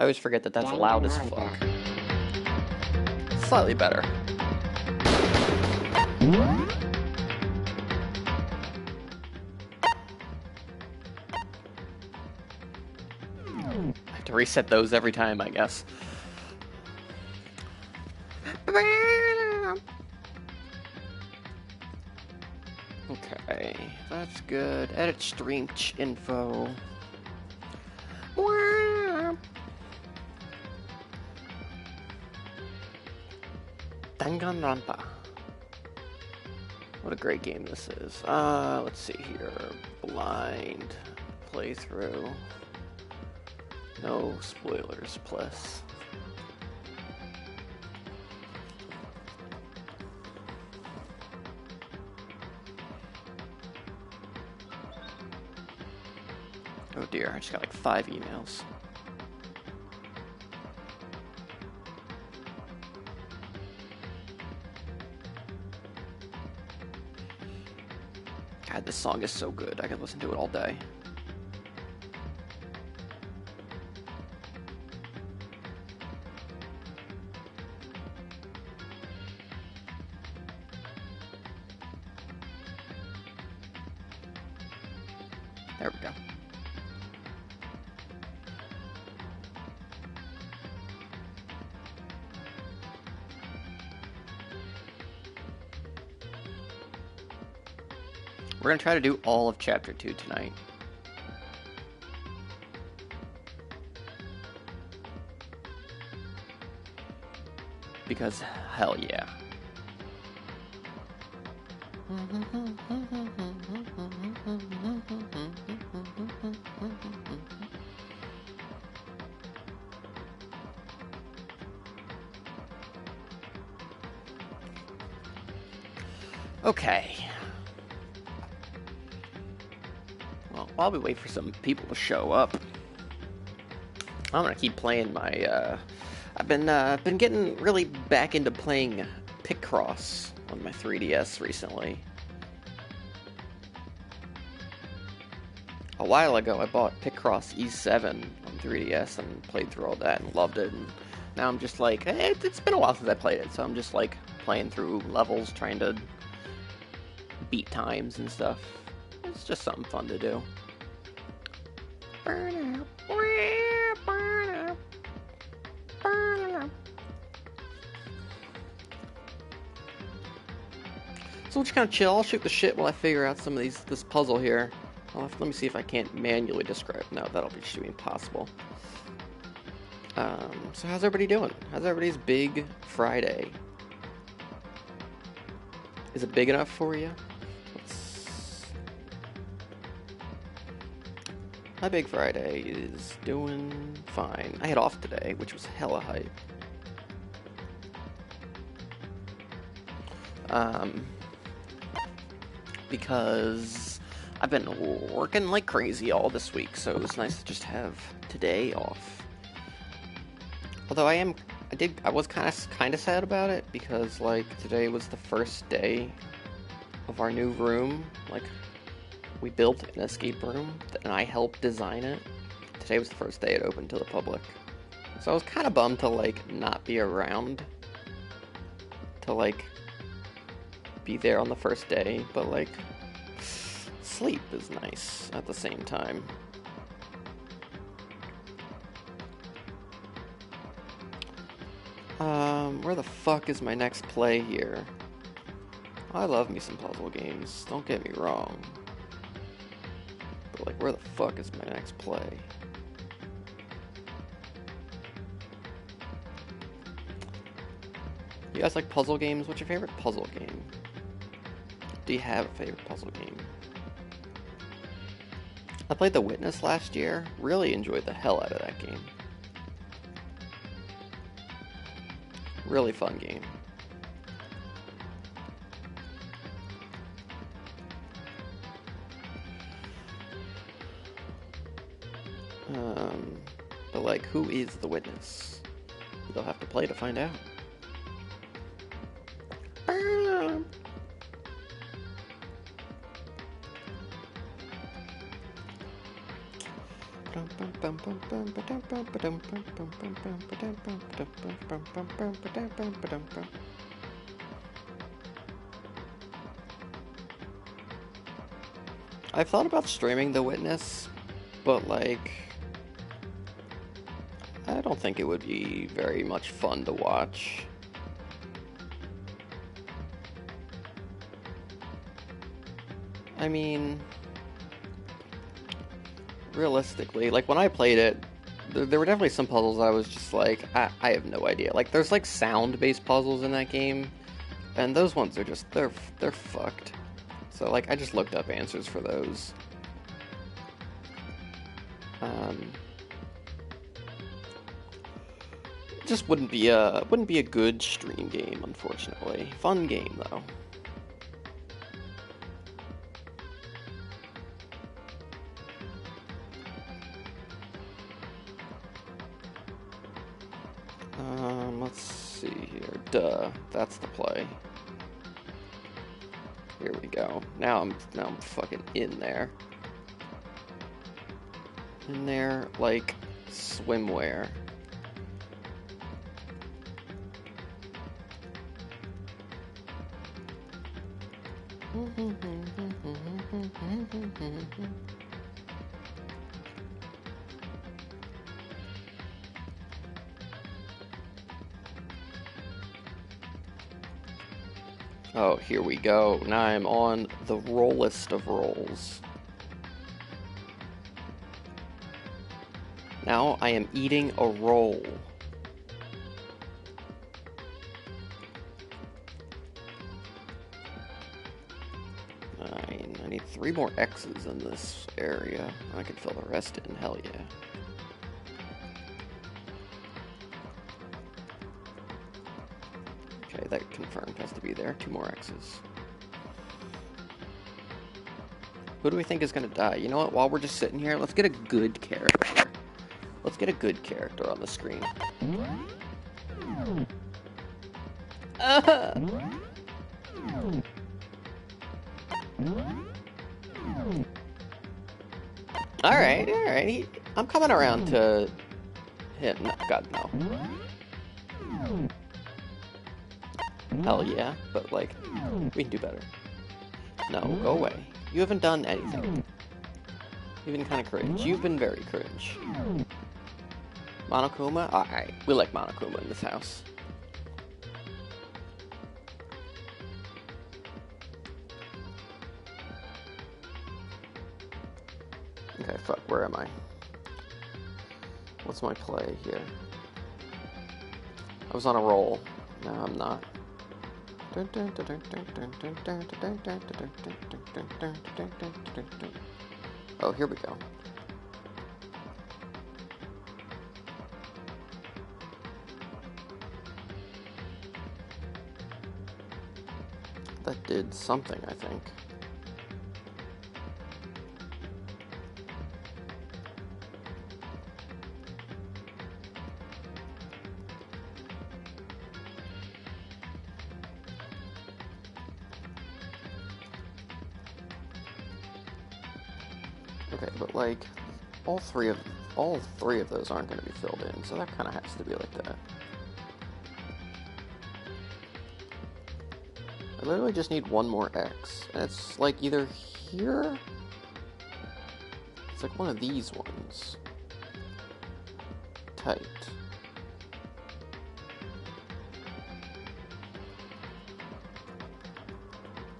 always forget that that's loud as fuck. Slightly better. I have to reset those every time, I guess. Okay, that's good. Edit stream info. Danganronpa. What a great game this is. Let's see here. Blind playthrough. No spoilers, plus. Oh dear, I just got like 5 emails. God, this song is so good. I could listen to it all day. There we go. We're going to try to do all of Chapter 2 tonight. Because, hell yeah. Okay. Well, while we wait for some people to show up, I'm gonna keep playing my, I've been getting really back into playing Picross on my 3DS recently. A while ago, I bought Picross E7 on 3DS and played through all that and loved it, and now I'm just like, hey, it's been a while since I played it, so I'm just like playing through levels, trying to beat times and stuff. It's just something fun to do. So we'll just kind of chill. I'll shoot the shit while I figure out some of this puzzle here. Let me see if I can't manually describe. No, that'll be just impossible. So how's everybody doing? How's everybody's big Friday? Is it big enough for you? My big Friday is doing fine. I had off today, which was hella hype. Because I've been working like crazy all this week, so it was nice to just have today off. Although I was kind of sad about it because like today was the first day of our new room. Like we built an escape room and I helped design it. Today was the first day it opened to the public, so I was kind of bummed to like not be around to like be there on the first day, but like sleep is nice at the same time. Where the fuck is my next play here? I love me some puzzle games, don't get me wrong. But like, where the fuck is my next play? You guys like puzzle games? What's your favorite puzzle game? Do you have a favorite puzzle game? I played The Witness last year. Really enjoyed the hell out of that game. Really fun game. But like, who is the witness? You'll have to play to find out. I've thought about streaming The Witness, but like, I don't think it would be very much fun to watch. I mean, realistically, like when I played it, there were definitely some puzzles I was just like, I have no idea. Like there's like sound-based puzzles in that game, and those ones are just they're fucked. So like I just looked up answers for those. It just wouldn't be a good stream game, unfortunately. Fun game though. Let's see here. Duh, that's the play. Here we go. Now I'm fucking in there. In there like swimwear. Oh, here we go. Now I'm on the rollest of rolls. Now I am eating a roll. I need 3 more X's in this area. I can fill the rest in. Hell yeah. Okay, that confirmed has to be there. 2 more X's. Who do we think is gonna die? You know what? While we're just sitting here, let's get a good character. Let's get a good character on the screen. Alright. I'm coming around to him. No, God, no. Hell yeah, but like, we can do better. No, go away. You haven't done anything. You've been kind of cringe. You've been very cringe. Monokuma? Alright, we like Monokuma in this house. Okay, fuck, where am I? What's my play here? I was on a roll. No, I'm not. Oh, here we go. That did something, I think. Okay, but like, all three of those aren't going to be filled in, so that kind of has to be like that. I literally just need 1 more X, and it's like either here. It's like one of these ones. Tight.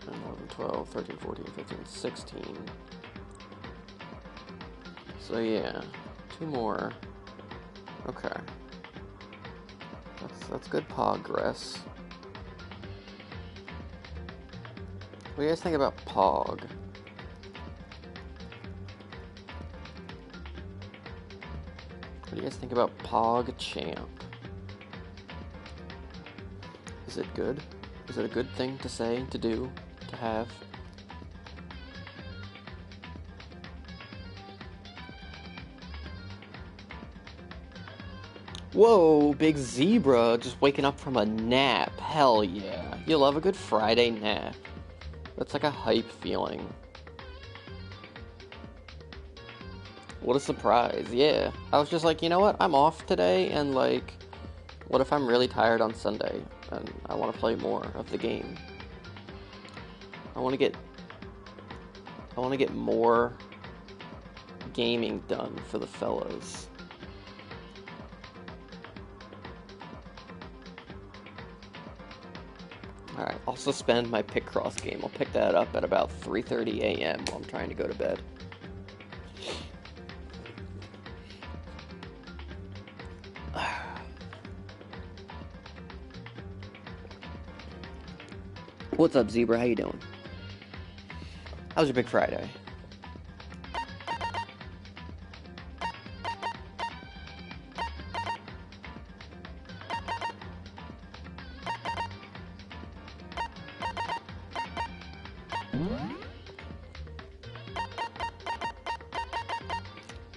10, 11, 12, 13, 14, 15, 16. So yeah, 2 more. Okay. That's good progress. What do you guys think about Pog? What do you guys think about Pog Champ? Is it good? Is it a good thing to say, to do, to have? Whoa, Big Zebra just waking up from a nap. Hell yeah. You love a good Friday nap. That's like a hype feeling. What a surprise. Yeah. I was just like, you know what? I'm off today, and like, what if I'm really tired on Sunday and I want to play more of the game? I want to get more gaming done for the fellows. Alright, I'll suspend my Picross game. I'll pick that up at about 3:30 a.m. while I'm trying to go to bed. What's up, Zebra? How you doing? How was your Big Friday?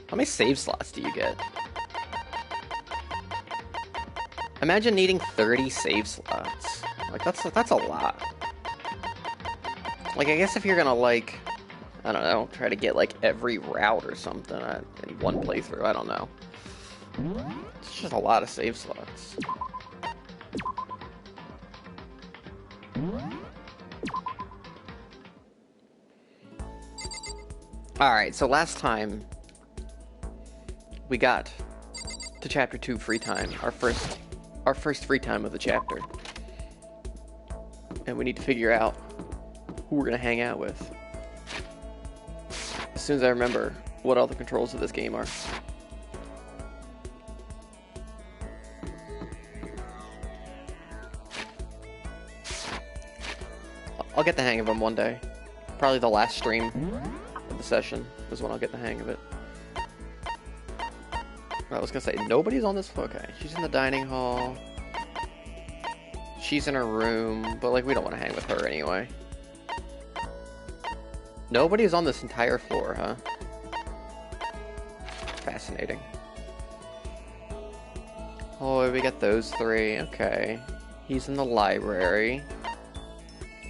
How many save slots do you get? Imagine needing 30 save slots. Like, that's a lot. Like, I guess if you're gonna, like, I don't know, try to get, like, every route or something in one playthrough, I don't know. It's just a lot of save slots. Alright, so last time we got to Chapter 2 free time, our first free time of the chapter. And we need to figure out who we're gonna hang out with. As soon as I remember what all the controls of this game are. I'll get the hang of them one day. Probably the last stream of the session is when I'll get the hang of it. I was gonna say, nobody's on this floor. Okay, she's in the dining hall. She's in her room, but like, we don't want to hang with her anyway. Nobody's on this entire floor, huh? Fascinating. Oh, we got those three. Okay. He's in the library.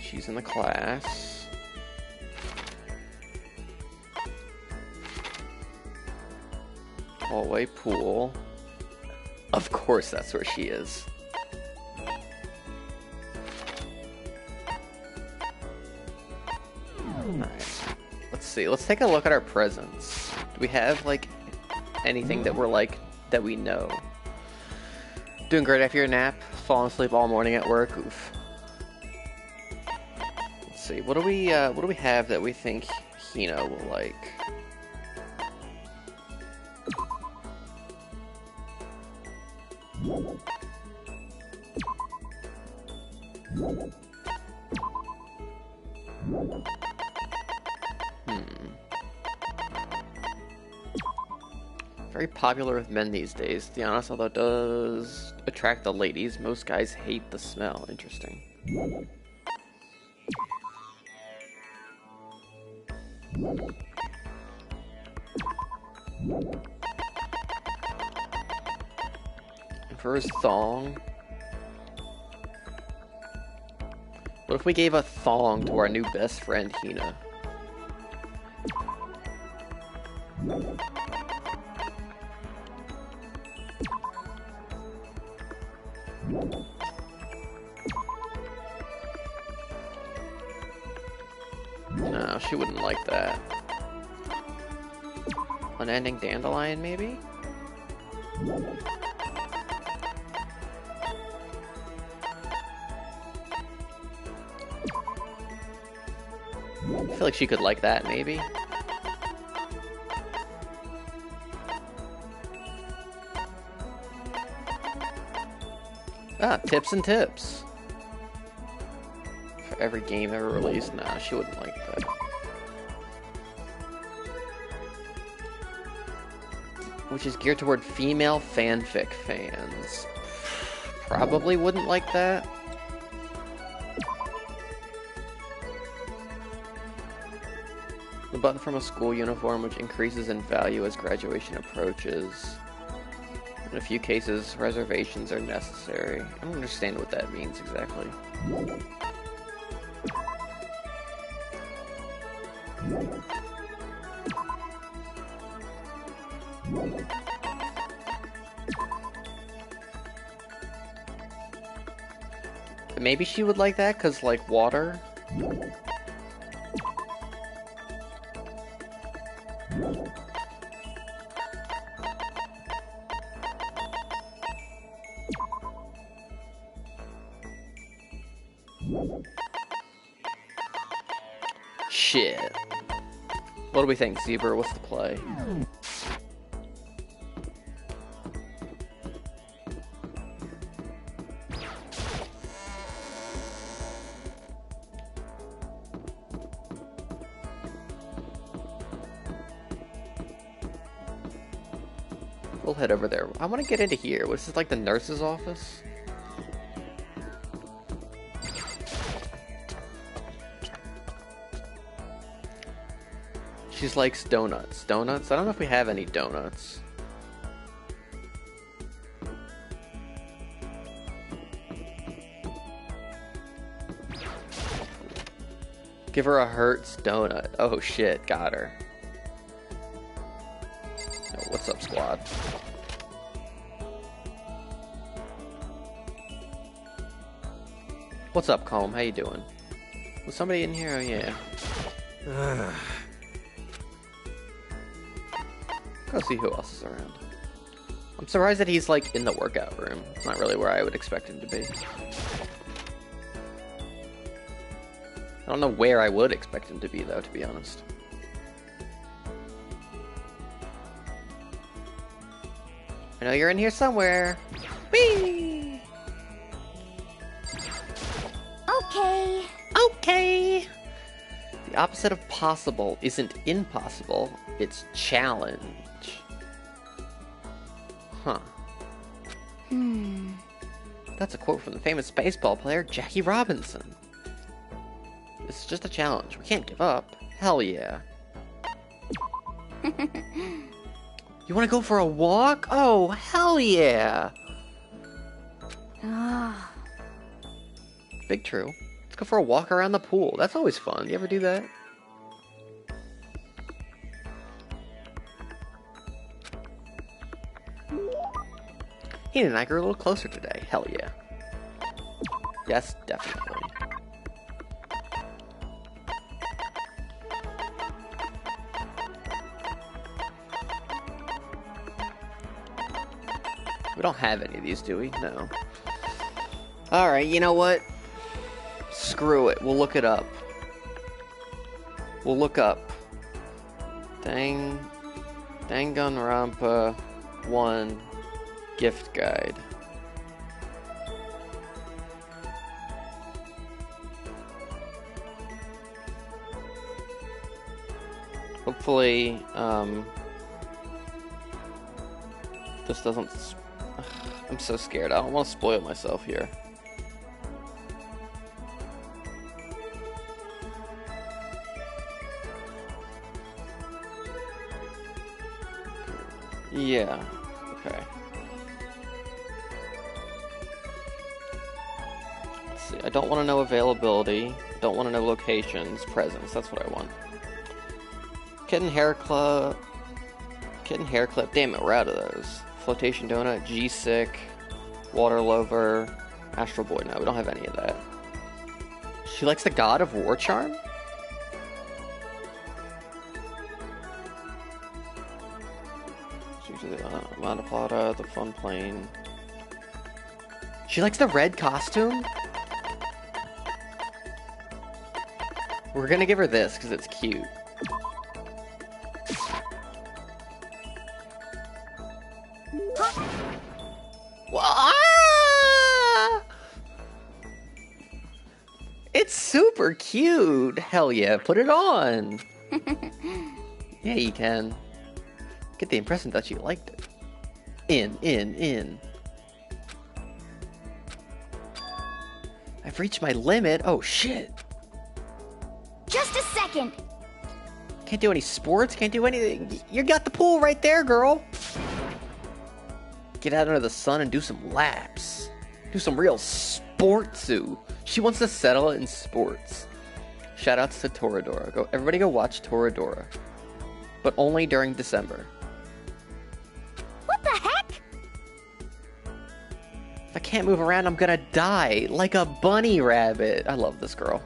She's in the class. Hallway pool. Of course that's where she is. Nice. Let's see. Let's take a look at our presents. Do we have, like, anything that we're, like, that we know? Doing great after your nap? Falling asleep all morning at work? Oof. Let's see. What do we have that we think Hina will like? Very popular with men these days, to be honest, although it does attract the ladies. Most guys hate the smell. Interesting. And for his thong... What if we gave a thong to our new best friend, Hina? No, she wouldn't like that. Unending dandelion, maybe? I feel like she could like that, maybe? Ah, tips and tips. For every game ever released? Nah, she wouldn't like that. Which is geared toward female fanfic fans. Probably wouldn't like that. The button from a school uniform, which increases in value as graduation approaches. In a few cases, reservations are necessary. I don't understand what that means exactly. maybe she would like that, because, like, water. Shit. What do we think, Zebra? What's the play? We'll head over there. I want to get into here. What is this, like the nurse's office? She likes donuts. Donuts? I don't know if we have any donuts. Give her a Hertz donut. Oh shit, got her. Oh, what's up, squad? What's up, Comb? How you doing? Was somebody in here? Oh yeah. Go see who else is around. I'm surprised that he's like in the workout room. It's not really where I would expect him to be. I don't know where I would expect him to be though, to be honest. I know you're in here somewhere. Whee! Okay. Okay! The opposite of possible isn't impossible, it's challenge. Huh. That's a quote from the famous baseball player Jackie Robinson. This is just a challenge. We can't give up. Hell yeah. You want to go for a walk? Oh, hell yeah. Big true. Let's go for a walk around the pool. That's always fun. You ever do that? He and I grew a little closer today. Hell yeah. Yes, definitely. We don't have any of these, do we? No. Alright, you know what? Screw it. We'll look it up. We'll look up Danganronpa 1 gift guide. Hopefully, this doesn't... I'm so scared. I don't want to spoil myself here. Yeah, okay. Let's see, I don't want to know availability. Don't want to know locations, presence. That's what I want. Kitten hair clip. Damn it, we're out of those. Flotation donut, G-Sick, Water Lover, Astral Boy. No, we don't have any of that. She likes the God of War charm? She's usually Mata Plata, the Fun Plane. She likes the red costume? We're gonna give her this because it's cute. It's super cute! Hell yeah, put it on! Yeah, you can. Get the impression that you liked it. In. I've reached my limit. Oh shit. Just a second. Can't do any sports, can't do anything. You got the pool right there, girl. Get out under the sun and do some laps. Do some real sportsu. She wants to settle in sports. Shoutouts to Toradora. Everybody go watch Toradora. But only during December. What the heck? If I can't move around, I'm gonna die like a bunny rabbit. I love this girl.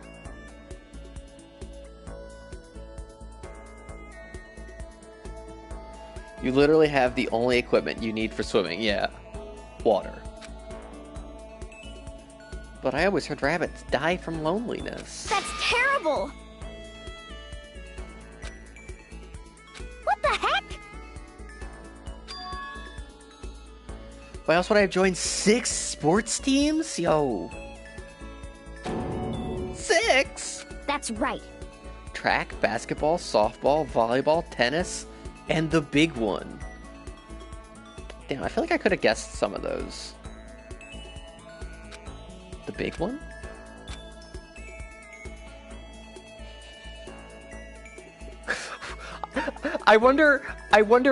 You literally have the only equipment you need for swimming. Yeah. Water. But I always heard rabbits die from loneliness. That's terrible! What the heck? Why else would I have joined 6 sports teams? Yo. 6? That's right. Track, basketball, softball, volleyball, tennis, and the big one. Damn, I feel like I could have guessed some of those. The big one? I wonder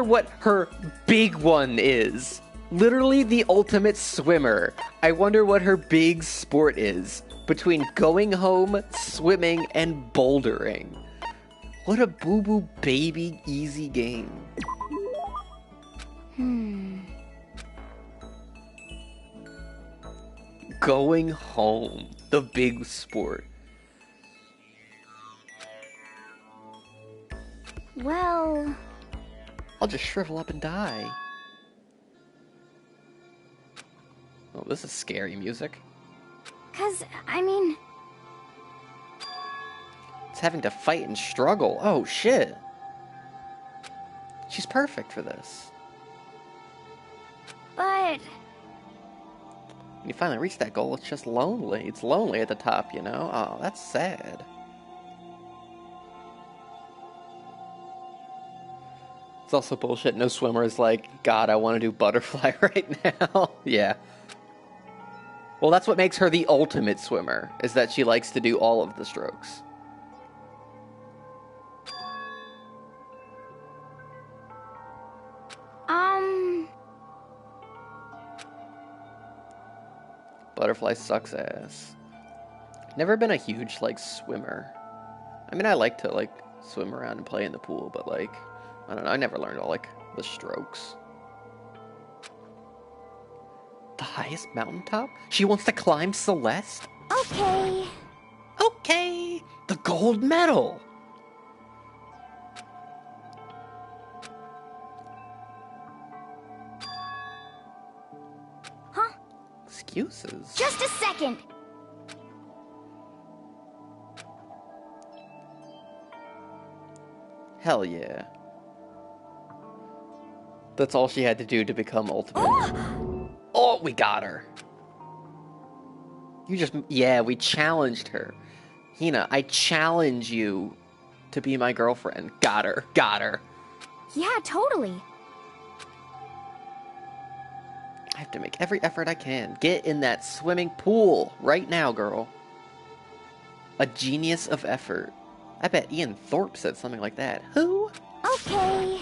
what her big one is. Literally the ultimate swimmer. I wonder what her big sport is. Between going home, swimming, and bouldering. What a boo-boo baby easy game. Going home. The big sport. Well... I'll just shrivel up and die. Oh, this is scary music. 'Cause, I mean... It's having to fight and struggle. Oh, shit. She's perfect for this. But... When you finally reach that goal, it's just lonely. It's lonely at the top, you know? Oh, that's sad. It's also bullshit. No swimmer is like, God, I want to do butterfly right now. Yeah. Well, that's what makes her the ultimate swimmer, is that she likes to do all of the strokes. Butterfly sucks ass. Never been a huge, like, swimmer. I mean, I like to, like, swim around and play in the pool, but, like, I don't know, I never learned all, like, the strokes. The highest mountaintop? She wants to climb Celeste? Okay. Okay! The gold medal! Huh? Excuses? Just a second. Hell yeah. That's all she had to do to become ultimate. Oh, we got her. Yeah, we challenged her. Hina, I challenge you to be my girlfriend. Got her. Yeah, totally. I have to make every effort I can. Get in that swimming pool right now, girl. A genius of effort. I bet Ian Thorpe said something like that. Who? Okay.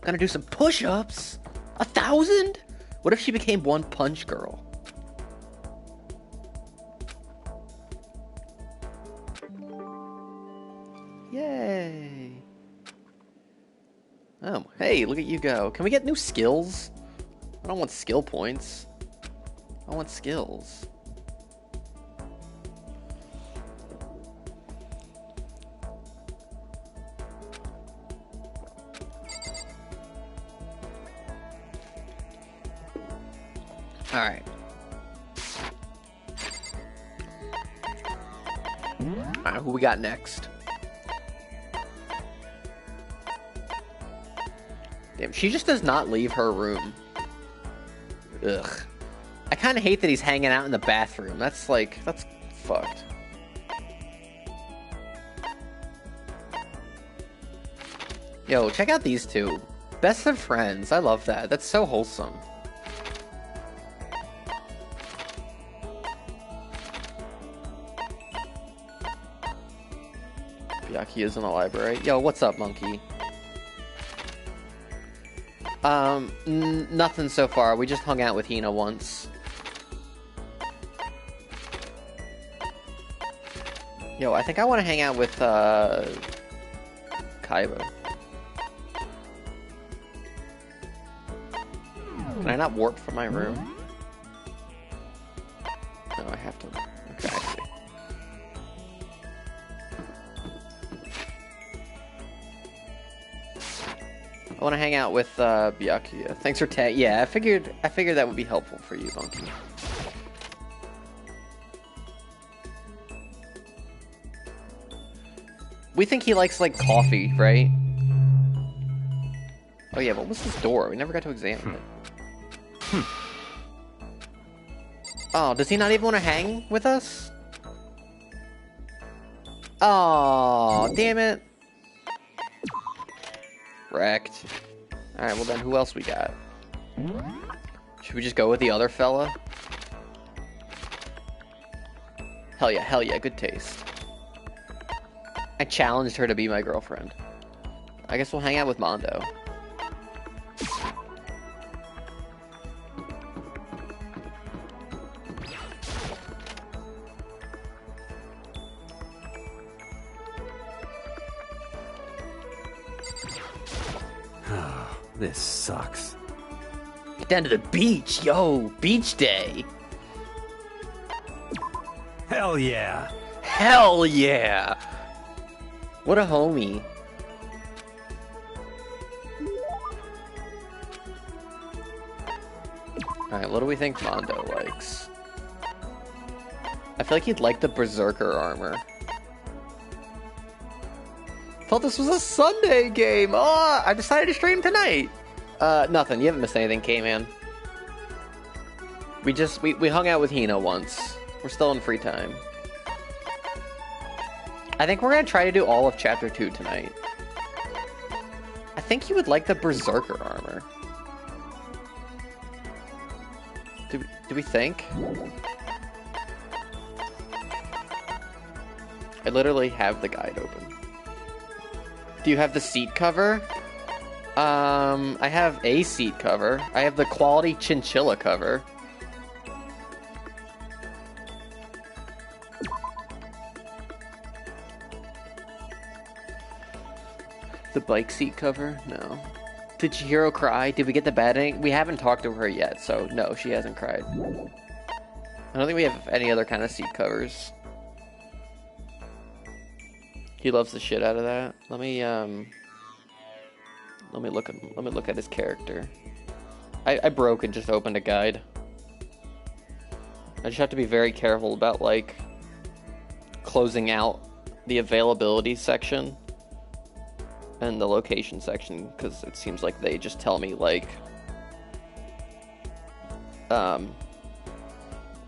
Gonna do some push-ups? 1,000? What if she became One Punch Girl? Yay! Oh, hey, look at you go. Can we get new skills? I don't want skill points. I want skills. Alright. Alright, who we got next? Damn, she just does not leave her room. Ugh. I kind of hate that he's hanging out in the bathroom. That's fucked. Yo, check out these two. Best of friends. I love that. That's so wholesome. Yaki is in the library. Yo, what's up, monkey? Nothing so far. We just hung out with Hina once. Yo, I think I want to hang out with, Kaiba. Can I not warp from my room? No, I have to. Okay, I see. I want to hang out with Byakuya. Thanks for yeah, I figured that would be helpful for you, Monkey. We think he likes like coffee, right? Oh yeah, what was this door? We never got to examine it. Oh, does he not even want to hang with us? Oh, damn it. Wrecked. Alright, well then who else we got? Should we just go with the other fella? Hell yeah, good taste. I challenged her to be my girlfriend. I guess we'll hang out with Mondo. This sucks. Get down to the beach, yo! Beach day! Hell yeah! Hell yeah! What a homie. Alright, what do we think Mondo likes? I feel like he'd like the Berserker armor. Thought this was a Sunday game! Oh, I decided to stream tonight! Nothing. You haven't missed anything, K-Man. We hung out with Hina once. We're still in free time. I think we're gonna try to do all of Chapter 2 tonight. I think he would like the Berserker armor. Do we think? I literally have the guide open. Do you have the seat cover? I have a seat cover. I have the quality chinchilla cover. The bike seat cover? No. Did Chihiro cry? Did we get the bad ending? We haven't talked to her yet, so no, she hasn't cried. I don't think we have any other kind of seat covers. He loves the shit out of that. Let me look at his character. I broke and just opened a guide. I just have to be very careful about like closing out the availability section and the location section, because it seems like they just tell me like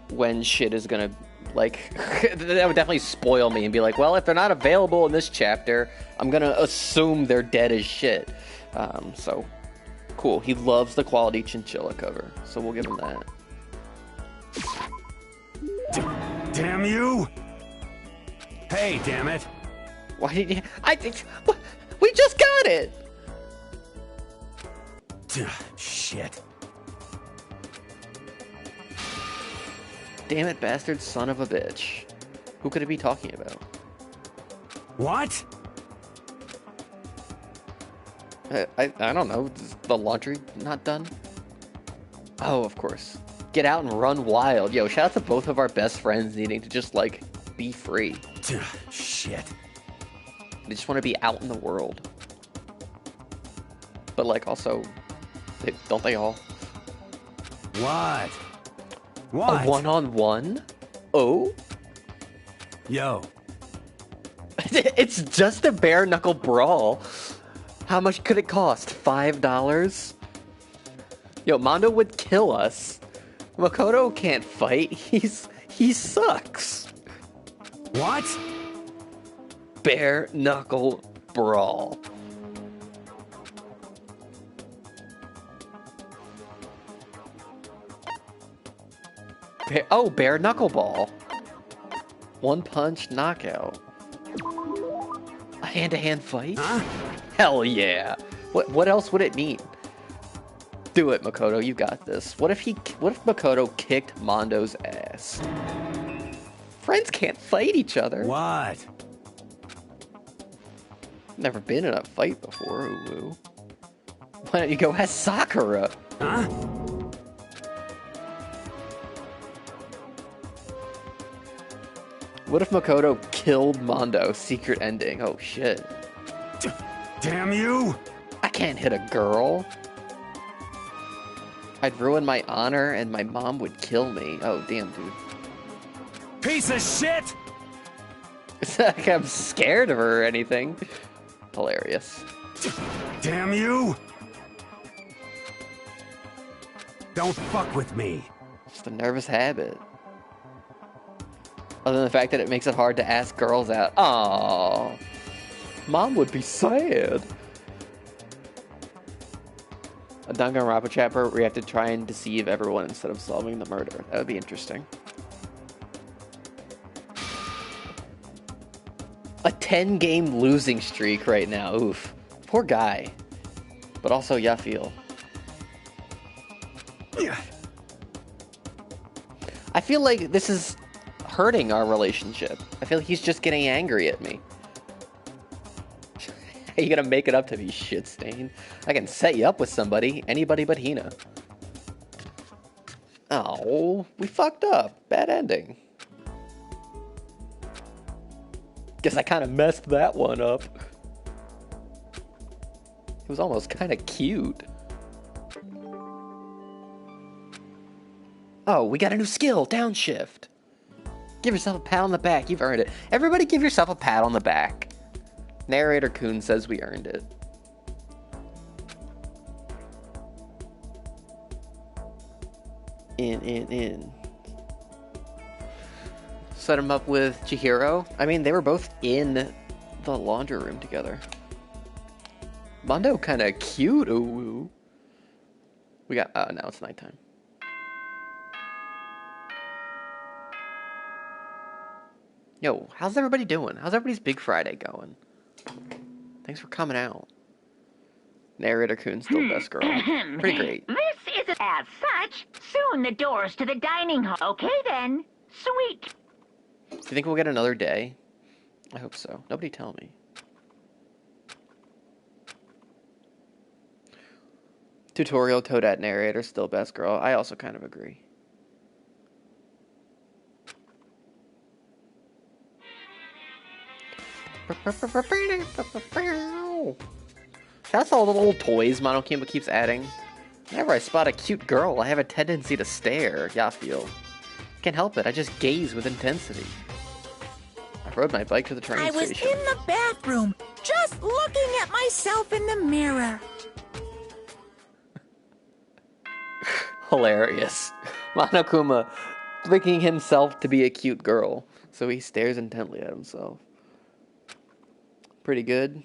when shit is gonna like that would definitely spoil me and be like, well, if they're not available in this chapter, I'm gonna assume they're dead as shit. So cool. He loves the quality chinchilla cover, so we'll give him that. Damn you! Hey, damn it! Why did you? We just got it. Shit. Damn it, bastard son of a bitch. Who could it be talking about? What? I don't know. Is the laundry not done? Oh, of course. Get out and run wild. Yo, shout out to both of our best friends needing to just, like, be free. Shit. They just want to be out in the world. But, like, also, don't they all? What? What? A one-on-one? Oh? Yo. It's just a bare-knuckle brawl. How much could it cost? $5? Yo, Mondo would kill us. Makoto can't fight. He sucks. What? Bare-knuckle brawl. Bare knuckleball. One punch knockout. A hand-to-hand fight? Huh? Hell yeah. What else would it need? Do it, Makoto. You got this. What if Makoto kicked Mondo's ass? Friends can't fight each other. What? Never been in a fight before, Uwu. Why don't you go as Sakura? Huh? What if Makoto killed Mondo? Secret ending. Oh shit. Damn you! I can't hit a girl. I'd ruin my honor and my mom would kill me. Oh damn, dude. Piece of shit! It's not like I'm scared of her or anything. Hilarious. Damn you! Don't fuck with me. Just a nervous habit. Other than the fact that it makes it hard to ask girls out. Aww. Mom would be sad. A Danganronpa chapter where you have to try and deceive everyone instead of solving the murder. That would be interesting. A 10-game losing streak right now. Oof. Poor guy. But also Yafiel. Yeah. I feel like this is hurting our relationship. I feel like he's just getting angry at me. Are you gonna make it up to me, shit stain? I can set you up with somebody. Anybody but Hina. Oh, we fucked up. Bad ending. Guess I kind of messed that one up. It was almost kind of cute. Oh, we got a new skill. Downshift. Give yourself a pat on the back. You've earned it. Everybody give yourself a pat on the back. Narrator Kun says we earned it. In. Set him up with Chihiro. I mean, they were both in the laundry room together. Mondo kind of cute. Ooh. We got. Now it's nighttime. Yo, how's everybody doing? How's everybody's Big Friday going? Thanks for coming out. Narrator Kun still best girl. Pretty great. This isn't as such. Soon the doors to the dining hall. Okay then. Sweet. Do you think we'll get another day? I hope so. Nobody tell me. Tutorial Toadette narrator still best girl. I also kind of agree. That's all the little toys Monokuma keeps adding. Whenever I spot a cute girl, I have a tendency to stare. Yafiel. Can't help it, I just gaze with intensity. I rode my bike to the train I was station. in the bathroom, just looking at myself in the mirror. Hilarious. Monokuma thinking himself to be a cute girl, so he stares intently at himself. Pretty good.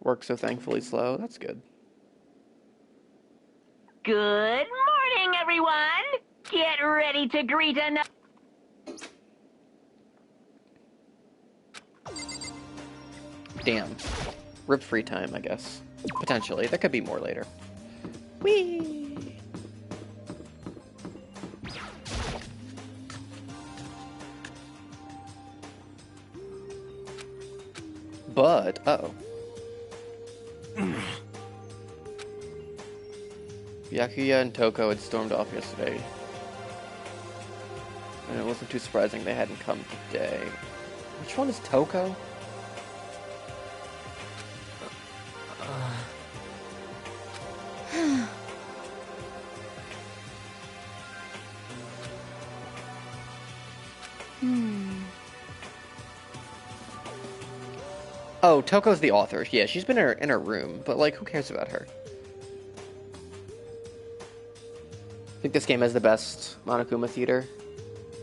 Work so thankfully slow. That's good. Good morning, everyone. Get ready to greet another. Damn. Rip free time, I guess. Potentially. There could be more later. Whee! But, uh-oh. Byakuya and Toko had stormed off yesterday. And it wasn't too surprising they hadn't come today. Which one is Toko? Oh, Toko's the author. Yeah, she's been in her room, but like, who cares about her? Think this game has the best Monokuma theater?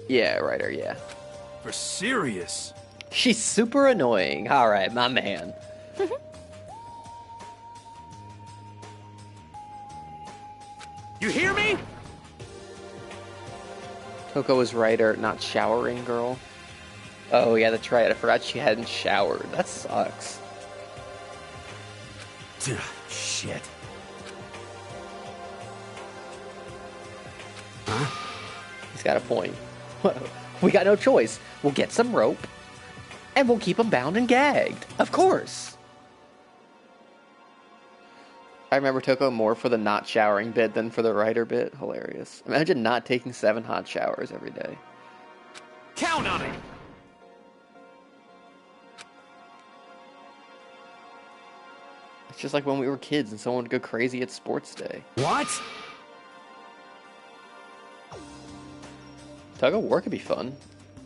Yeah, writer, yeah. For serious? She's super annoying. Alright, my man. You hear me? Toko is writer, not showering girl. Oh yeah, that's right. I forgot she hadn't showered. That sucks. Shit. He's got a point. We got no choice. We'll get some rope, and we'll keep him bound and gagged. Of course. I remember Toko more for the not showering bit than for the writer bit. Hilarious. Imagine not taking 7 hot showers every day. Count on it! It's just like when we were kids and someone would go crazy at sports day. What? Tug of war could be fun.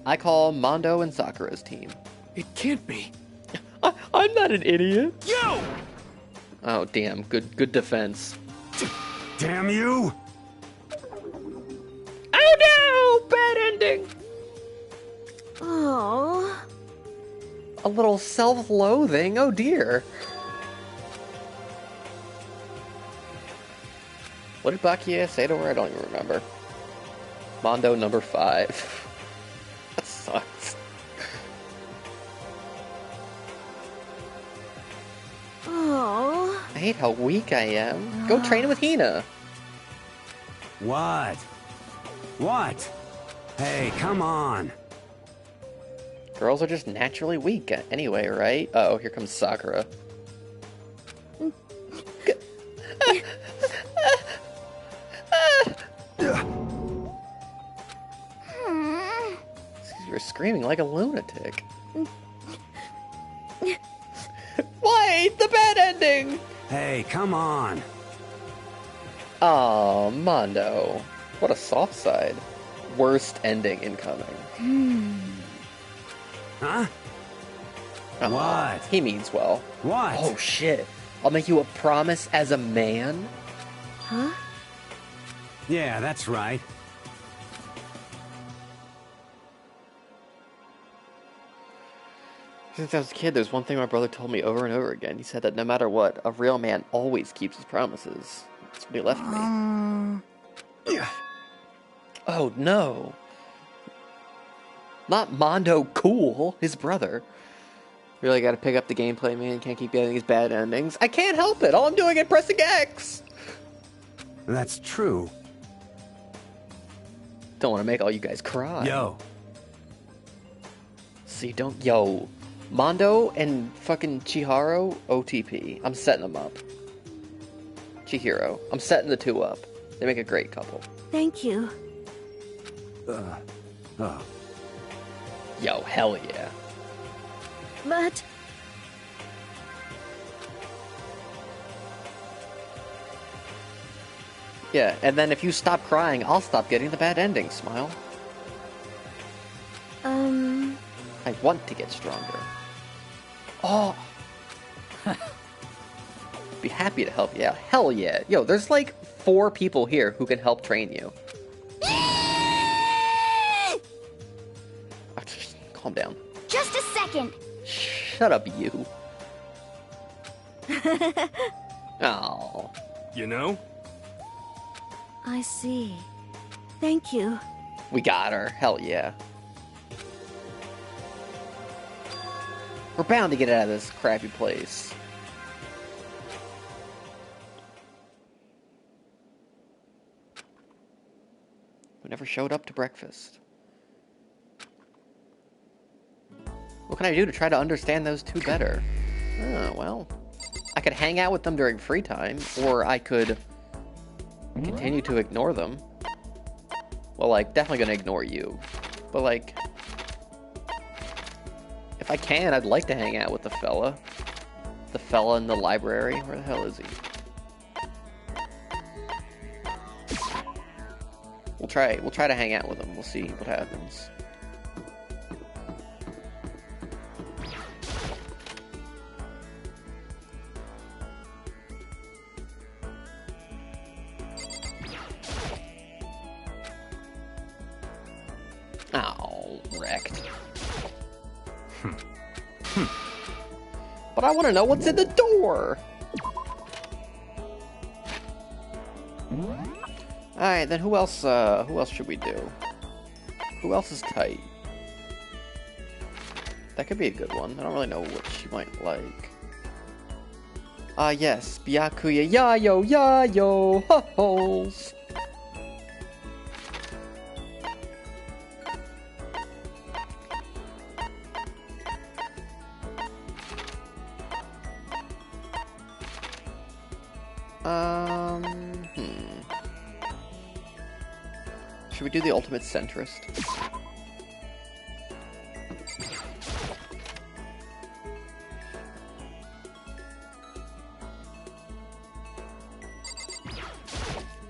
I call Mondo and Sakura's team. It can't be. I'm not an idiot. You! Oh, damn. Good defense. Damn you! Oh no! Bad ending! Oh. A little self-loathing. Oh dear. What did Bakia say to her? I don't even remember. Mondo number 5. That sucks. Oh. I hate how weak I am. Go train with Hina. What? What? Hey, come on. Girls are just naturally weak anyway, right? Oh, here comes Sakura. You're screaming like a lunatic. Why? The bad ending! Hey, come on. Aw, Mondo. What a soft side. Worst ending incoming. Huh? Aw, What? He means well. What? Oh shit. I'll make you a promise as a man? Huh? Yeah, that's right. Since I was a kid, there's one thing my brother told me over and over again. He said that no matter what, a real man always keeps his promises. That's what he left me. Oh no. Not Mondo Cool, his brother. Really gotta pick up the gameplay, man. Can't keep getting these bad endings. I can't help it. All I'm doing is pressing X. That's true. Don't want to make all you guys cry. Yo. See, don't... Yo. Mondo and fucking Chihiro, OTP. I'm setting them up. Chihiro. I'm setting the two up. They make a great couple. Thank you. Oh. Yo, hell yeah. But Yeah, and then if you stop crying, I'll stop getting the bad ending, Smile. I want to get stronger. Oh. Be happy to help you out. Hell yeah. Yo, there's like 4 people here who can help train you. Calm down. Just a second. Shut up, you. Oh. You know? I see. Thank you. We got her. Hell yeah. We're bound to get out of this crappy place. We never showed up to breakfast. What can I do to try to understand those two better? Oh, well. I could hang out with them during free time, or I could continue to ignore them. Well, like, definitely gonna ignore you. But, like, if I can, I'd like to hang out with the fella. The fella in the library. Where the hell is he? We'll try to hang out with him. We'll see what happens. Oh, wrecked. But I want to know what's in the door! Alright, then who else should we do? Who else is tight? That could be a good one. I don't really know what she might like. Yes. Byakuya Yayo Yayo Ho-Holes! Should we do the ultimate centrist?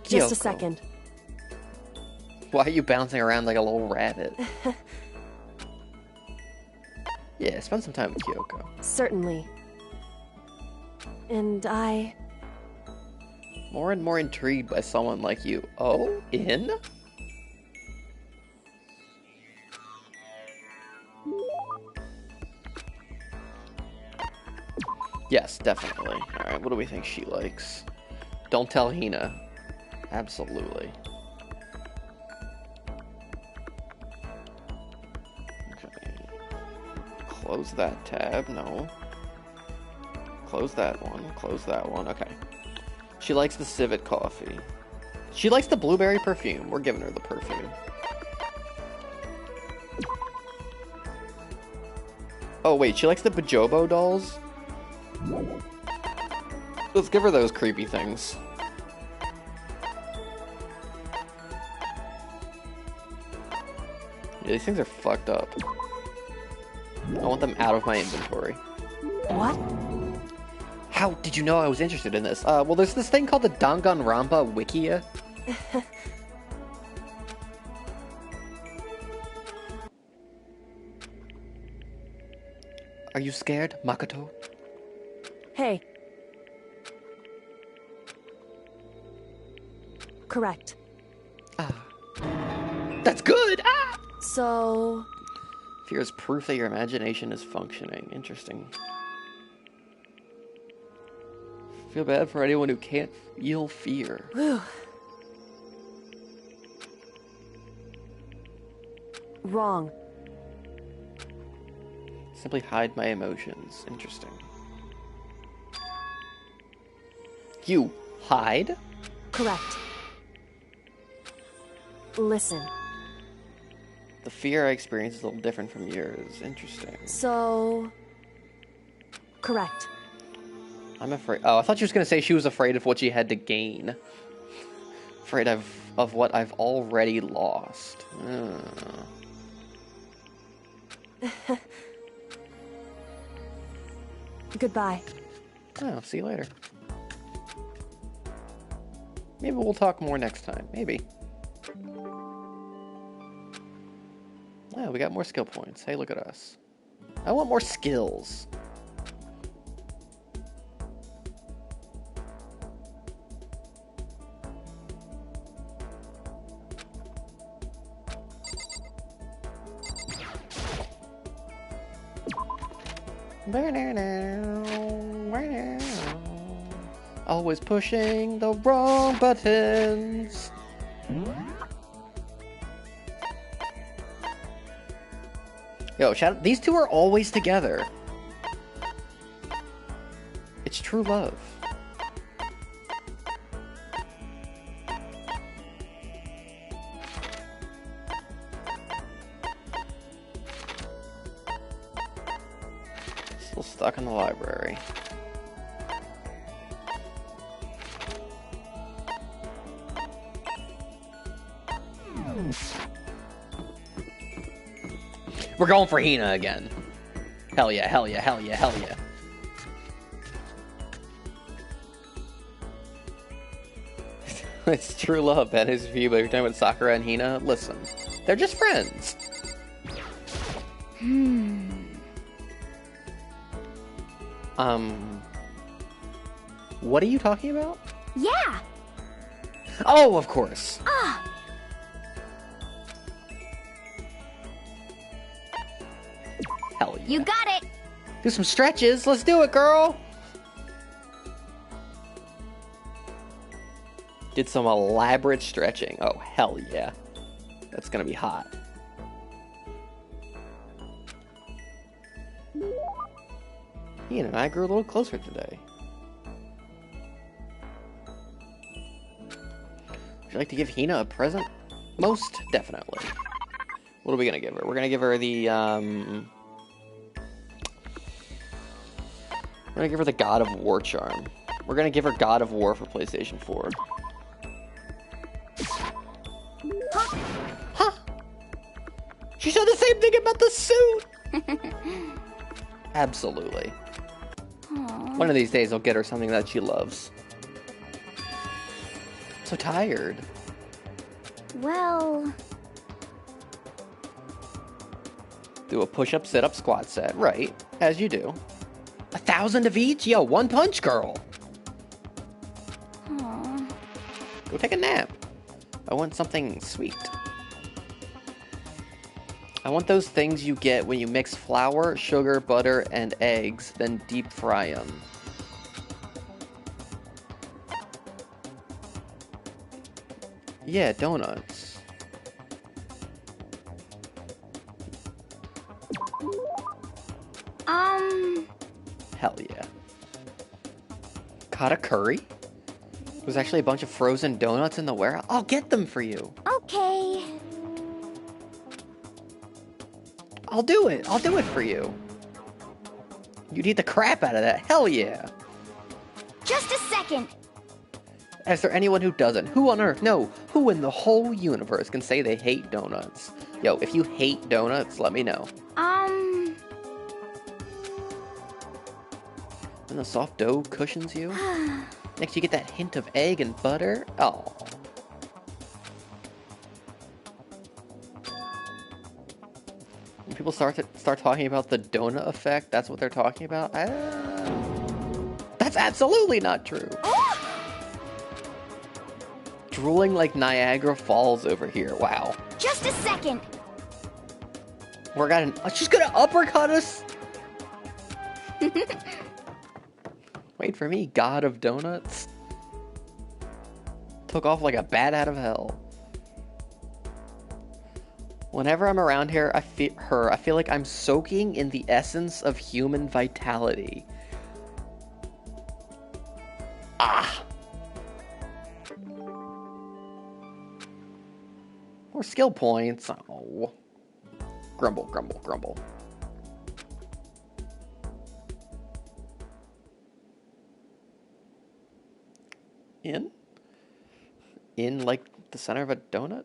Just a Kyoko. second. Why are you bouncing around like a little rabbit? Yeah, spend some time with Kyoko. Certainly. And I... More and more intrigued by someone like you. Oh, in? Yes, definitely. Alright, what do we think she likes? Don't tell Hina. Absolutely. Okay. Close that tab, no. Close that one, okay. She likes the civet coffee. She likes the blueberry perfume. We're giving her the perfume. Oh wait, she likes the Bajobo dolls? Let's give her those creepy things. Yeah, these things are fucked up. I want them out of my inventory. What? How did you know I was interested in this? Well, there's this thing called the Danganronpa Wikia. Are you scared, Makoto? Hey. Correct. That's good! Ah! So... Fear is proof that your imagination is functioning. Interesting. Feel bad for anyone who can't feel fear. Whew. Wrong. Simply hide my emotions. Interesting. You hide? Correct. Listen. The fear I experience is a little different from yours. Interesting. So... Correct. I'm afraid. Oh, I thought she was going to say she was afraid of what she had to gain. Afraid of what I've already lost. Goodbye. Oh, see you later. Maybe we'll talk more next time. Maybe. Oh, we got more skill points. Hey, look at us. I want more skills. Always pushing the wrong buttons. Yo, Shadow, these two are always together. It's true love. Still stuck in the library. We're going for Hina again. Hell yeah, hell yeah, hell yeah, hell yeah. It's true love, that is for you, but if you're talking about Sakura and Hina, listen. They're just friends. What are you talking about? Yeah. Oh, of course. Hell yeah. You got it. Do some stretches. Let's do it, girl. Did some elaborate stretching. Oh, hell yeah. That's gonna be hot. Ian and I grew a little closer today. Would you like to give Hina a present? Most definitely. What are we gonna give her? We're gonna give her the, we're gonna give her the God of War charm. We're gonna give her God of War for PlayStation 4. Huh? She said the same thing about the suit! Absolutely. Aww. One of these days I'll get her something that she loves. So tired. Well, Do a push-up, sit-up, squat set. Right, as you do. 1,000 of each? Yo, one punch, girl. aw. Go take a nap. I want something sweet. I want those things you get when you mix flour, sugar, butter, and eggs, then deep fry them. Yeah, donuts. Hell yeah. Got a curry? There's actually a bunch of frozen donuts in the warehouse. I'll get them for you. Okay. I'll do it. I'll do it for you. You'd eat the crap out of that. Hell yeah. Just a second. Is there anyone who doesn't? Who on earth? No. Who in the whole universe can say they hate donuts? Yo, if you hate donuts, let me know. And the soft dough cushions you. Next, you get that hint of egg and butter. Oh. When people start talking about the donut effect, that's what they're talking about. That's absolutely not true. Drooling like Niagara Falls over here. Wow. Just a second. We're got an. She's gonna uppercut us. Wait for me, God of Donuts. Took off like a bat out of hell. Whenever I'm around here, I feel like I'm soaking in the essence of human vitality. Ah. More skill points. Oh. Grumble, grumble, grumble. In like the center of a donut?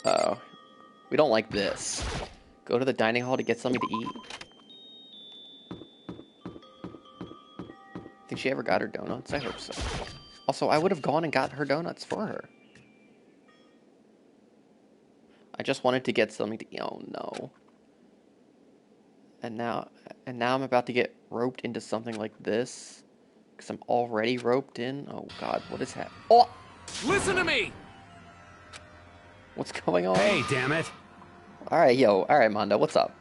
Uh-oh. We don't like this. Go to the dining hall to get something to eat. Think she ever got her donuts? I hope so. Also, I would have gone and got her donuts for her. I just wanted to get something to eat. Oh no. And now I'm about to get roped into something like this. Because I'm already roped in. Oh god, what is happening? Oh! Listen to me! What's going on? Hey, damn it! Alright, yo. Alright, Mondo, what's up?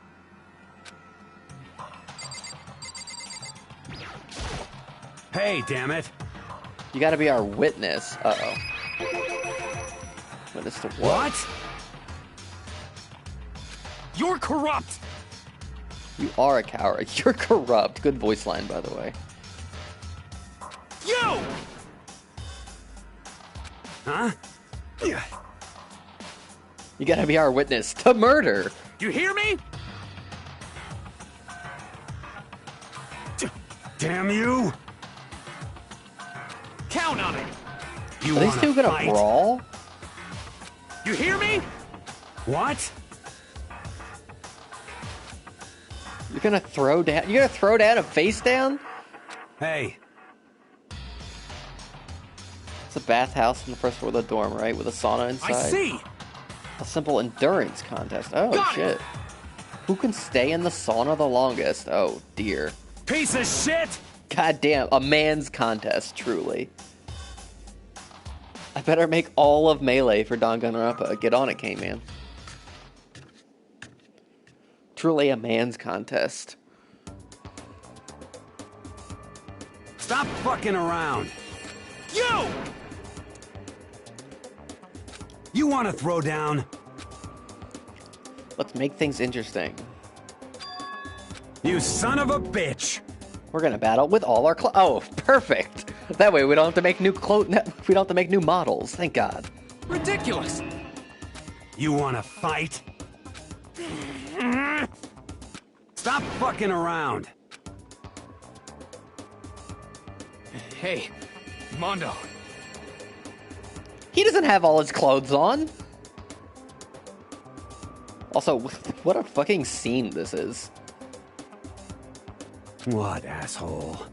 Hey, damn it! You gotta be our witness. Uh-oh. Witness to what? What? You're corrupt! You are a coward. You're corrupt. Good voice line, by the way. You! Huh? You gotta be our witness to murder. You hear me? Damn you! Count on it! You Are these wanna two gonna fight? brawl? You hear me? What? You're gonna throw down? You're gonna throw down a face down? Hey. It's a bathhouse in the first floor of the dorm, right? With a sauna inside. I see! A simple endurance contest. Oh, Got shit. it. Who can stay in the sauna the longest? Oh, dear. Piece of shit! God damn, a man's contest, truly. I better make all of Melee for Danganronpa. Get on it, K-Man. Truly a man's contest. Stop fucking around! You! You want to throw down? Let's make things interesting. You son of a bitch! We're gonna battle with all our oh, perfect! That way we don't have to make new we don't have to make new models, thank God. Ridiculous! You want to fight? Stop fucking around! Hey, Mondo. He doesn't have all his clothes on! Also, what a fucking scene this is. What, asshole?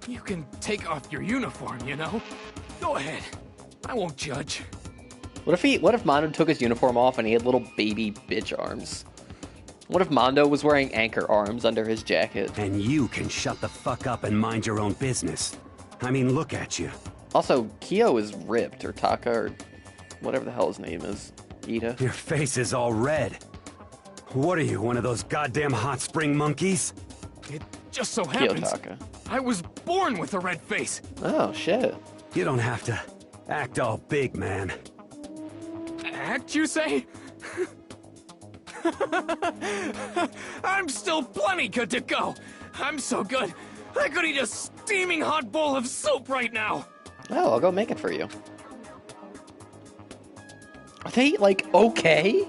You can take off your uniform, you know? Go ahead. I won't judge. What if Mondo took his uniform off and he had little baby bitch arms? What if Mondo was wearing anchor arms under his jacket? And you can shut the fuck up and mind your own business. I mean, look at you. Also, Kyo is ripped, or Taka, or whatever the hell his name is. Ida. Your face is all red. What are you, one of those goddamn hot spring monkeys? It just so happens Kiyotaka. I was born with a red face. Oh, shit. You don't have to act all big, man. Act, you say? I'm still plenty good to go. I'm so good, I could eat a steaming hot bowl of soup right now. Oh, I'll go make it for you. Are they, like, okay?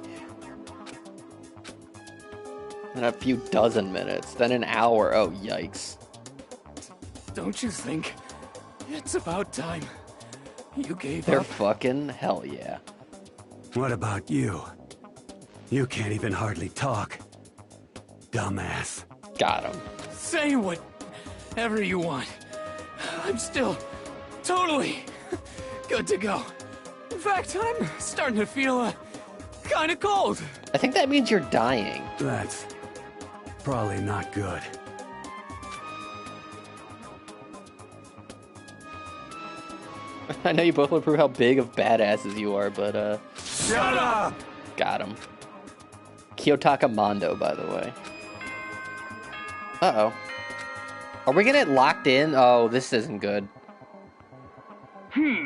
In a few dozen minutes, then an hour. Oh, yikes. Don't you think it's about time you gave They're up? fucking hell yeah. What about you? You can't even hardly talk. Dumbass. Got him. Say whatever you want. I'm still totally good to go. In fact, I'm starting to feel kind of cold. I think that means you're dying. That's probably not good. I know you both want to prove how big of badasses you are, but, Shut up! got him. Kiyotaka Mondo, by the way. Uh-oh. Are we gonna get locked in? Oh, this isn't good. This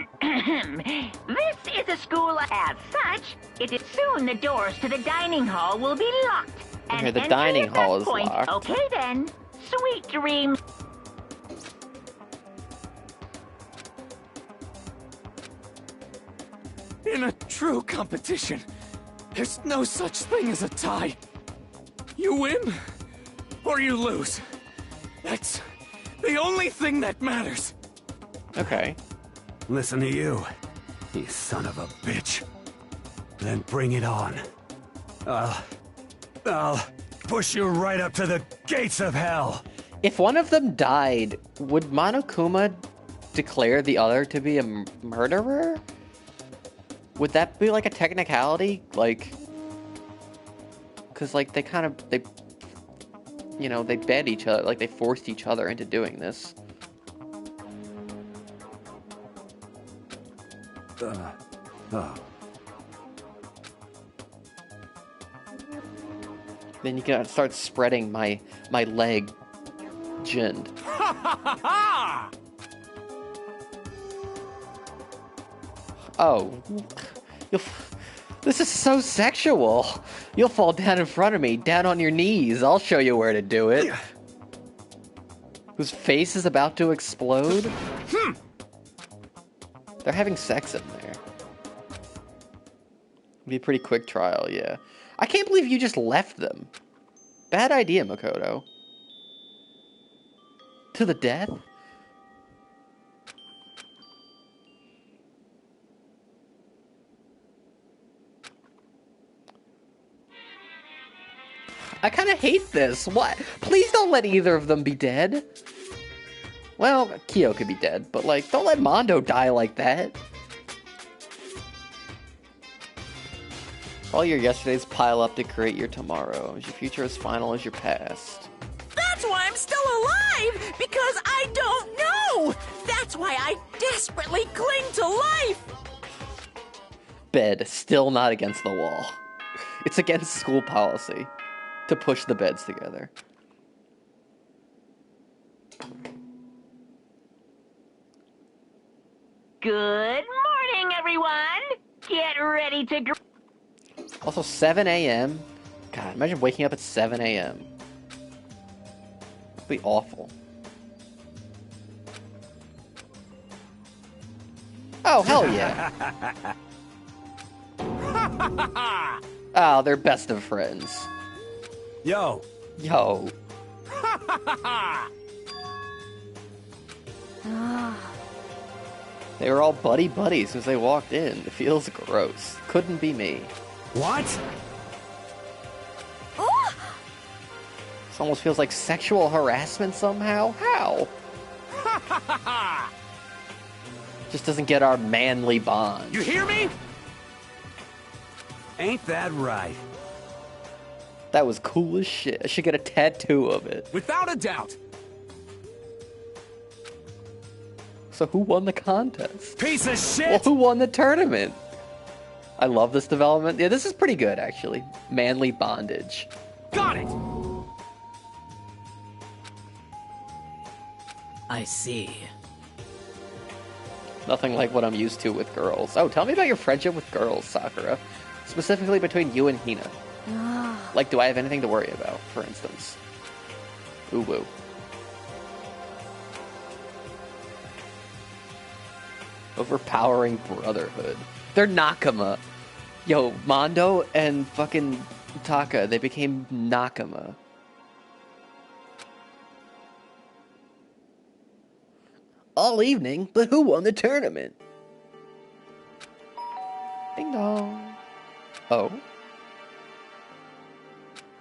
is a school. As such, it is soon the doors to the dining hall will be locked. And Okay, the entry dining at hall that is point. locked. Okay then. Sweet dreams. In a true competition, there's no such thing as a tie. You win, or you lose. That's the only thing that matters. Okay. Listen to you, you son of a bitch. Then bring it on. I'll push you right up to the gates of hell. If one of them died, would Monokuma declare the other to be a murderer? Would that be like a technicality? Like, because like they you know, they bed each other, like they forced each other into doing this. Oh. Then you can start spreading my leg, Jind. Oh, this is so sexual. You'll fall down in front of me, down on your knees. I'll show you where to do it. Whose face is about to explode? They're having sex in there. It'd be a pretty quick trial, yeah. I can't believe you just left them. Bad idea, Makoto. To the death? I kind of hate this. What? Please don't let either of them be dead. Well, Kyo could be dead, but like, don't let Mondo die like that. All your yesterdays pile up to create your tomorrow. Your future is final as your past. That's why I'm still alive! Because I don't know! That's why I desperately cling to life! Bed, still not against the wall. It's against school policy to push the beds together. Good morning, everyone. Get ready to. Also, 7 a.m. God, imagine waking up at 7 a.m. That'd be awful. Oh, hell yeah. Oh, they're best of friends. Yo. Yo. They were all buddy-buddies as they walked in. It feels gross. Couldn't be me. What? This almost feels like sexual harassment somehow. How? Just doesn't get our manly bond. You hear me? Ain't that right? That was cool as shit. I should get a tattoo of it. Without a doubt. So who won the contest? Piece of shit! Well, who won the tournament? I love this development. Yeah, this is pretty good, actually. Manly bondage. Got it! I see. Nothing like what I'm used to with girls. Oh, tell me about your friendship with girls, Sakura. Specifically between you and Hina. Like, do I have anything to worry about, for instance? Ooh, woo. Overpowering brotherhood. They're Nakama. Yo, Mondo and fucking Taka, they became Nakama. All evening, but who won the tournament? Ding dong. Oh.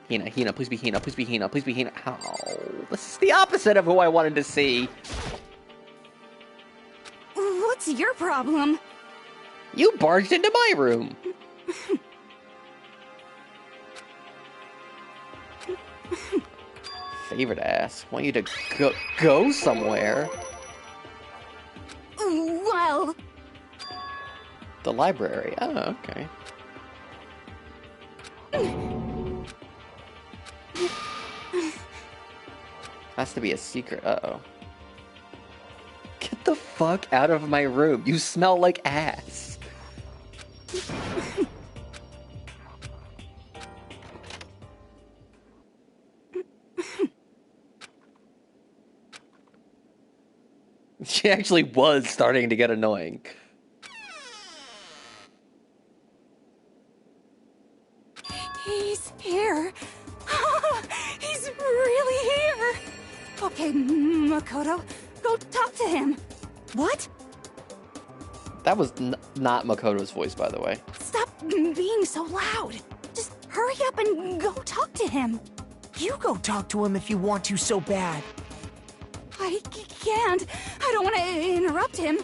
Hina, please be Hina, please be Hina, please be Hina. Ow. This is the opposite of who I wanted to see. What's your problem? You barged into my room. Favorite ass. Want you to go somewhere. Well... The library. Oh, okay. Has to be a secret. Uh-oh. Get the fuck out of my room. You smell like ass. She actually was starting to get annoying. He's here. He's really here. Okay, Makoto, go talk to him. What? That was not Makoto's voice, by the way. Stop being so loud. Just hurry up and go talk to him. You go talk to him if you want to so bad. I can't. I don't want to interrupt him.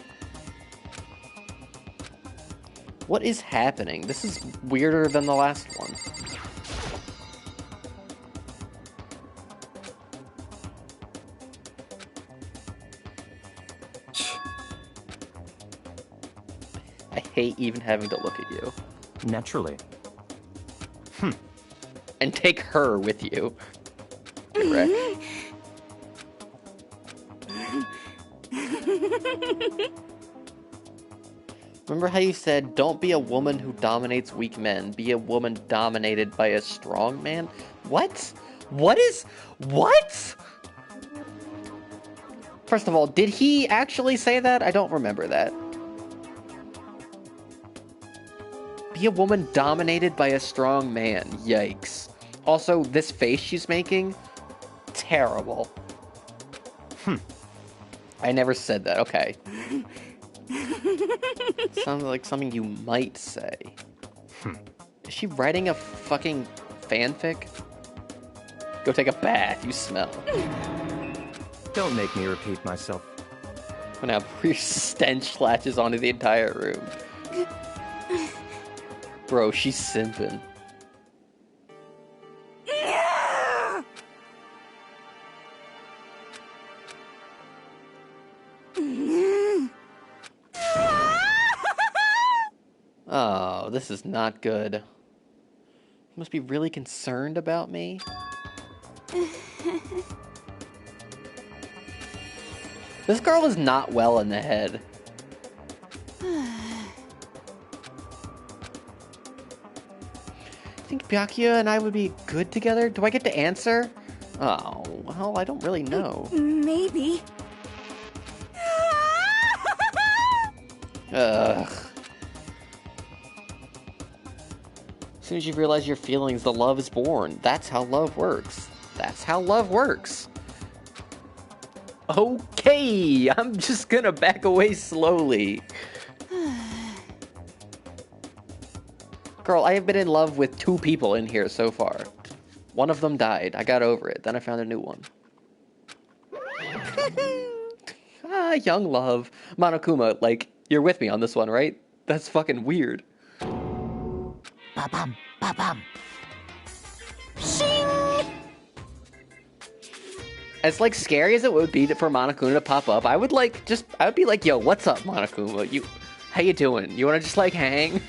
What is happening? This is weirder than the last one. I hate even having to look at you. Naturally. And take her with you. Correct. Remember how you said, don't be a woman who dominates weak men, be a woman dominated by a strong man? What? What? First of all, did he actually say that? I don't remember that. Be a woman dominated by a strong man. Yikes. Also, this face she's making, terrible. I never said that. Okay. Sounds like something you might say. Is she writing a fucking fanfic? Go take a bath, you smell. Don't make me repeat myself. Oh, now your stench latches onto the entire room. Bro, she's simping. Oh, this is not good. You must be really concerned about me. This girl is not well in the head. Think Byakuya and I would be good together? Do I get to answer? Oh, well, I don't really know. Maybe. Ugh. As soon as you realize your feelings, the love is born. That's how love works. That's how love works. Okay, I'm just gonna back away slowly. Girl, I have been in love with 2 people in here so far. One of them died. I got over it. Then I found a new one. my young love, Monokuma, like, you're with me on this one, right? That's fucking weird. Ba-bum, ba-bum. Shing! As, like, scary as it would be for Monokuma to pop up, I would be like, yo, what's up, Monokuma? How you doing? You wanna just, like, hang?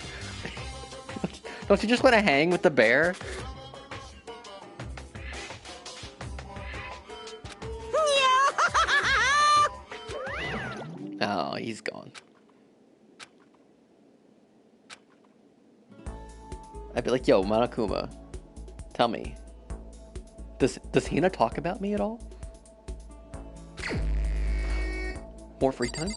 Don't you just wanna hang with the bear? Oh, he's gone. I'd be like, yo, Monokuma, tell me, does Hina talk about me at all? More free time?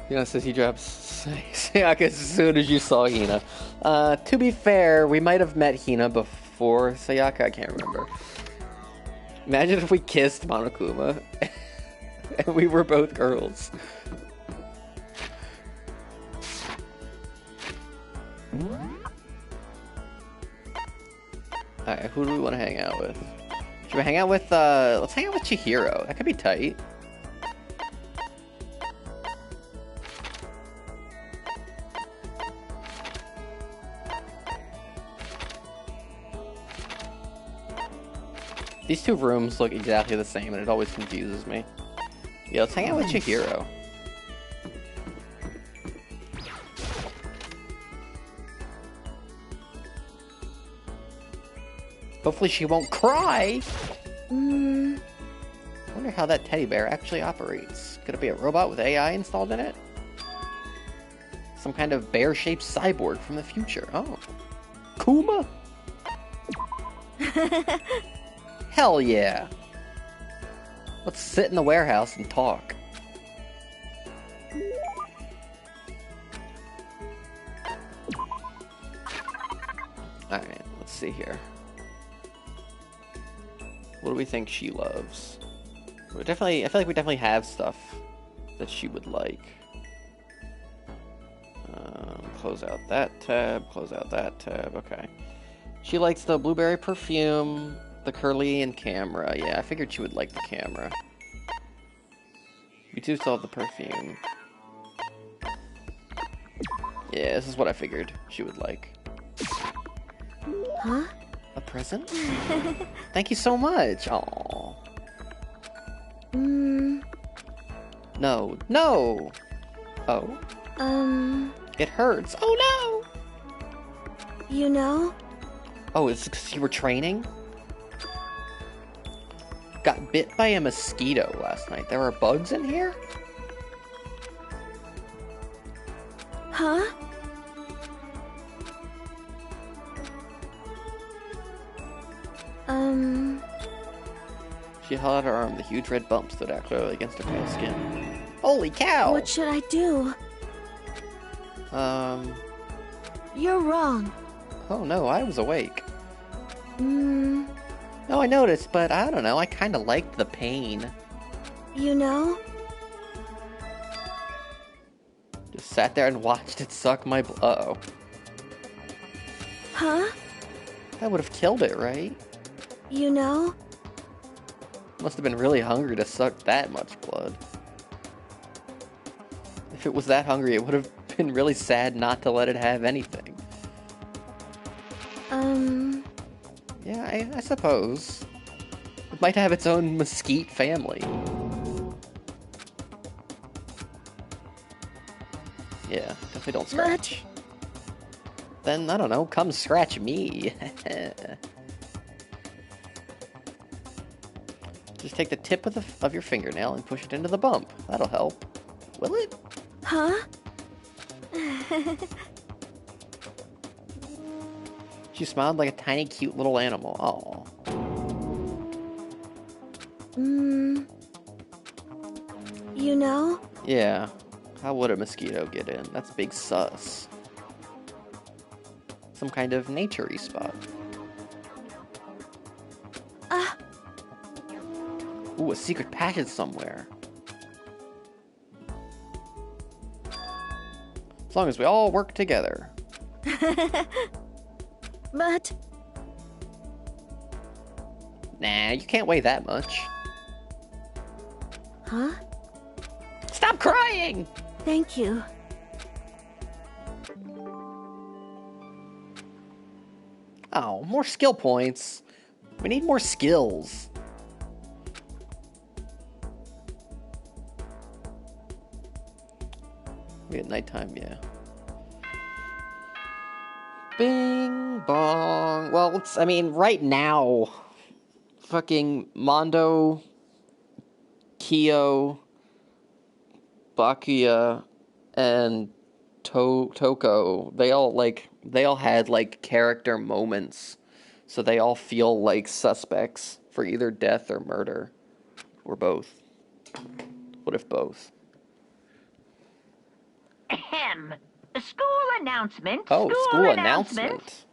Hina says he drops Sayaka as soon as you saw Hina. To be fair, we might have met Hina before Sayaka, I can't remember. Imagine if we kissed Monokuma and we were both girls. Alright, who do we want to hang out with? Should we hang out with, let's hang out with Chihiro. That could be tight. These two rooms look exactly the same, and it always confuses me. Yeah, let's hang out with Chihiro. Hopefully she won't cry! I wonder how that teddy bear actually operates. Could it be a robot with AI installed in it? Some kind of bear-shaped cyborg from the future. Oh. Kuma? Hell yeah! Let's sit in the warehouse and talk. Alright, let's see here. What do we think she loves? I feel like we definitely have stuff that she would like. Close out that tab, close out that tab, okay. She likes the blueberry perfume, the Curlian camera. Yeah, I figured she would like the camera. We do still have the perfume. Yeah, this is what I figured she would like. Huh? A present? Thank you so much. Aww. No. No! Oh? It hurts. Oh no! You know? Oh, it's because you were training? Got bit by a mosquito last night. There are bugs in here? Huh? She held out her arm. The huge red bump stood out clearly against her pale skin. Holy cow! What should I do? You're wrong. Oh no, I was awake. No, I noticed, but I don't know. I kind of liked the pain. You know? Just sat there and watched it suck my uh-oh. Huh? That would have killed it, right? You know? Must have been really hungry to suck that much blood. If it was that hungry, it would have been really sad not to let it have anything. Yeah, I suppose. It might have its own mesquite family. Yeah, definitely don't scratch. Then, I don't know, come scratch me. Just take the tip of your fingernail and push it into the bump. That'll help. Will it? Huh? She smiled like a tiny, cute little animal. Aw. You know? Yeah. How would a mosquito get in? That's big sus. Some kind of nature-y spot. Ooh, a secret passage somewhere. As long as we all work together. But... Nah, you can't weigh that much. Huh? Stop crying! Thank you. Oh, more skill points. We need more skills. We at nighttime, yeah. Bing bong. Well, I mean, right now, fucking Mondo, Kyo, Bakuya, and Toko, they all had like character moments, so they all feel like suspects for either death or murder, or both. What if both? Ahem. School announcement. Oh, school announcement.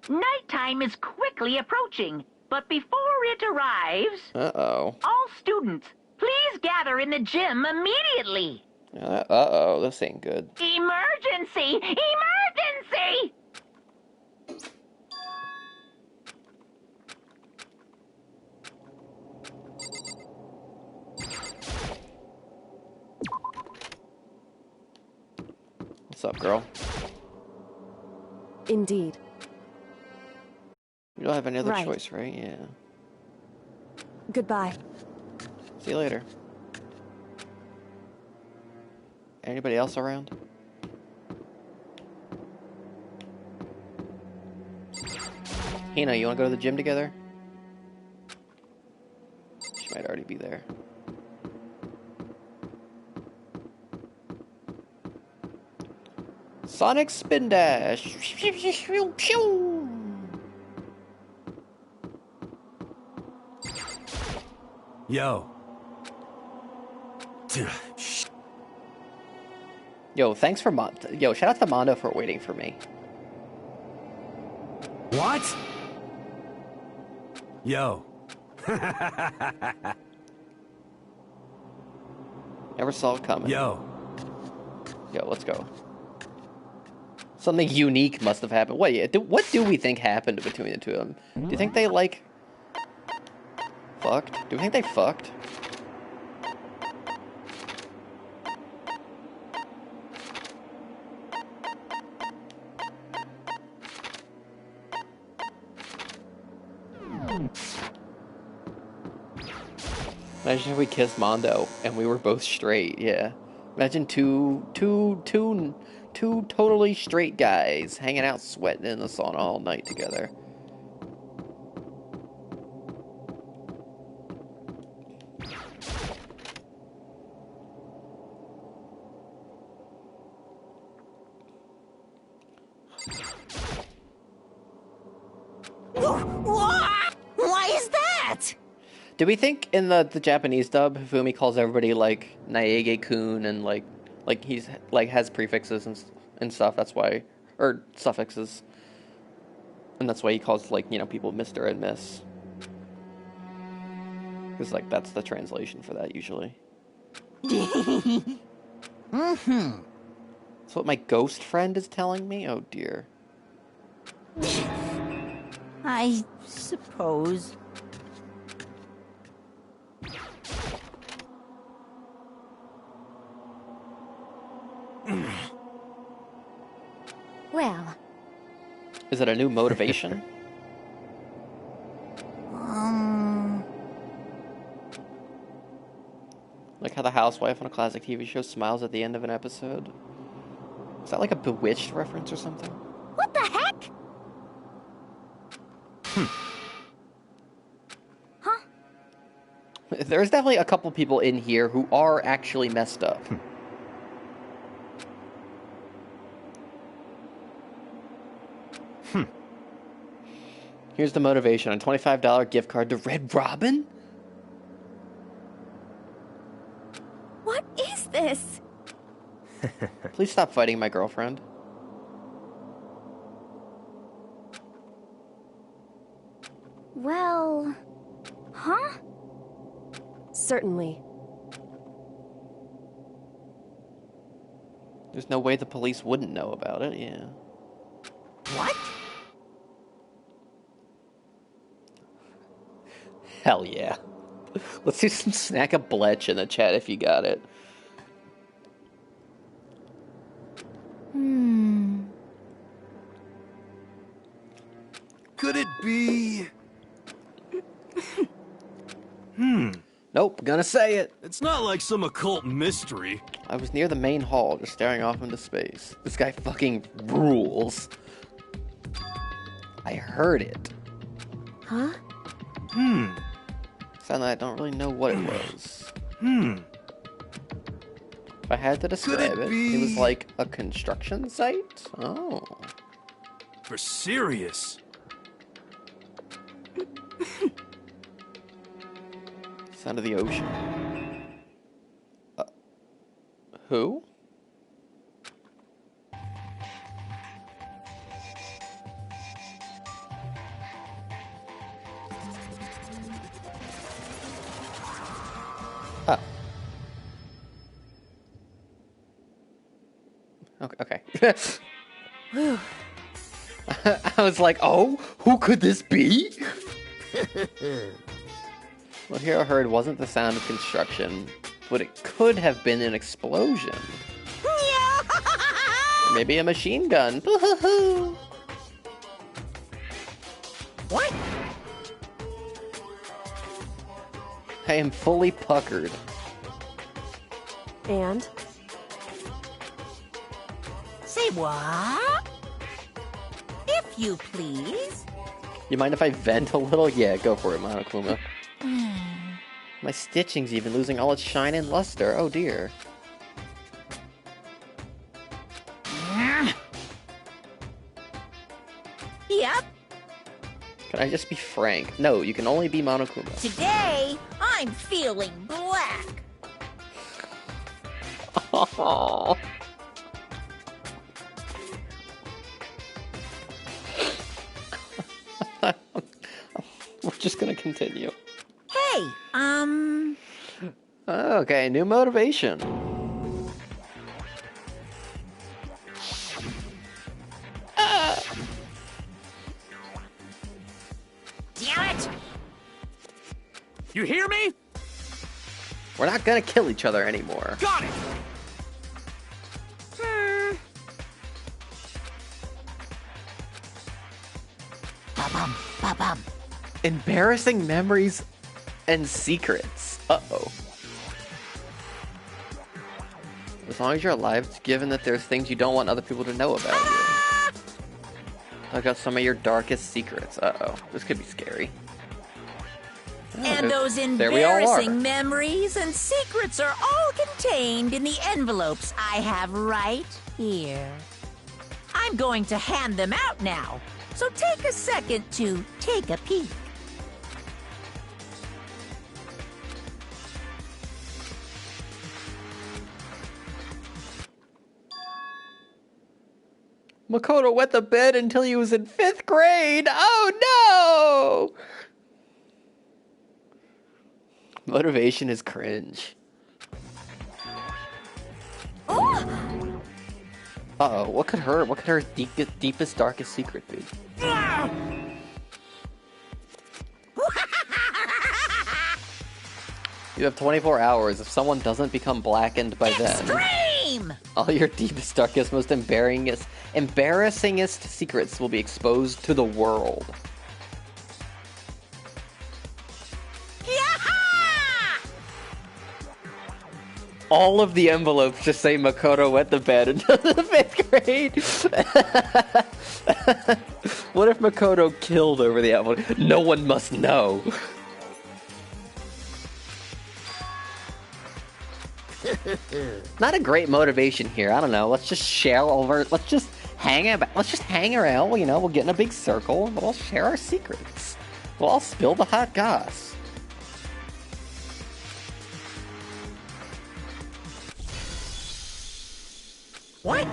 Nighttime is quickly approaching, but before it arrives, Uh-oh. all students, please gather in the gym immediately. Uh-oh, this ain't good. Emergency! Emergency! What's up, girl? Indeed. We don't have any other Right. choice, right? Yeah. Goodbye. See you later. Anybody else around? Hina, you wanna go to the gym together? She might already be there. Sonic Spin Dash! Yo. Yo, thanks for Yo, shout out to Mondo for waiting for me. What? Yo. Never saw it coming. Yo. Yo, let's go. Something unique must have happened. What do we think happened between the two of them? Do you think they, like, fucked? Do you think they fucked? Imagine if we kissed Mondo and we were both straight, yeah. Imagine two totally straight guys hanging out sweating in the sauna all night together. Why is that? Do we think in the Japanese dub, Fumi calls everybody like Naege-kun and like he's like has prefixes and stuff? That's why, or suffixes, and that's why he calls like people Mr. and Miss, because like that's the translation for that usually. Mm-hmm. That's what my ghost friend is telling me. Oh dear. I suppose. Well, Is it a new motivation? Like how the housewife on a classic TV show smiles at the end of an episode? Is that like a Bewitched reference or something? what the heck? Huh? There's definitely a couple people in here who are actually messed up. Here's the motivation. A $25 gift card to Red Robin? What is this? Please stop fighting my girlfriend. Well... Huh? Certainly. There's no way the police wouldn't know about it, yeah. What? Hell yeah. Let's do some snack a bletch in the chat if you got it. Could it be... Nope, gonna say it. It's not like some occult mystery. I was near the main hall, just staring off into space. This guy fucking rules. I heard it. Huh? Sadly, I don't really know what it was. If I had to describe it, it was like a construction site? Oh. For serious. Sound of the ocean. Who? Oh. Okay. I was like, oh, who could this be? What Hero heard wasn't the sound of construction, but it could have been an explosion. Or maybe a machine gun. What? I am fully puckered. And? Say what? If you please. You mind if I vent a little? Yeah, go for it, Monokuma. My stitching's even losing all its shine and luster. Oh dear. Yep. Can I just be frank? No, you can only be Monokuma. Today, I'm feeling black. Oh. We're just gonna continue. Hey, Okay, new motivation. damn it! You hear me? We're not gonna kill each other anymore. Got it! Ba-bum, ba-bum. Embarrassing memories and secrets. Uh-oh. As long as you're alive, given that there's things you don't want other people to know about you. Talk out some of your darkest secrets. Uh-oh. This could be scary. Oh, And those there we all are. embarrassing memories and secrets are all contained in the envelopes I have right here. I'm going to hand them out now, so take a second to take a peek. Makoto wet the bed until he was in 5th grade. Oh no! Motivation is cringe. Uh-oh, what could her deepest, darkest secret be? You have 24 hours. If someone doesn't become blackened by then, Extreme! all your deepest, darkest, most embarrassingest secrets will be exposed to the world. All of the envelopes just say Makoto wet the bed until the 5th grade. What if Makoto killed over the envelope? No one must know. Not a great motivation here. I don't know. Let's just share over. Let's just hang about. Let's just hang around. You know, we'll get in a big circle and we'll all share our secrets. We'll all spill the hot goss. What?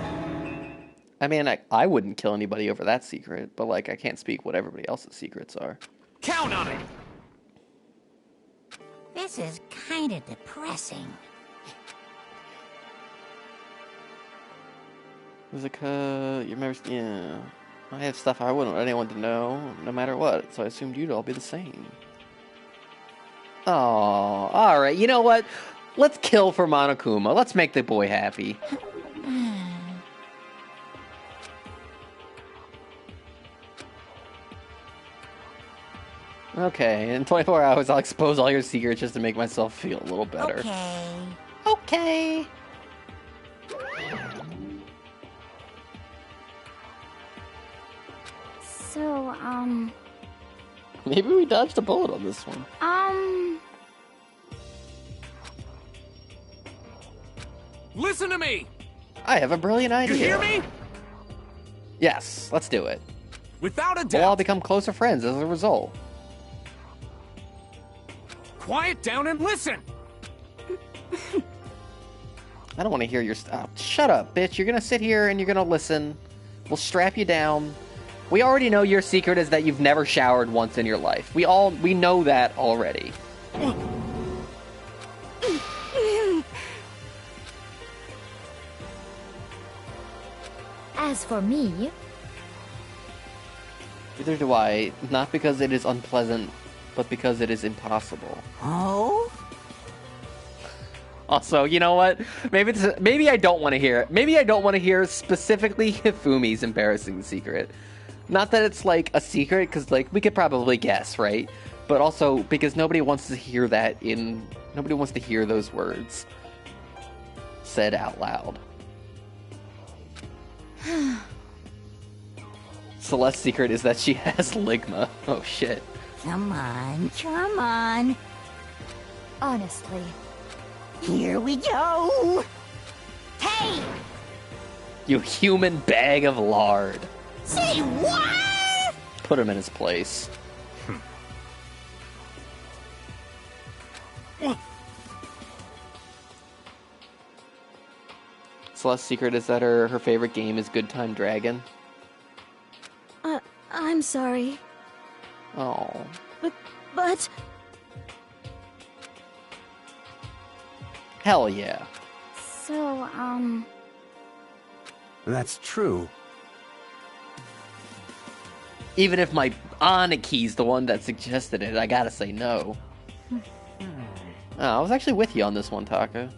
I mean, I wouldn't kill anybody over that secret, but like I can't speak what everybody else's secrets are. Count on it! This is kind of depressing. Was it you remember? Yeah, I have stuff I wouldn't want anyone to know, no matter what. So I assumed you'd all be the same. Oh, alright, you know what? Let's kill for Monokuma. Let's make the boy happy. Okay, in 24 hours I'll expose all your secrets just to make myself feel a little better. Okay. Okay. So, Maybe we dodged a bullet on this one. Listen to me! I have a brilliant idea. You hear me? Yes, let's do it. Without a We'll all doubt. become closer friends as a result. Quiet down and listen! I don't want to hear your shut up, bitch. You're gonna sit here and you're gonna listen. We'll strap you down. We already know your secret is that you've never showered once in your life. We know that already. as for me, Neither do I. Not because it is unpleasant, but because it is impossible. Oh? Also, you know what? Maybe I don't want to hear it. Maybe I don't want to hear specifically Hifumi's embarrassing secret. Not that it's like a secret, because like we could probably guess, right? But also because nobody wants to hear nobody wants to hear those words said out loud. Celeste's secret is that she has ligma. Oh shit. Come on, come on. honestly. Here we go! Hey! You human bag of lard. Say what? Put him in his place. Celeste's secret is that her favorite game is Good Time Dragon. I'm sorry. Oh. But... Hell yeah. So, That's true. Even if my Aniki's the one that suggested it, I gotta say no. Oh, I was actually with you on this one, Taka.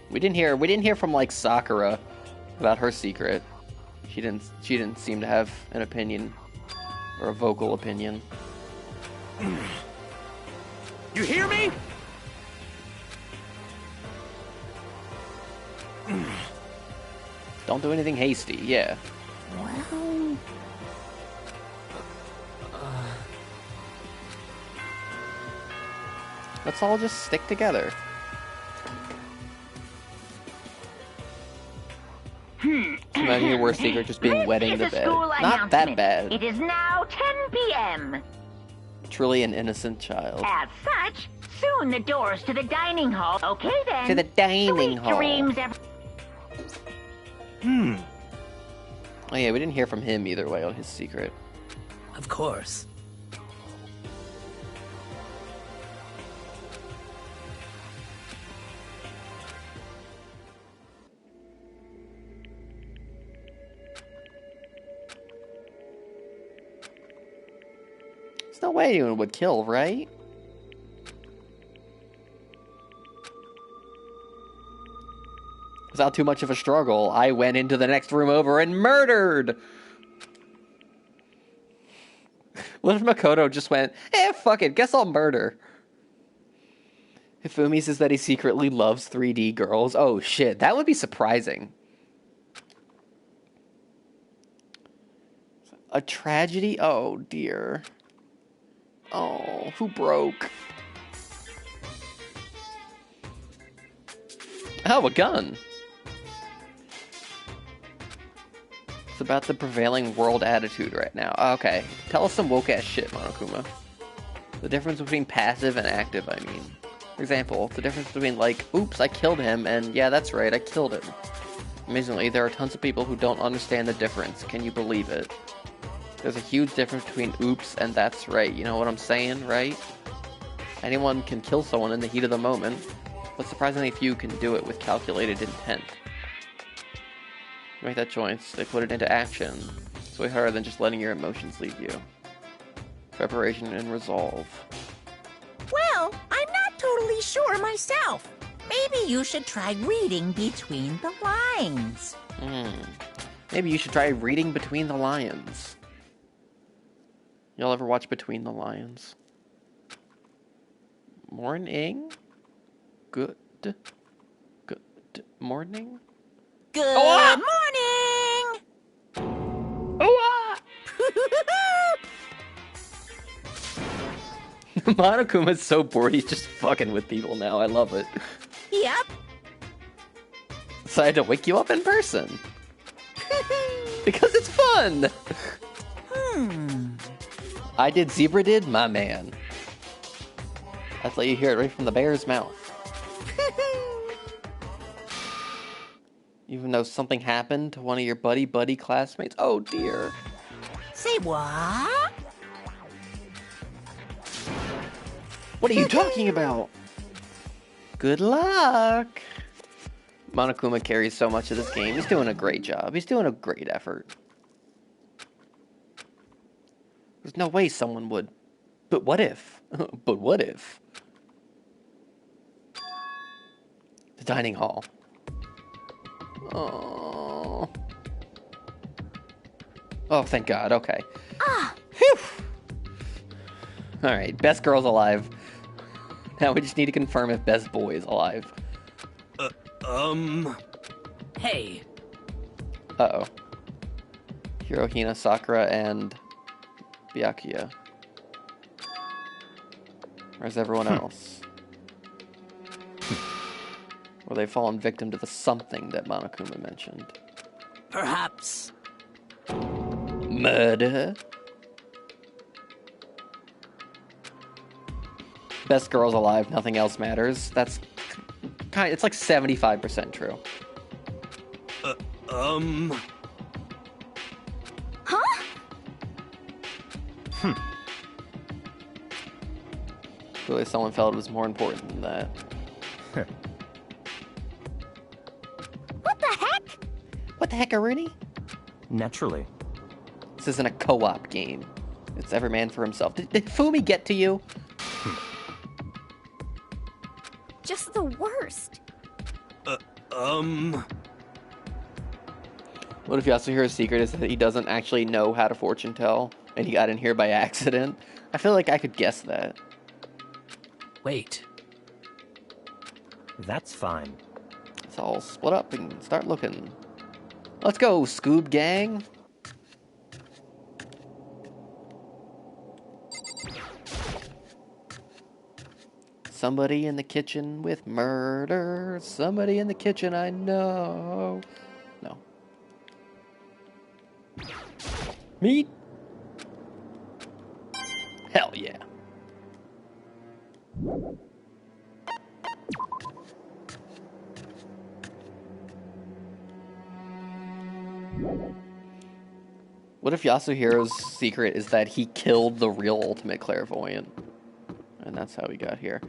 We didn't hear from like Sakura about her secret. She didn't seem to have an opinion or a vocal opinion. You hear me? Don't do anything hasty, yeah. Well... Let's all just stick together. Imagine your worst secret just being wetting the This is a bed. school Not that announcement. bad. It is now 10 p.m. Truly an innocent child. As such, soon the doors to the dining hall. Okay then. To the dining Sweet hall. dreams, Oh yeah, we didn't hear from him either way on his secret. Of course. There's no way anyone would kill, right? Without too much of a struggle, I went into the next room over and murdered! What if Makoto just went, fuck it, guess I'll murder? Hifumi says that he secretly loves 3D girls. Oh shit, that would be surprising. A tragedy? Oh dear. Oh, who broke? Oh, a gun. It's about the prevailing world attitude right now. Okay, tell us some woke-ass shit, Monokuma. The difference between passive and active, I mean. For example, the difference between, like, oops, I killed him, and yeah, that's right, I killed him. Amazingly, there are tons of people who don't understand the difference. Can you believe it? There's a huge difference between oops and that's right. You know what I'm saying, right? Anyone can kill someone in the heat of the moment, but surprisingly few can do it with calculated intent. To make that choice, they put it into action. It's way harder than just letting your emotions lead you. Preparation and resolve. Well, I'm not totally sure myself. Maybe you should try reading between the lines. Maybe you should try reading Between the Lions. Y'all ever watch Between the Lions? Morning? Good morning? Good morning! Oh, Monokuma's so bored, he's just fucking with people now. I love it. Yep. So I had to wake you up in person. Because it's fun! I did, Zebra did, my man. I'd let you hear it right from the bear's mouth. Even though something happened to one of your buddy classmates. Oh dear. Say what? What are you talking about? Good luck. Monokuma carries so much of this game. He's doing a great job. He's doing a great effort. There's no way someone would. But what if? But what if? The dining hall. Oh. Oh, thank God. Okay. Phew. Alright, best girl's alive. Now we just need to confirm if best boy is alive. Hey. Uh-oh. Hirohina, Sakura, and Byakuya. Where's everyone else? Or they've fallen victim to the something that Monokuma mentioned. Perhaps. Murder? Best girl's alive, nothing else matters. That's kind of, it's like 75% true. Huh? Clearly someone felt it was more important than that. What the heck? What the heck, Aruni? Naturally. This isn't a co-op game. It's every man for himself. Did Fumi get to you? Just the worst. What if Yasuhiro's secret is that he doesn't actually know how to fortune tell, and he got in here by accident? I feel like I could guess that. Wait. That's fine. Let's all split up and start looking. Let's go, Scoob Gang. Somebody in the kitchen with murder. Somebody in the kitchen I know. No. Meat? Hell yeah. What if Yasuhiro's secret is that he killed the real ultimate clairvoyant? And that's how he got here.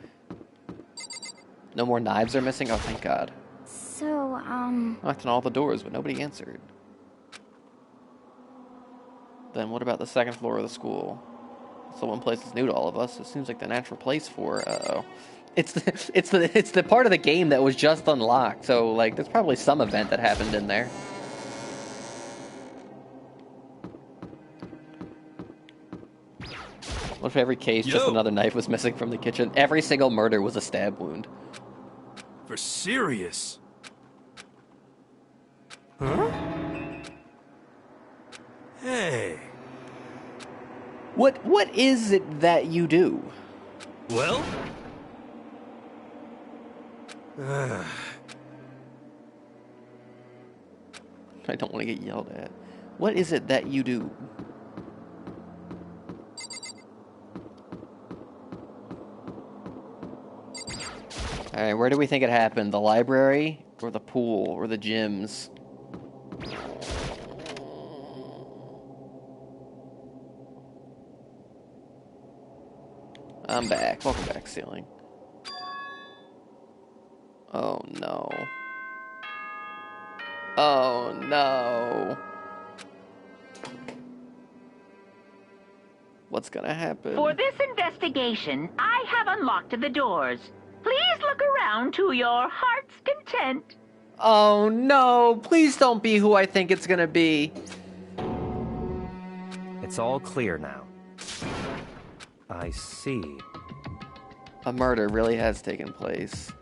No more knives are missing? Oh, thank God. So, Knocked on all the doors, but nobody answered. Then what about the second floor of the school? It's the one place that's new to all of us. It seems like the natural place for, uh-oh. It's the part of the game that was just unlocked, so, like, there's probably some event that happened in there. What if every case, just another knife was missing from the kitchen? Every single murder was a stab wound. For serious? Huh? Hey. What is it that you do? Well? I don't want to get yelled at. What is it that you do? Alright, where do we think it happened? The library? Or the pool? Or the gyms? I'm back. Welcome back, ceiling. Oh no. Oh no. What's gonna happen? For this investigation, I have unlocked the doors. Please look around to your heart's content. Oh no, please don't be who I think it's gonna be. It's all clear now. I see. A murder really has taken place.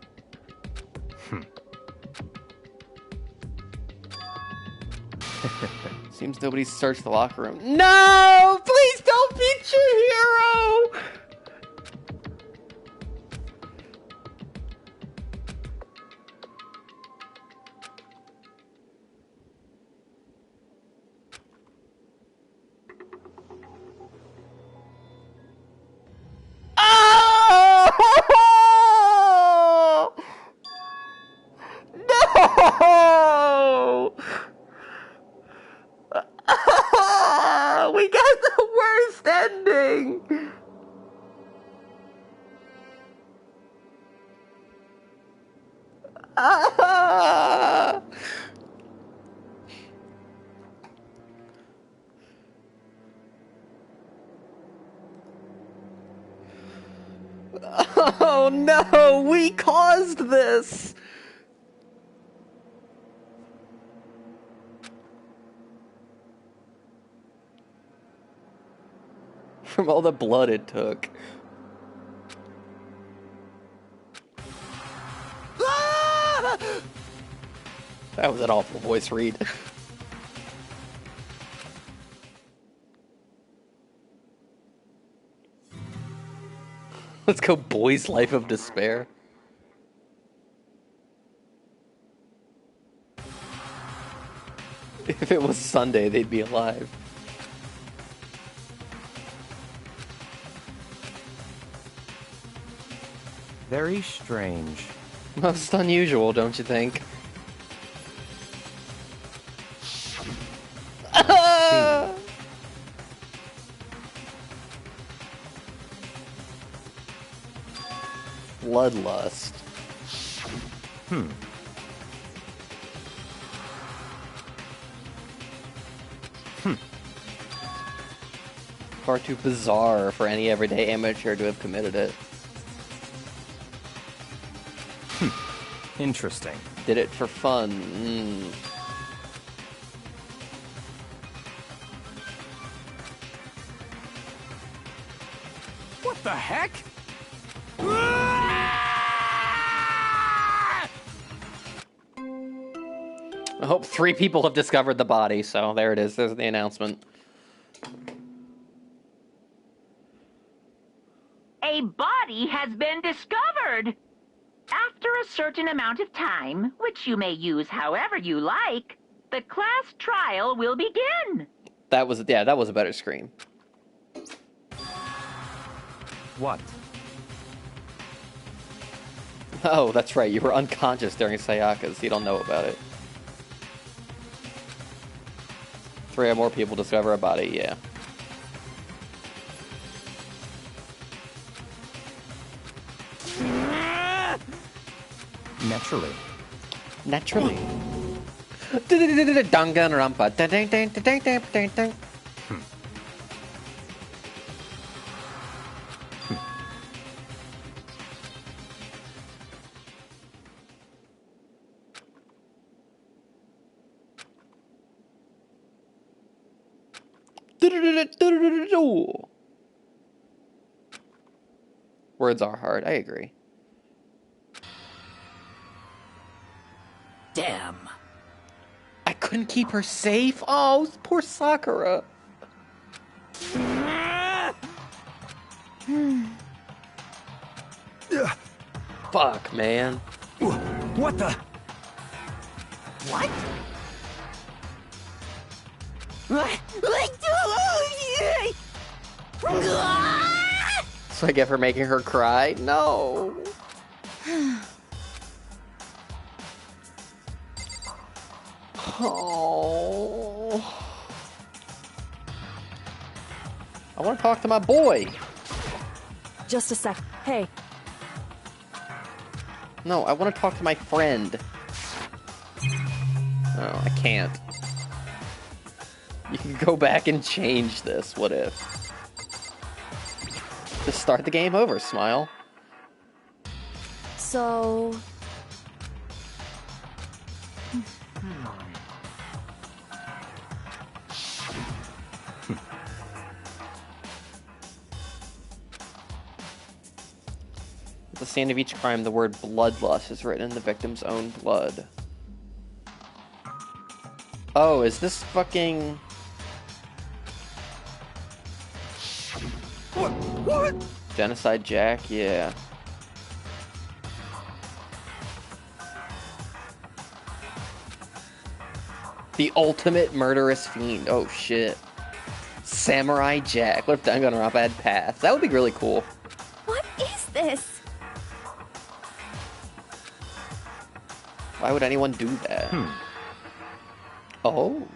Seems nobody's searched the locker room. No! Please don't be Chihiro! Oh! No! We got the worst ending! Ah! Oh no, we caused this! From all the blood it took. That was an awful voice read. Let's go, Boy's Life of Despair. If it was Sunday, they'd be alive. Very strange. Most unusual, don't you think? Bloodlust. Far too bizarre for any everyday amateur to have committed it. Interesting. Did it for fun. What the heck? I hope 3 people have discovered the body, so there it is. There's the announcement. A body has been discovered. After a certain amount of time, which you may use however you like, the class trial will begin. That was, yeah, that was a better scream. What? Oh, that's right. You were unconscious during Sayaka's. You don't know about it. 3 or more people discover a body, yeah. Naturally. Naturally. Danganronpa. Words are hard, I agree. Damn. I couldn't keep her safe? Oh, poor Sakura. Fuck, man. What the? What? So I get for making her cry? No. Oh. I want to talk to my boy. Just a sec. Hey. No, I want to talk to my friend. No, I can't. You can go back and change this. What if? start the game over, Smile. So... At the scene of each crime, the word bloodlust is written in the victim's own blood. Oh, is this fucking... What? Genocide Jack? Yeah. The ultimate murderous fiend. Oh, shit. Samurai Jack. What if Danganronpa had paths? That would be really cool. What is this? Why would anyone do that? Oh.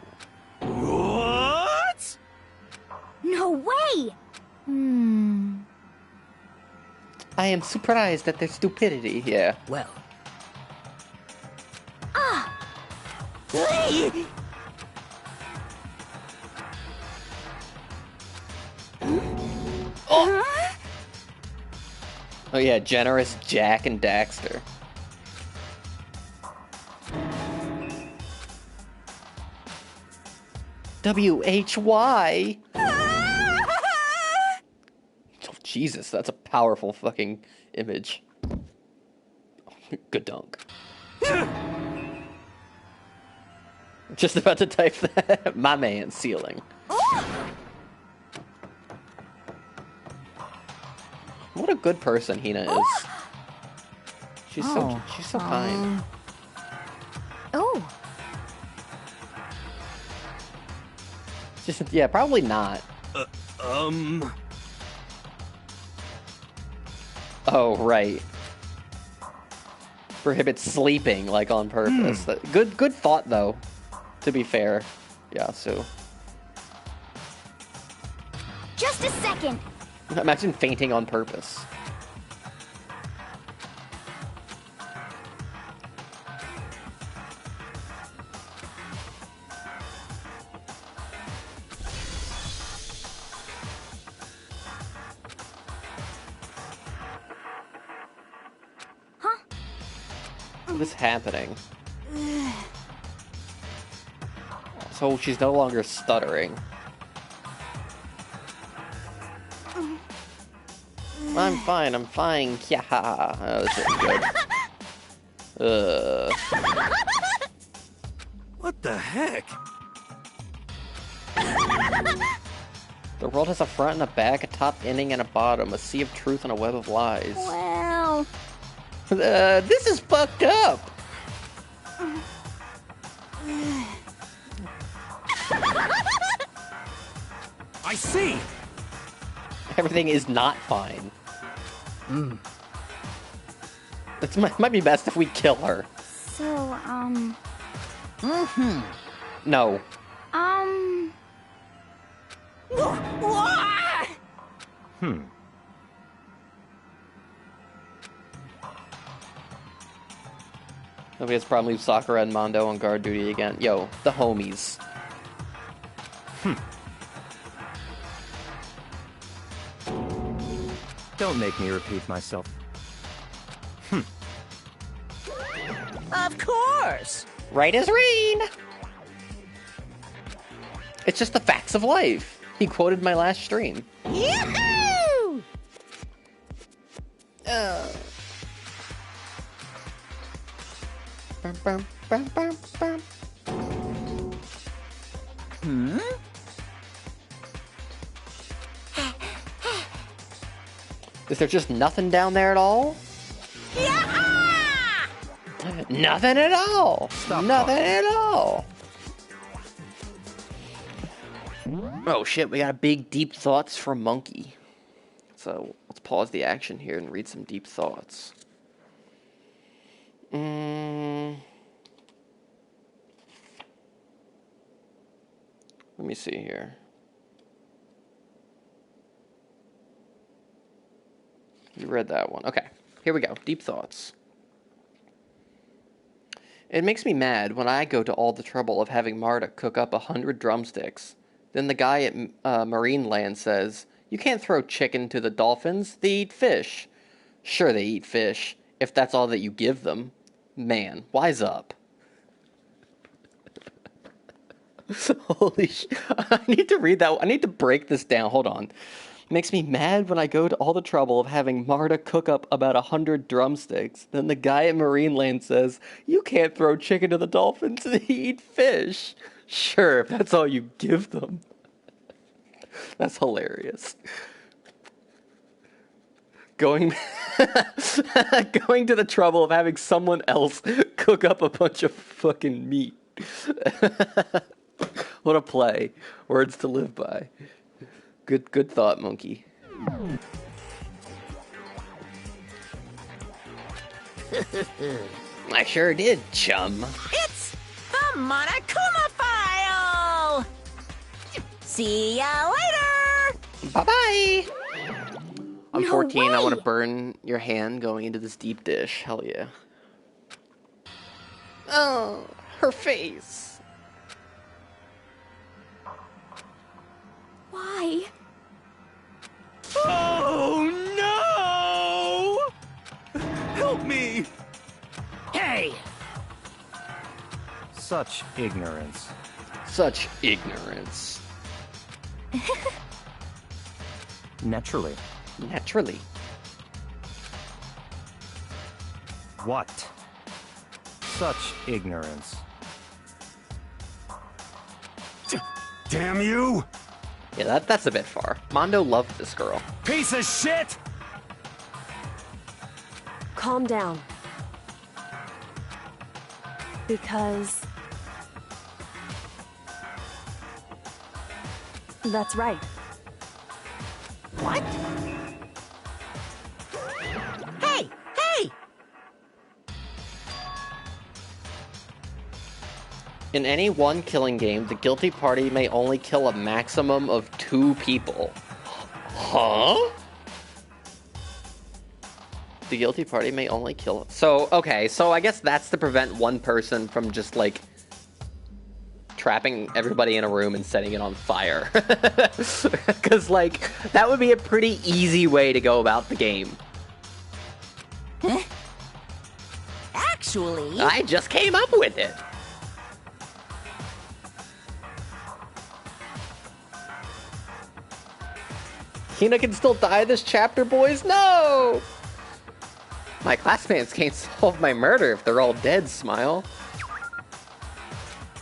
What? No way! I am surprised at their stupidity. Yeah. Well, Oh yeah, generous Jack and Daxter. WHY? Oh, Jesus, that's a powerful fucking image. Good dunk. Just about to type that. My man, ceiling. What a good person Hina is. She's so kind. Oh, Just, yeah, probably not. Oh, right. Prohibits sleeping, like, on purpose. Good thought, though, to be fair. Yeah, so... just a second. Imagine fainting on purpose. What is happening? So she's no longer stuttering. I'm fine. Yeah. Oh, this is good. What the heck? The world has a front and a back, a top ending and a bottom, a sea of truth and a web of lies. Well, This is fucked up. I see! Everything is not fine. It might be best if we kill her. so, No. Nobody has a problem with Sakura and Mondo on guard duty again. Yo, the homies. Don't make me repeat myself. of course. Right as rain! It's just the facts of life. He quoted my last stream. Yahoo! Bum, bum, bum, bum. Is there just nothing down there at all? Nothing at all. Nothing at all. Oh shit, we got a big deep thoughts from Monkey. So let's pause the action here and read some deep thoughts. Let me see here. You read that one. Okay, here we go. Deep thoughts. It makes me mad when I go to all the trouble of having Marta cook up 100 drumsticks. Then the guy at Marine Land says, You can't throw chicken to the dolphins. They eat fish. Sure, they eat fish, if that's all that you give them. Man, wise up. Holy sh... I need to read that. I need to break this down. Hold on. Makes me mad when I go to all the trouble of having Marta cook up about 100 drumsticks. Then the guy at Marineland says, you can't throw chicken to the dolphins. They eat fish. Sure, if that's all you give them. That's hilarious. Going to the trouble of having someone else cook up a bunch of fucking meat. What a play. Words to live by. Good thought, Monkey. I sure did, chum. It's the Monokuma File! See ya later! Bye-bye! I'm No 14, I way! want to burn your hand going into this deep dish. Hell yeah. Oh, her face. Why? Oh no! Help me! Hey! Such ignorance. Such ignorance. Naturally. Naturally. What? Such ignorance. Damn you! Yeah, that's a bit far. Mondo loved this girl. Piece of shit! Calm down. Because... that's right. What? Hey! Hey! In any one killing game, the guilty party may only kill a maximum of 2 people. Huh? The guilty party may only kill... So, okay, so I guess that's to prevent one person from just, like, trapping everybody in a room and setting it on fire. Because, like, that would be a pretty easy way to go about the game. Huh? Actually... I just came up with it. Hina can still die this chapter, boys? No! My classmates can't solve my murder if they're all dead, Smile.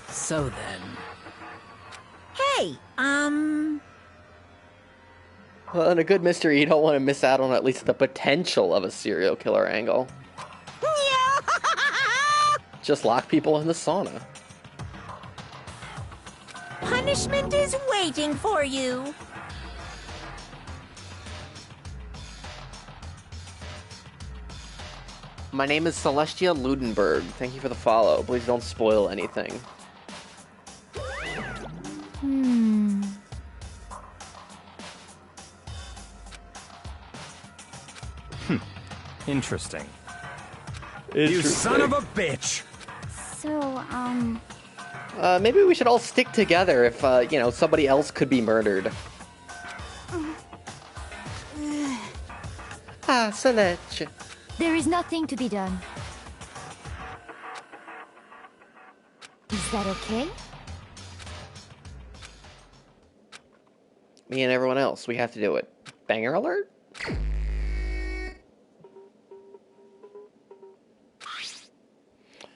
So then... Hey, Well, in a good mystery, you don't want to miss out on at least the potential of a serial killer angle. Just lock people in the sauna. Punishment is waiting for you. My name is Celestia Ludenberg. Thank you for the follow. Please don't spoil anything. Interesting. You son of a bitch! So, Maybe we should all stick together if, you know, somebody else could be murdered. Celestia. there is nothing to be done. Is that okay? Me and everyone else, we have to do it. Banger alert?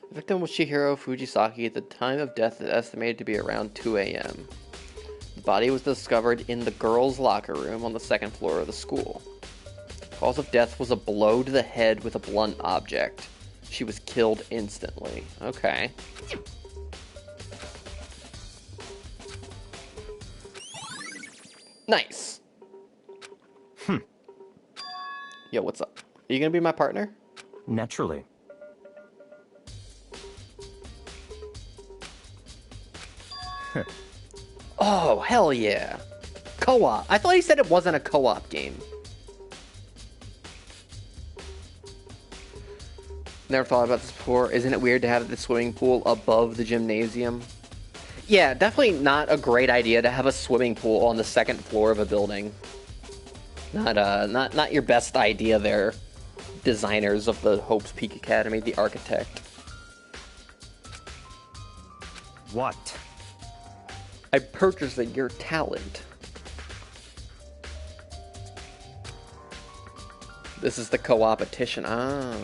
The victim was Chihiro Fujisaki. At the time of death is estimated to be around 2 a.m. The body was discovered in the girls' locker room on the 2nd floor of the school. Cause of death was a blow to the head with a blunt object. She was killed instantly. Okay. Nice. Yo, what's up? Are you gonna be my partner? Naturally. Oh, hell yeah. Co-op. I thought he said it wasn't a co-op game. Never thought about this before. Isn't it weird to have the swimming pool above the gymnasium? Yeah, definitely not a great idea to have a swimming pool on the 2nd floor of a building. Not your best idea there, designers of the Hope's Peak Academy, the architect. What? I'm purchasing your talent. This is the co-opetition. Oh.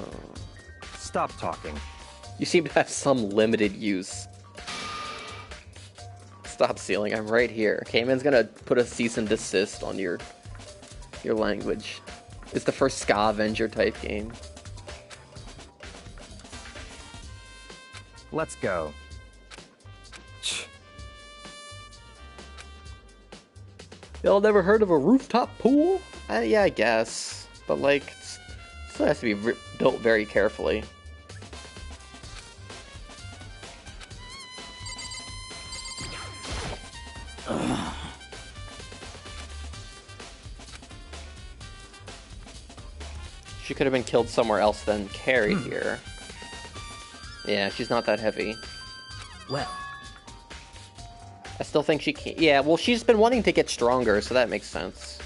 Stop talking. You seem to have some limited use. Stop stealing, I'm right here. Cayman's gonna put a cease and desist on your language. It's the first scavenger type game. Let's go. Y'all never heard of a rooftop pool? Yeah, I guess. But, like, it still has to be built very carefully. She could have been killed somewhere else than carried here. Yeah, she's not that heavy. Well, I still think she can. Yeah, well, she's been wanting to get stronger, so that makes sense.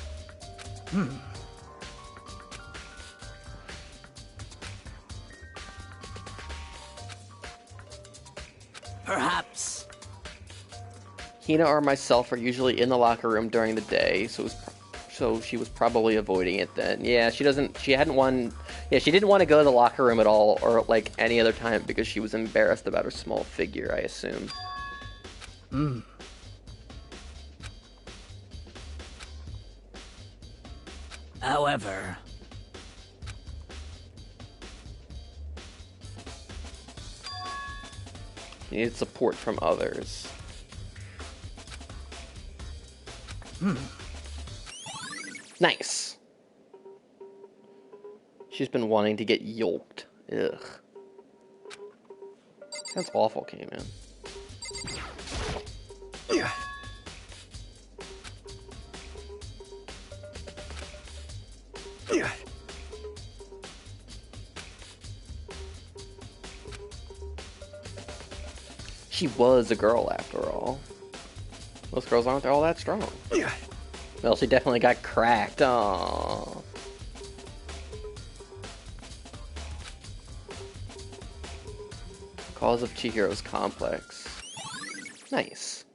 perhaps. Hina or myself are usually in the locker room during the day, so she was probably avoiding it then. Yeah, she didn't want to go to the locker room at all, or like any other time, because she was embarrassed about her small figure, I assume. However, You need support from others. Nice. She's been wanting to get yoked. Ugh. That's awful, Cayman. She was a girl after all. Most girls aren't all that strong. Well, she definitely got cracked. Aww. Cause of Chihiro's complex. Nice.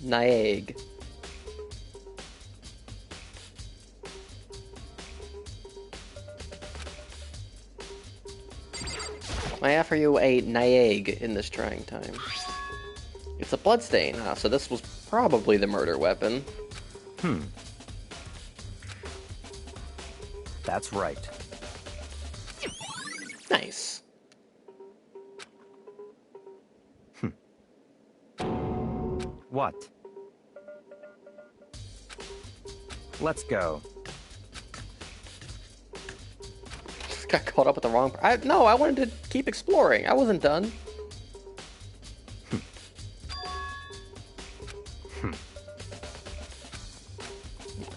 Naeg. I offer you a Naeg in this trying time. It's a bloodstain, so this was probably the murder weapon. That's right. Nice. What? Let's go. Just got caught up with the wrong... No, I wanted to keep exploring. I wasn't done.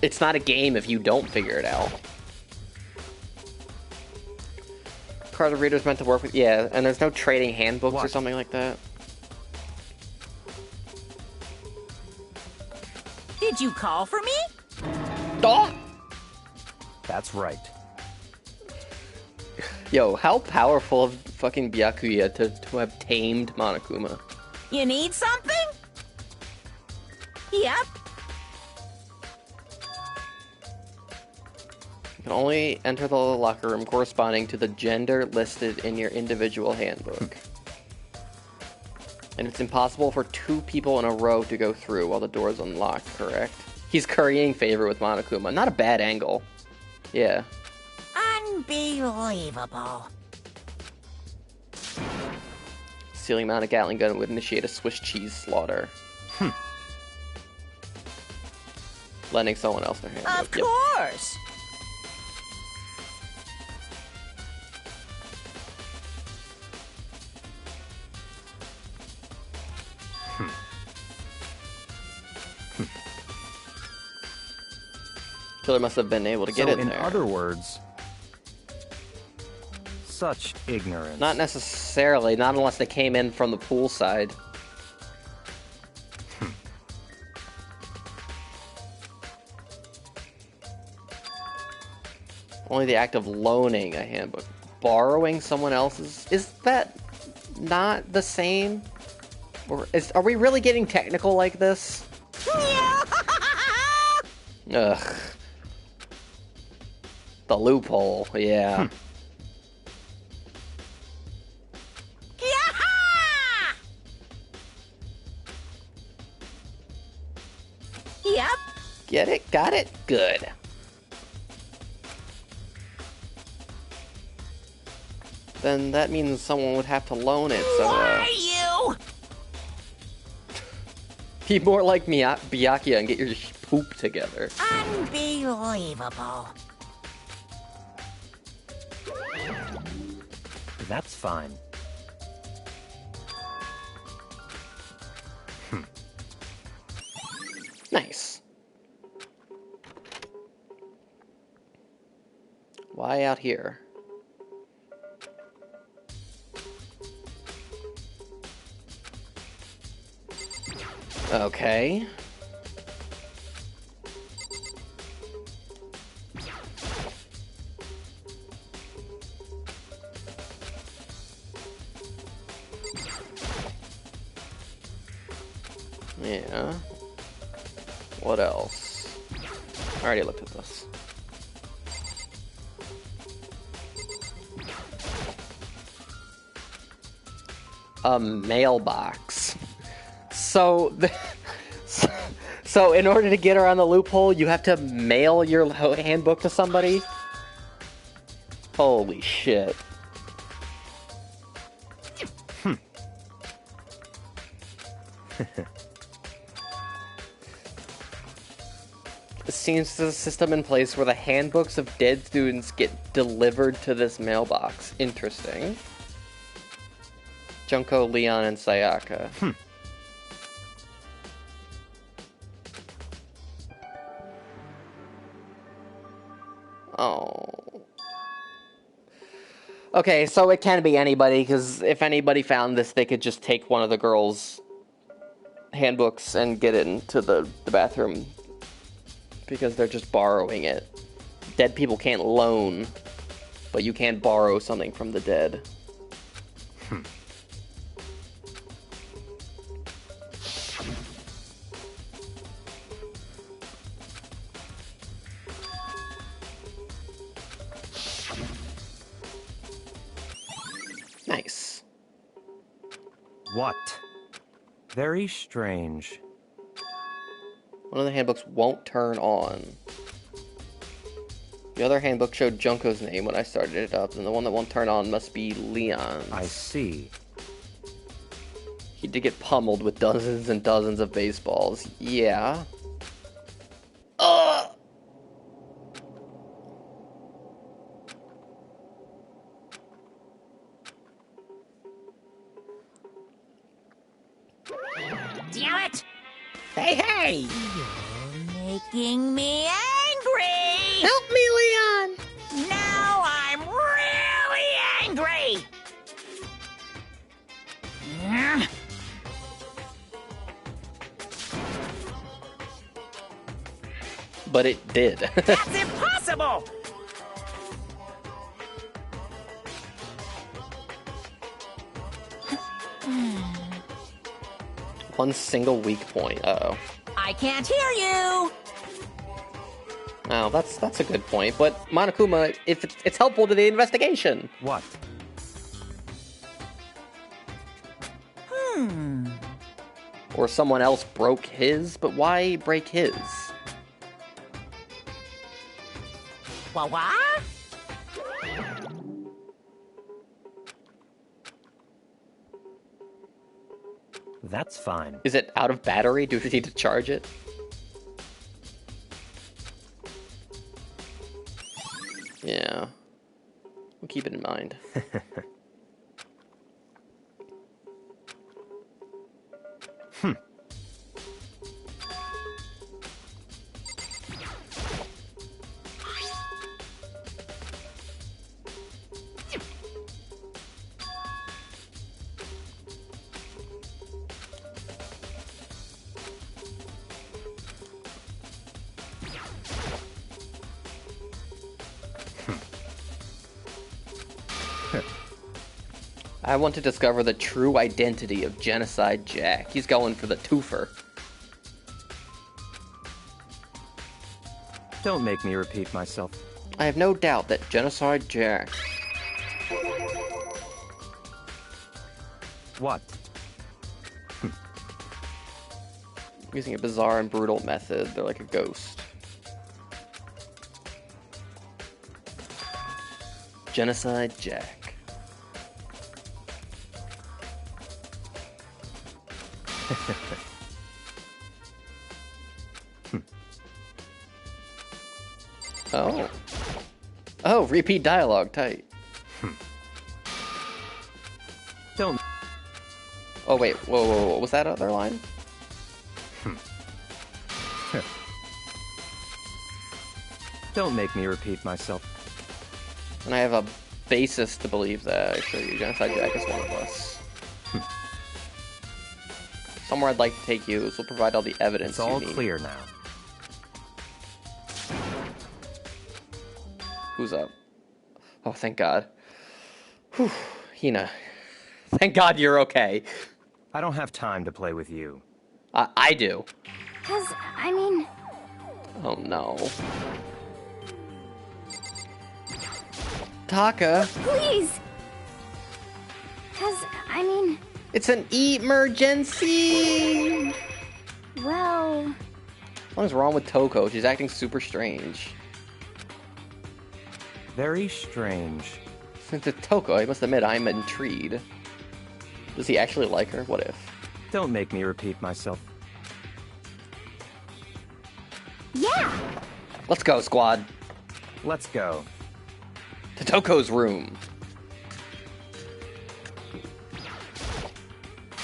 It's not a game if you don't figure it out. Card reader's meant to work with... Yeah, and there's no trading handbooks or something like that. Did you call for me? Oh! That's right. Yo, how powerful of fucking Byakuya to have tamed Monokuma. You need something? Yep. You can only enter the locker room corresponding to the gender listed in your individual handbook. And it's impossible for 2 people in a row to go through while the door is unlocked, correct? He's currying favor with Monokuma. Not a bad angle. Yeah. Unbelievable. Stealing Mount a Gatling gun would initiate a Swiss cheese slaughter. Lending someone else their handbook. Of course. Killer must have been able to get in in there. other words, Such ignorance. Not necessarily, not unless they came in from the pool side. Only the act of loaning a handbook. Borrowing someone else's? Is that not the same? Or are we really getting technical like this? Ugh. The loophole, yeah. Yep. Get it? Got it? Good. Then that means someone would have to loan it, so, Why you? be more like Byakuya and get your poop together. Unbelievable. That's fine. Nice. Why out here? Okay. Yeah. What else? I already looked at this. A mailbox. So, so in order to get around the loophole, you have to mail your handbook to somebody? Holy shit. It seems there's a system in place where the handbooks of dead students get delivered to this mailbox. Interesting. Junko, Leon, and Sayaka. Oh. Okay, so it can be anybody, because if anybody found this, they could just take one of the girls' handbooks and get it into the bathroom, because they're just borrowing it. Dead people can't loan, but you can borrow something from the dead. Nice. What? Very strange. One of the handbooks won't turn on. The other handbook showed Junko's name when I started it up, and the one that won't turn on must be Leon's. I see. He did get pummeled with dozens and dozens of baseballs. Yeah. Damn it! Hey, hey! You're making me angry! Help me, Leon! Now I'm really angry! But it did. That's impossible! One single weak point. Uh-oh. I can't hear you! Oh, that's a good point. But Monokuma, if it's helpful to the investigation. What? Or someone else broke his, but why break his? What? That's fine. Is it out of battery? Do we need to charge it? Yeah. We'll keep it in mind. I want to discover the true identity of Genocide Jack. He's going for the twofer. Don't make me repeat myself. I have no doubt that Genocide Jack... What? Using a bizarre and brutal method, they're like a ghost. Genocide Jack. Oh. Oh, repeat dialogue, tight. Don't. Oh, wait, whoa, what was that other line? Don't make me repeat myself. And I have a basis to believe that, actually, Genocide Jack is one of us. Somewhere I'd like to take you, this will provide all the evidence It's all you need. clear now. Who's up? Oh, thank God. Whew, Hina. Thank God you're okay. I don't have time to play with you. I do. Cause, I mean, Oh, no. Taka, please! Cause, I mean, it's an emergency! well, Something's wrong with Toko. She's acting super strange. Very strange. Since it's Toko, I must admit I'm intrigued. Does he actually like her? What if? Don't make me repeat myself. yeah! Let's go, squad. Let's go. To Toko's room.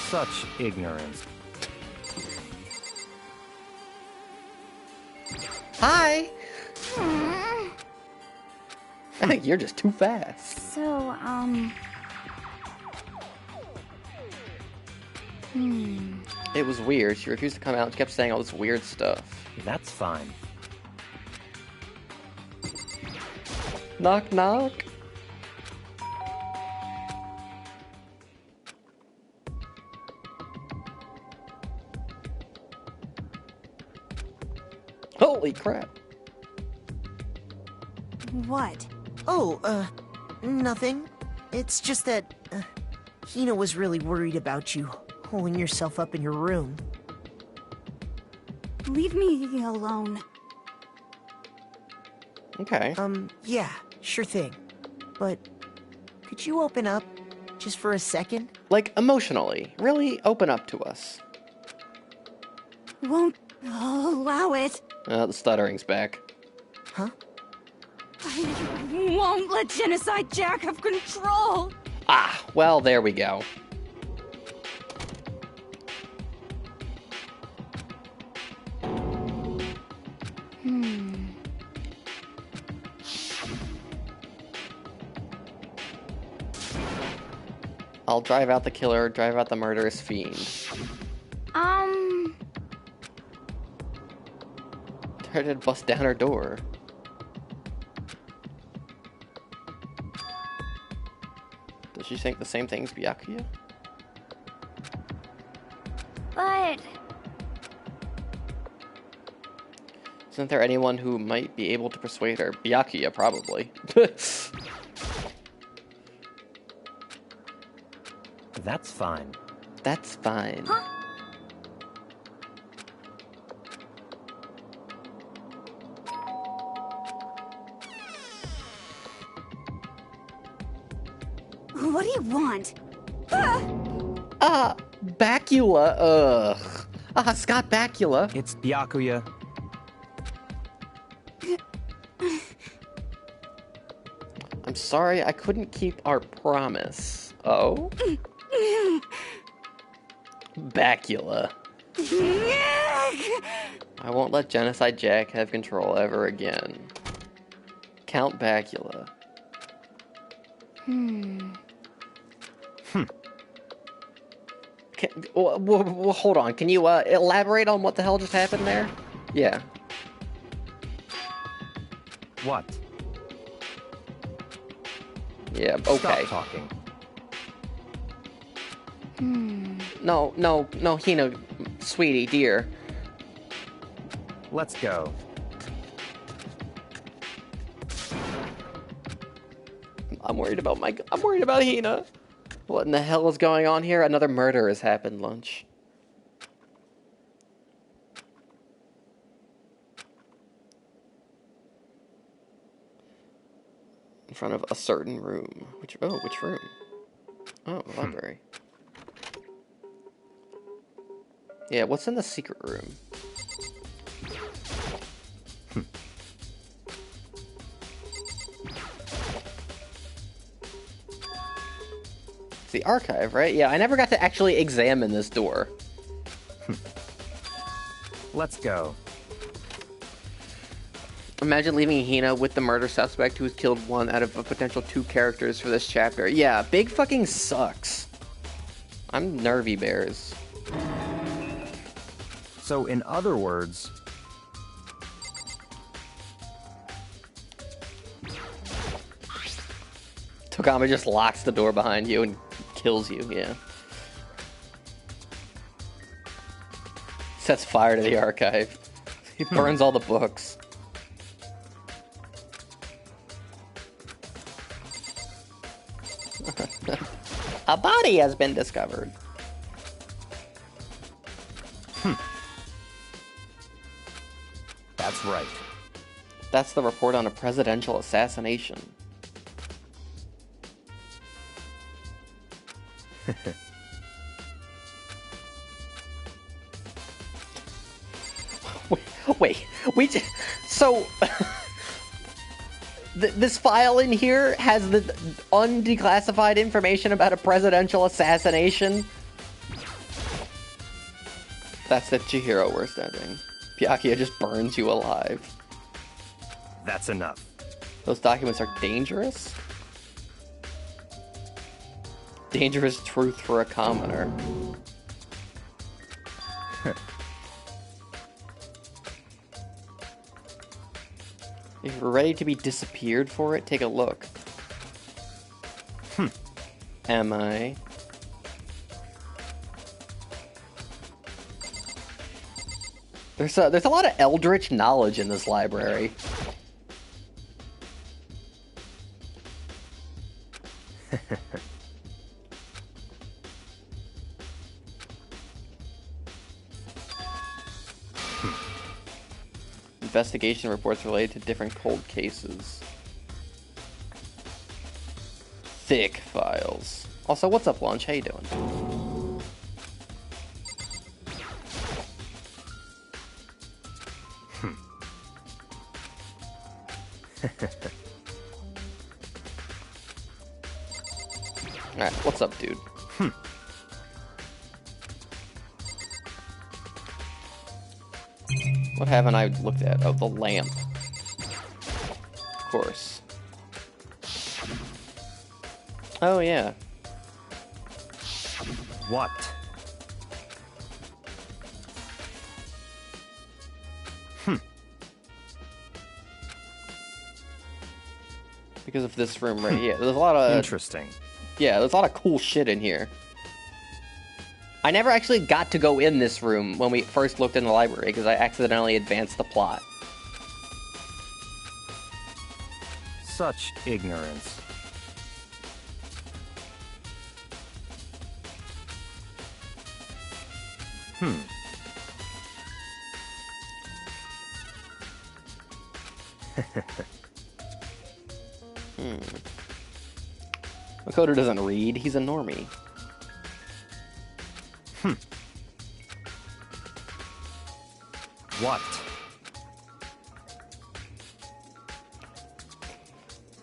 Such ignorance. Hi! I think you're just too fast. So, It was weird. She refused to come out. She kept saying all this weird stuff. That's fine. Knock, knock. Holy crap. what? Oh, nothing. It's just that, Hina was really worried about you, holding yourself up in your room. Leave me alone. Okay. Yeah, sure thing. But, could you open up, just for a second? Like, emotionally. Really open up to us. Won't allow it. The stuttering's back. Huh? I won't let Genocide Jack have control. Ah, well, there we go. I'll drive out the killer, drive out the murderous fiend. Try to bust down her door. Does she think the same thing as Byakuya? But Isn't there anyone who might be able to persuade her? Byakuya, probably. That's fine. That's fine. Huh? What do you want? Bakula, ugh. Scott Bakula. It's Byakuya. I'm sorry, I couldn't keep our promise. Oh? Bakula. I won't let Genocide Jack have control ever again. Count Bakula. Hold on, can you elaborate on what the hell just happened there? Yeah. What? Yeah, okay. Stop talking. No, Hina, sweetie, dear. Let's go. I'm worried about Hina. What in the hell is going on here? Another murder has happened, Lunch. In front of a certain room. Which room? Oh, the library. Yeah, what's in the secret room? It's the archive, right? Yeah, I never got to actually examine this door. Let's go. Imagine leaving Hina with the murder suspect who has killed one out of a potential 2 characters for this chapter. Yeah, big fucking sucks. I'm nervy bears. So, in other words... Togama just locks the door behind you and kills you, yeah. Sets fire to the archive. He burns all the books. A body has been discovered. That's right. That's the report on a presidential assassination. wait, so this file in here has the undeclassified information about a presidential assassination? That's the Chihiro worst ending. Byakuya just burns you alive. That's enough. Those documents are dangerous? Dangerous truth for a commoner. If you're ready to be disappeared for it, take a look. Am I? There's a lot of eldritch knowledge in this library. Investigation reports related to different cold cases. Thick files. Also, what's up, Lunch? How you doing? Alright, what's up, dude? What haven't I looked at? Oh, the lamp. Of course. Oh, yeah. What? Because of this room right here. There's a lot of... Interesting. Yeah, there's a lot of cool shit in here. I never actually got to go in this room when we first looked in the library because I accidentally advanced the plot. Such ignorance. Makoto doesn't read, he's a normie. What?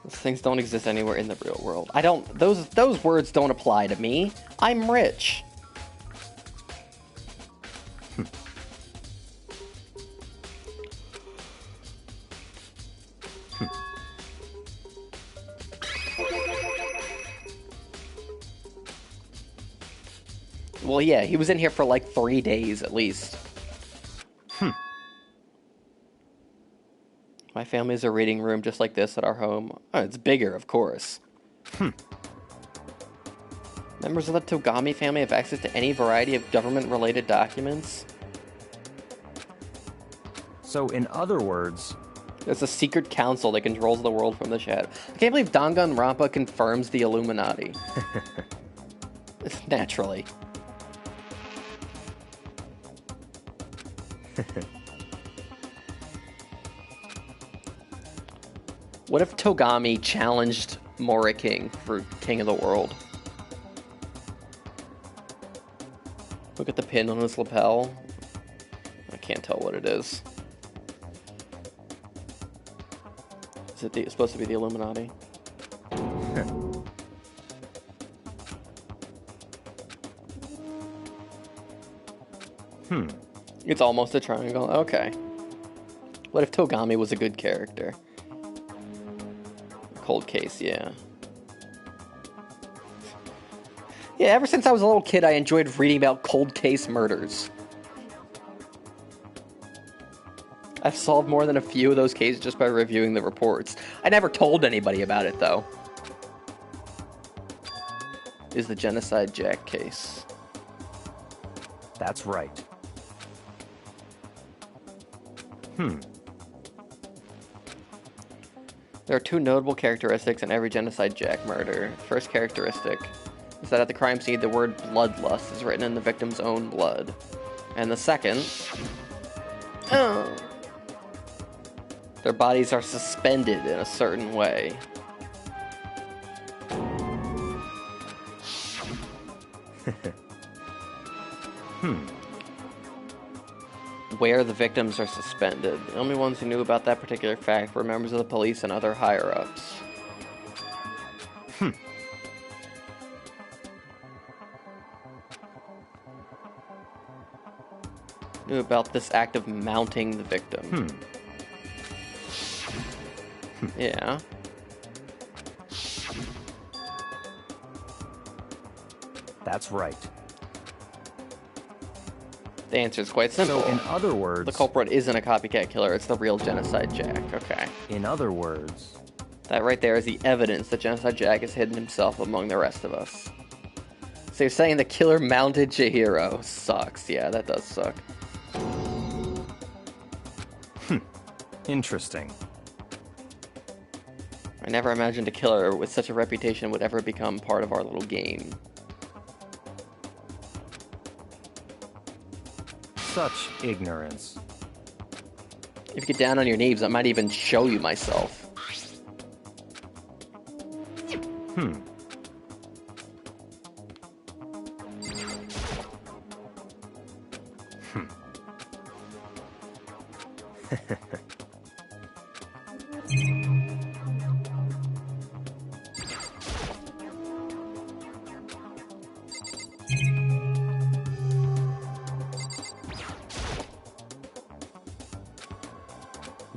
Those things don't exist anywhere in the real world. I don't... Those words don't apply to me. I'm rich. Well, yeah, he was in here for like 3 days at least. My family has a reading room just like this at our home. Oh, it's bigger, of course. Members of the Togami family have access to any variety of government-related documents. So, in other words... There's a secret council that controls the world from the shadow. I can't believe Danganronpa confirms the Illuminati. Naturally. What if Togami challenged Moriking for King of the World? Look at the pin on his lapel. I can't tell what it is. Is it supposed to be the Illuminati? It's almost a triangle. Okay. What if Togami was a good character? Cold case, yeah. Yeah, ever since I was a little kid, I enjoyed reading about cold case murders. I've solved more than a few of those cases just by reviewing the reports. I never told anybody about it, though. Is the Genocide Jack case. That's right. There are two notable characteristics in every Genocide Jack murder. First characteristic is that at the crime scene, the word bloodlust is written in the victim's own blood. And the second... their bodies are suspended in a certain way. Where the victims are suspended. The only ones who knew about that particular fact were members of the police and other higher-ups. Knew about this act of mounting the victim. Yeah. That's right. The answer is quite simple. So, in other words... The culprit isn't a copycat killer, it's the real Genocide Jack. Okay. In other words... That right there is the evidence that Genocide Jack has hidden himself among the rest of us. So you're saying the killer mounted Chihiro. Sucks. Yeah, that does suck. Interesting. I never imagined a killer with such a reputation would ever become part of our little game. Such ignorance. If you get down on your knees, I might even show you myself.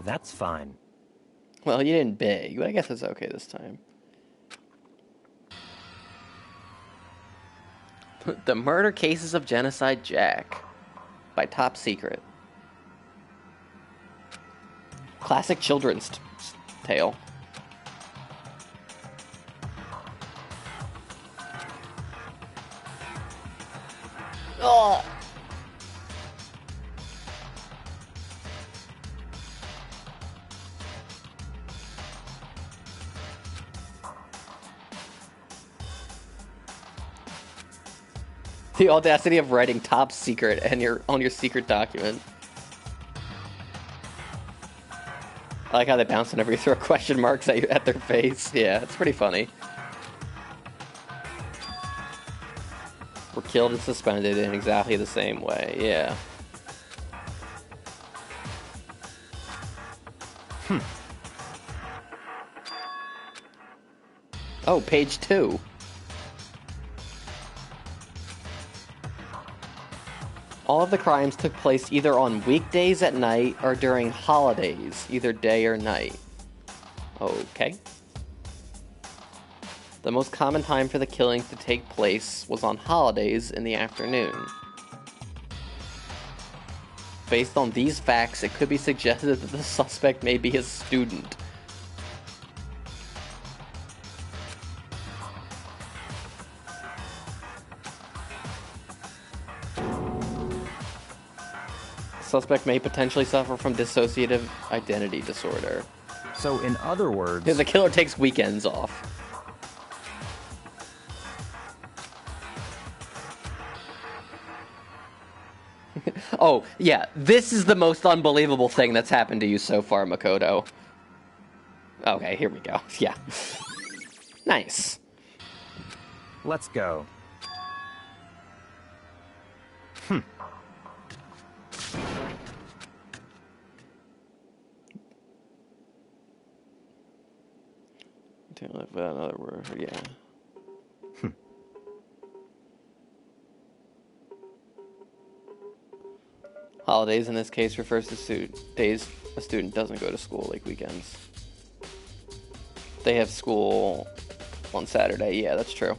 That's fine. Well, you didn't beg, but I guess it's okay this time. The Murder Cases of Genocide Jack by Top Secret. Classic children's tale. Oh! The audacity of writing top secret and on your secret document. I like how they bounce whenever you throw question marks at their face. Yeah, it's pretty funny. Were killed and suspended in exactly the same way. Yeah. Oh, page 2. All of the crimes took place either on weekdays at night or during holidays, either day or night. Okay. The most common time for the killings to take place was on holidays in the afternoon. Based on these facts, it could be suggested that the suspect may be a student. suspect may potentially suffer from dissociative identity disorder. So, in other words... The killer takes weekends off. Oh, yeah, this is the most unbelievable thing that's happened to you so far, Makoto. Okay, here we go. Yeah. Nice. Let's go. Another word, yeah. Holidays in this case refers to days a student doesn't go to school, like weekends. They have school on Saturday. Yeah, that's true.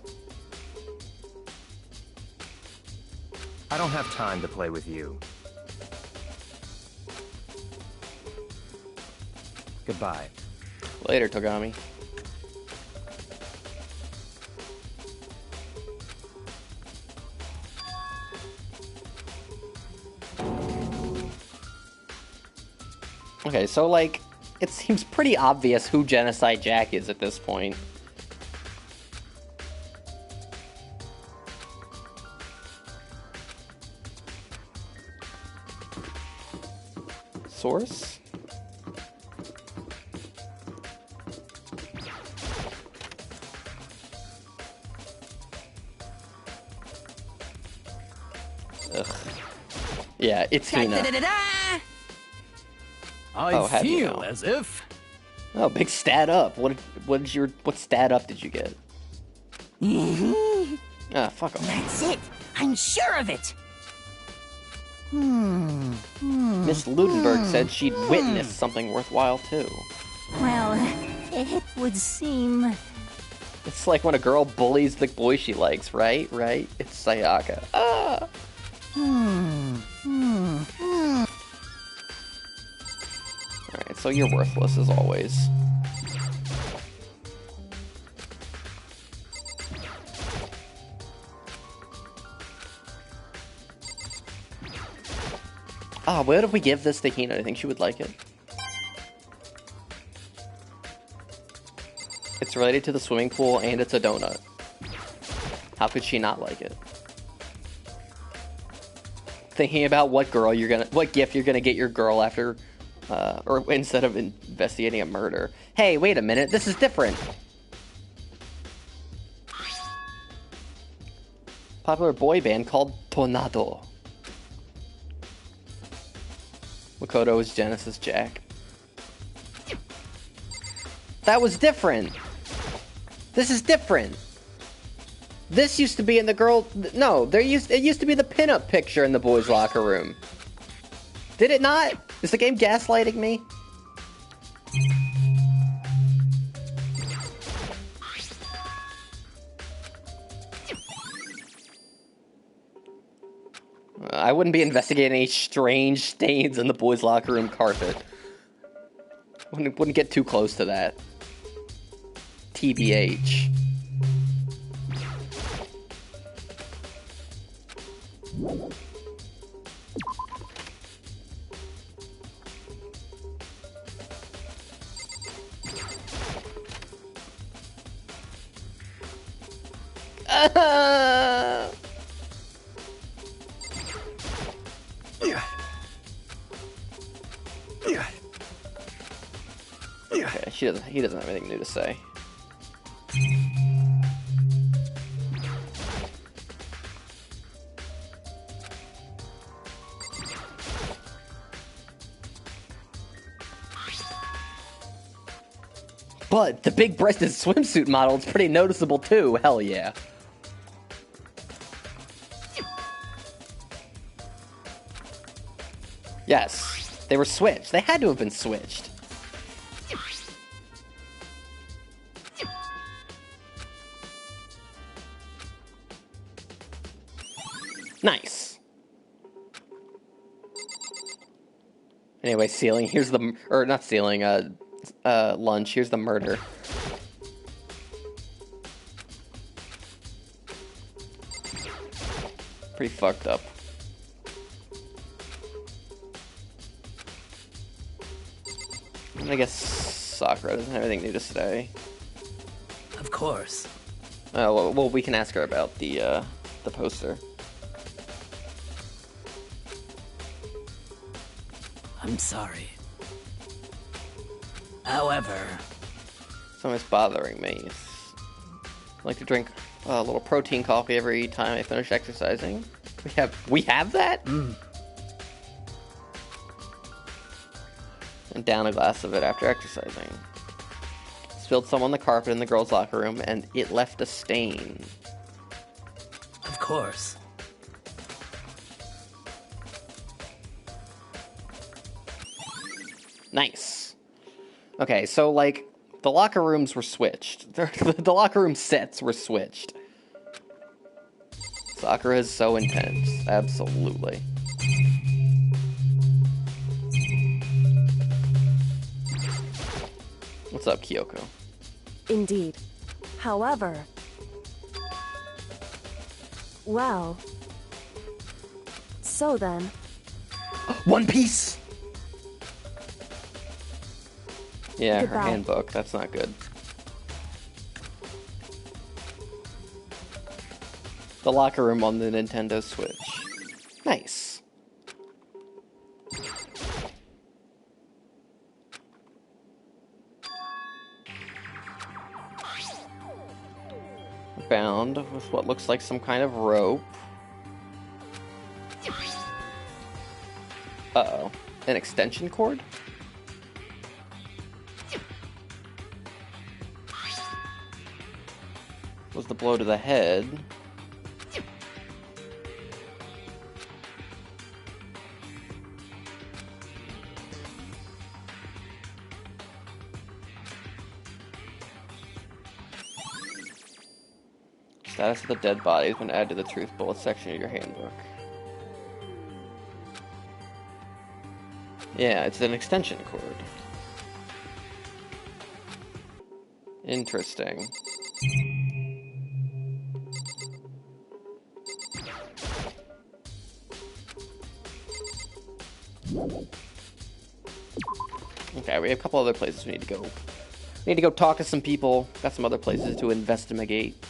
I don't have time to play with you. Goodbye. Later, Togami. Okay, so, like, it seems pretty obvious who Genocide Jack is at this point. Source? Ugh. Yeah, it's Hina. I feel as if... Oh, big stat up. What stat up did you get? Ah, fuck off. That's it. I'm sure of it. Miss Ludenberg said she'd witnessed something worthwhile, too. Well, it would seem... It's like when a girl bullies the boy she likes, right? Right? It's Sayaka. Ah! Alright, so you're worthless as always. Ah, what if we give this to Hina? I think she would like it. It's related to the swimming pool and it's a donut. How could she not like it? Thinking about what gift you're gonna get your girl after, or instead of investigating a murder. Hey, wait a minute, this is different. Popular boy band called Tornado. Makoto is Genesis Jack. That was different. This is different. This used to be in the girl... No, it used to be the pinup picture in the boys' locker room. Did it not? Is the game gaslighting me? I wouldn't be investigating any strange stains in the boys' locker room carpet. Wouldn't get too close to that. TBH. Okay, he doesn't have anything new to say. But the big-breasted swimsuit model is pretty noticeable too, hell yeah. Yes, they were switched. They had to have been switched. Nice. Anyway, ceiling, here's the... Or, not ceiling, lunch, here's the murder. Pretty fucked up. I guess Sakura doesn't have anything new to say. Of course. Oh, well, we can ask her about the poster. I'm sorry. However... Something's bothering me. I like to drink a little protein coffee every time I finish exercising. We have that? And down a glass of it after exercising. Spilled some on the carpet in the girls' locker room, and it left a stain. Of course. Nice. Okay, so, like, the locker rooms were switched. The locker room sets were switched. Sakura is so intense. Absolutely. What's up, Kyoko? Indeed. However... Well... So then... One Piece! Yeah, her Goodbye. handbook. That's not good. The locker room on the Nintendo Switch. Nice. Bound with what looks like some kind of rope. Uh-oh. An extension cord? Was the blow to the head. Status of the dead body has been added to the truth bullet section of your handbook. Yeah, it's an extension cord. Interesting. Okay, we have a couple other places we need to go. We need to go talk to some people. Got some other places to investigate.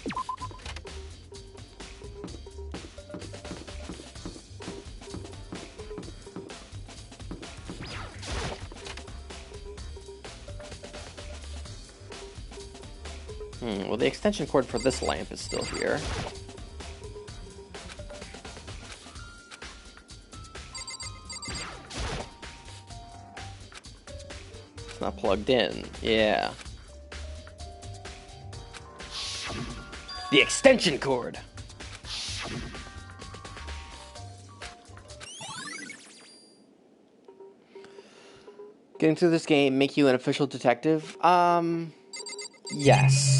Well, the extension cord for this lamp is still here. It's not plugged in. Yeah. The extension cord! Getting through this game make you an official detective? Yes.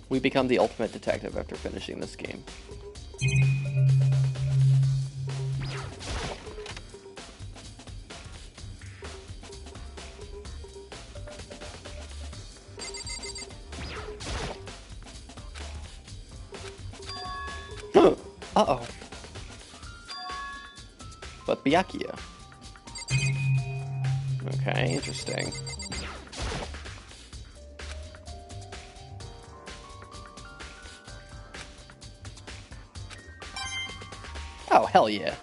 We become the ultimate detective after finishing this game. Uh-oh. But Byakuya. Okay, interesting. Oh, hell yeah.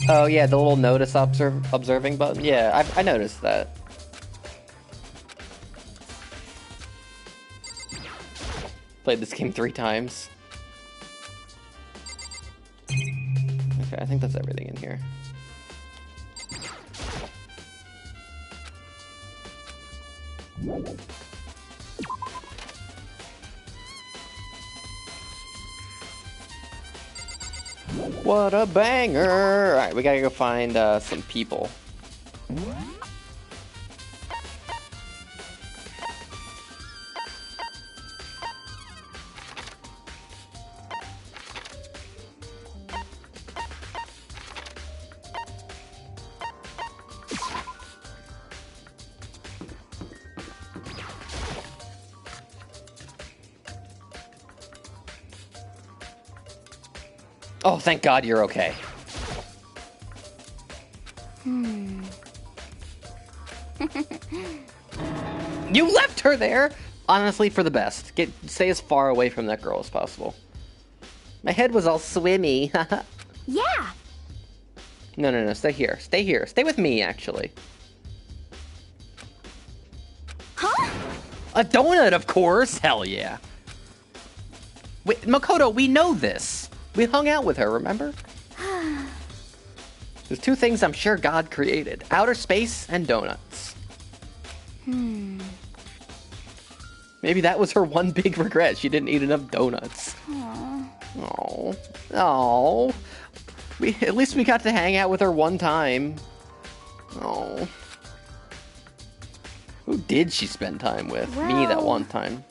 Oh, yeah, the little notice observing button. Yeah, I noticed that. Played this game 3 times. Okay, I think that's everything in here. What a banger! Alright, we gotta go find some people. Oh, thank God you're okay. You left her there! Honestly, for the best. Stay as far away from that girl as possible. My head was all swimmy. Yeah. No, stay here. Stay here. Stay with me, actually. Huh? A donut, of course! Hell yeah. Wait, Makoto, we know this. We hung out with her, remember? There's two things I'm sure God created. Outer space and donuts. Maybe that was her one big regret. She didn't eat enough donuts. Oh. At least we got to hang out with her one time. Oh. Who did she spend time with? Me that one time.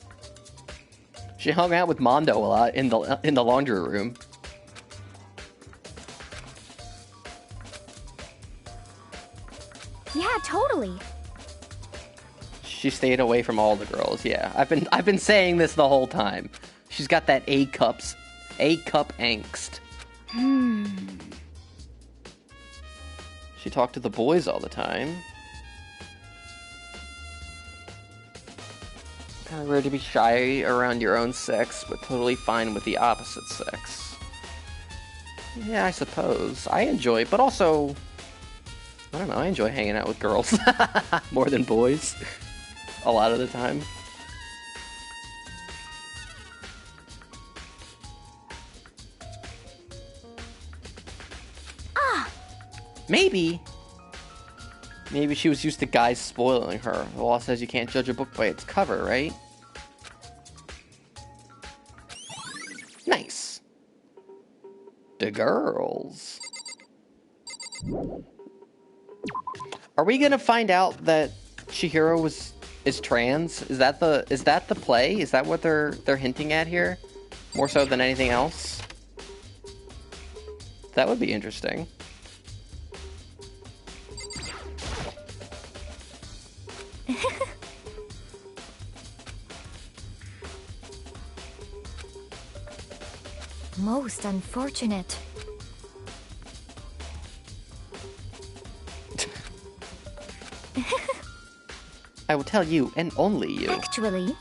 She hung out with Mondo a lot in the laundry room. Yeah, totally. She stayed away from all the girls. Yeah, I've been saying this the whole time. She's got that A cup angst. She talked to the boys all the time. Kind of weird to be shy around your own sex, but totally fine with the opposite sex. Yeah, I suppose. I enjoy it, but also, I don't know, I enjoy hanging out with girls more than boys a lot of the time. Maybe she was used to guys spoiling her. The law says you can't judge a book by its cover, right? Nice. The girls. Are we gonna find out that Chihiro is trans? Is that the play? Is that what they're hinting at here? More so than anything else? That would be interesting. Most unfortunate. I will tell you, and only you. Actually.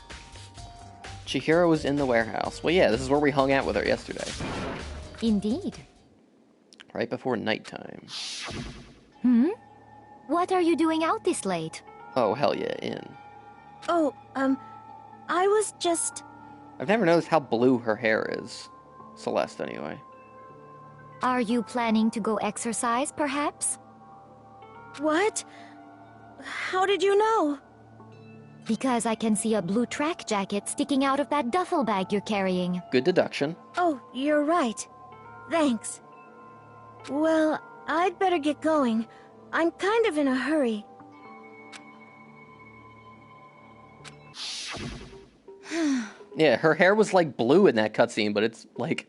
Chihiro was in the warehouse. Well, yeah, this is where we hung out with her yesterday. Indeed. Right before nighttime. What are you doing out this late? Oh, hell yeah, in. Oh, I was just... I've never noticed how blue her hair is. Celeste, anyway. Are you planning to go exercise, perhaps? What? How did you know? Because I can see a blue track jacket sticking out of that duffel bag you're carrying. Good deduction. Oh, you're right. Thanks. Well, I'd better get going. I'm kind of in a hurry. Yeah, her hair was like blue in that cutscene, but it's like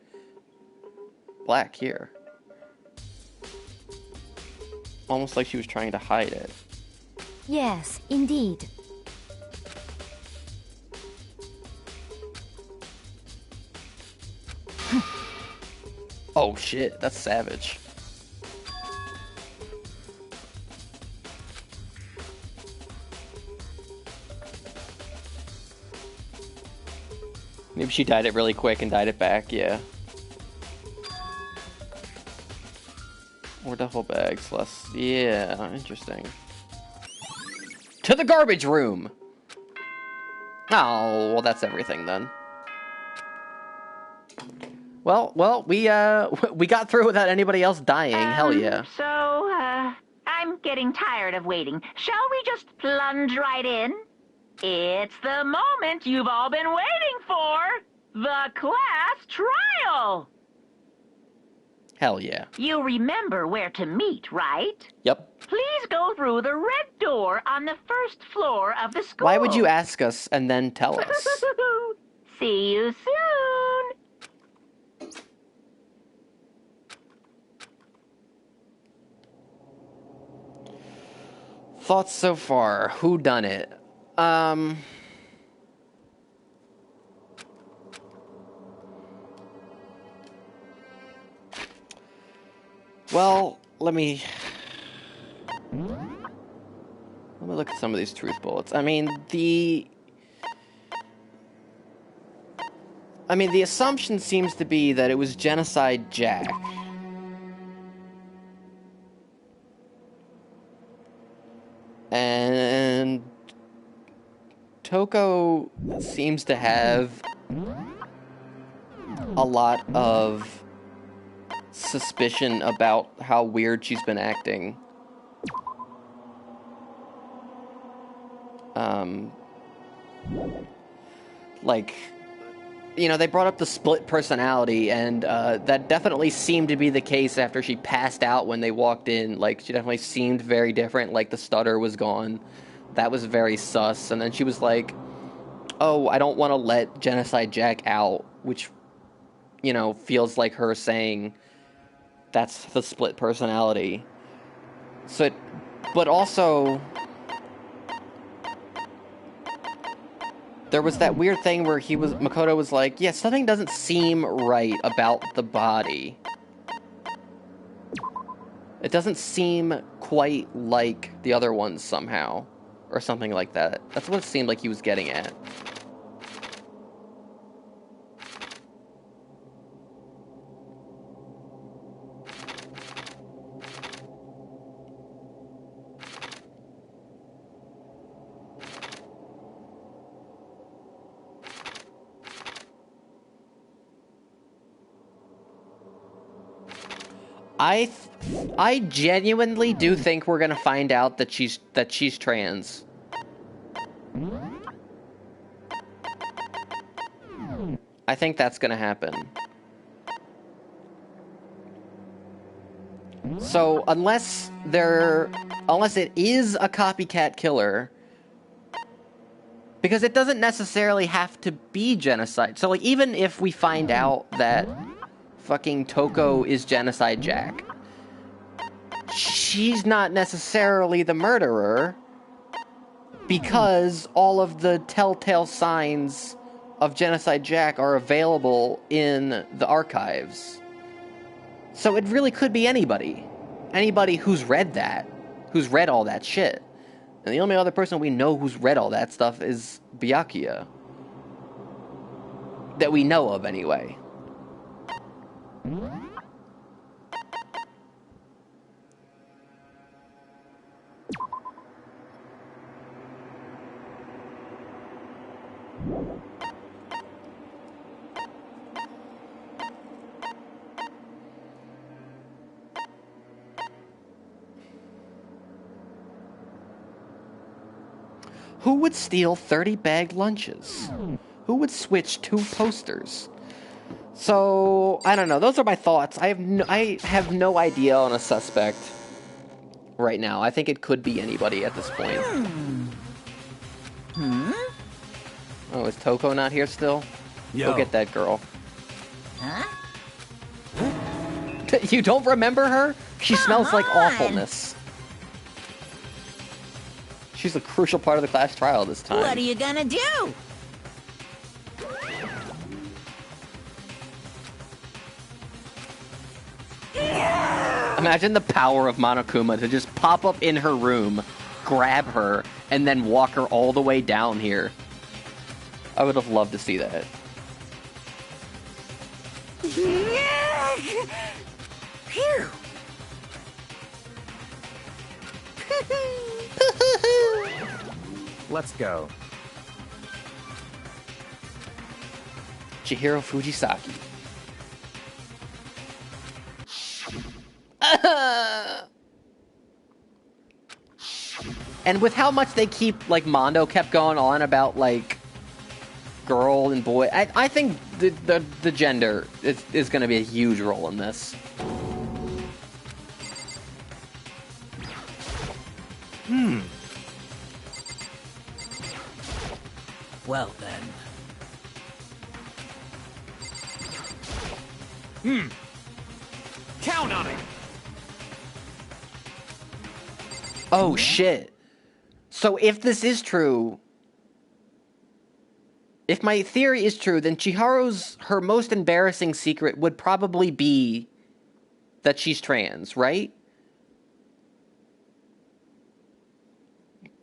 black here. Almost like she was trying to hide it. Yes, indeed. Oh shit, that's savage. Maybe she dyed it really quick and dyed it back, yeah. More duffel bags, less... Yeah, interesting. To the garbage room! Oh, well that's everything then. Well, we got through without anybody else dying, hell yeah. So, I'm getting tired of waiting. Shall we just plunge right in? It's the moment you've all been waiting for! The class trial! Hell yeah. You remember where to meet, right? Yep. Please go through the red door on the first floor of the school. Why would you ask us and then tell us? See you soon! Thoughts so far. Who done it? Well, let me look at some of these truth bullets. I mean, the assumption seems to be that it was Genocide Jack. And Toko seems to have a lot of suspicion about how weird she's been acting. Like, you know, they brought up the split personality, and that definitely seemed to be the case after she passed out when they walked in. Like, she definitely seemed very different, like the stutter was gone. That was very sus. And then she was like, oh, I don't want to let Genocide Jack out, which, you know, feels like her saying that's the split personality. So, but also, there was that weird thing where Makoto was like, yeah, something doesn't seem right about the body. It doesn't seem quite like the other ones somehow, or something like that. That's what it seemed like he was getting at. I genuinely do think we're gonna find out that she's trans. I think that's gonna happen. So unless it is a copycat killer, because it doesn't necessarily have to be genocide. So like, even if we find out that fucking Toko is Genocide Jack, she's not necessarily the murderer, because all of the telltale signs of Genocide Jack are available in the archives. So it really could be anybody. Anybody who's read that. Who's read all that shit. And the only other person we know who's read all that stuff is Byakuya. That we know of, anyway. Who would steal 30 bagged lunches? Who would switch 2 posters? So, I don't know. Those are my thoughts. I have no idea on a suspect right now. I think it could be anybody at this point. Oh, is Toko not here still? Yo. Go get that girl. Huh? You don't remember her? She smells like awfulness. She's a crucial part of the class trial this time. What are you gonna do? Imagine the power of Monokuma to just pop up in her room, grab her, and then walk her all the way down here. I would have loved to see that. Phew. Let's go. Chihiro Fujisaki. And with how much they keep, like, Mondo kept going on about, like, girl and boy, I think the gender is going to be a huge role in this. Well then. Count on it! Oh, shit. So if this is true, if my theory is true, then her most embarrassing secret would probably be that she's trans, right?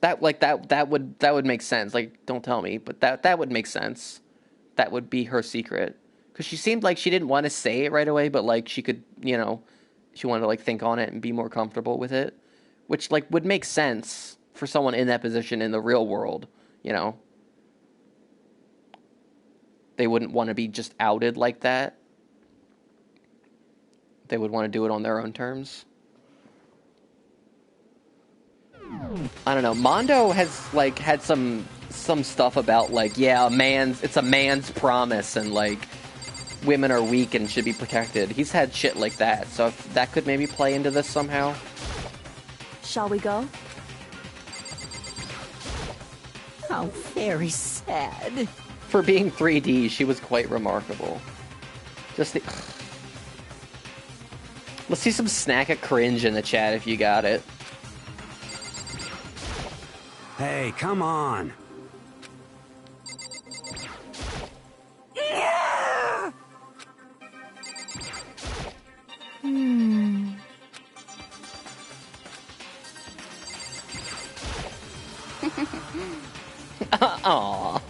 That would make sense. Like, don't tell me, but that would make sense. That would be her secret. Because she seemed like she didn't want to say it right away, but like she could, you know, she wanted to like think on it and be more comfortable with it, which like would make sense for someone in that position in the real world, you know. They wouldn't want to be just outed like that. They would want to do it on their own terms. I don't know. Mondo has like had some stuff about like, yeah, it's a man's promise and like women are weak and should be protected. He's had shit like that, so if that could maybe play into this somehow. Shall we go? How very sad. For being 3D, she was quite remarkable. Just the... Let's see some snack at cringe in the chat if you got it. Hey, come on. Aw.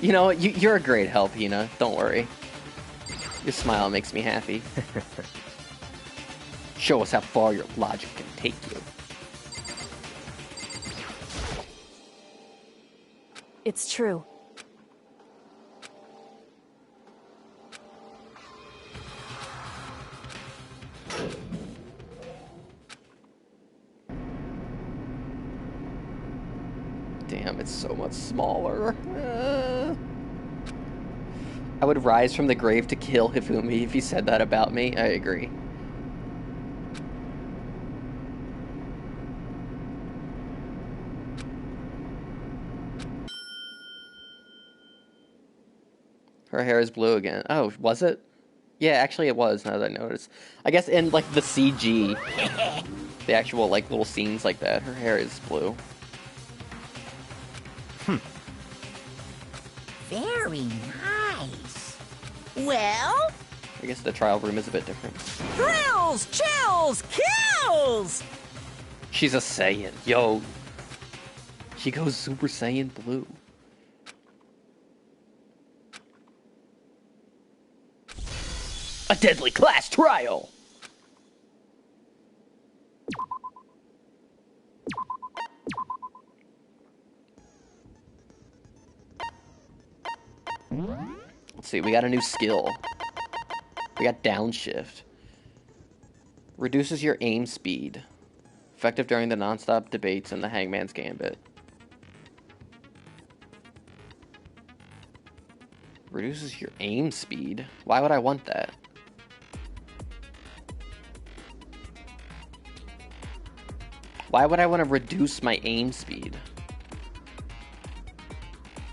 You know, you're a great help, Hina. Don't worry. Your smile makes me happy. Show us how far your logic can take you. It's true. Damn, it's so much smaller. I would rise from the grave to kill Hifumi if he said that about me. I agree. Her hair is blue again. Oh, was it? Yeah, actually it was, now that I noticed. I guess in, like, the CG, the actual, like, little scenes like that, her hair is blue. Very nice. Well? I guess the trial room is a bit different. Thrills, chills, kills! She's a Saiyan. Yo. She goes Super Saiyan blue. A deadly class trial! Let's see, we got a new skill. We got downshift. Reduces your aim speed. Effective during the non-stop debates and the Hangman's Gambit. Reduces your aim speed? Why would I want that? Why would I want to reduce my aim speed?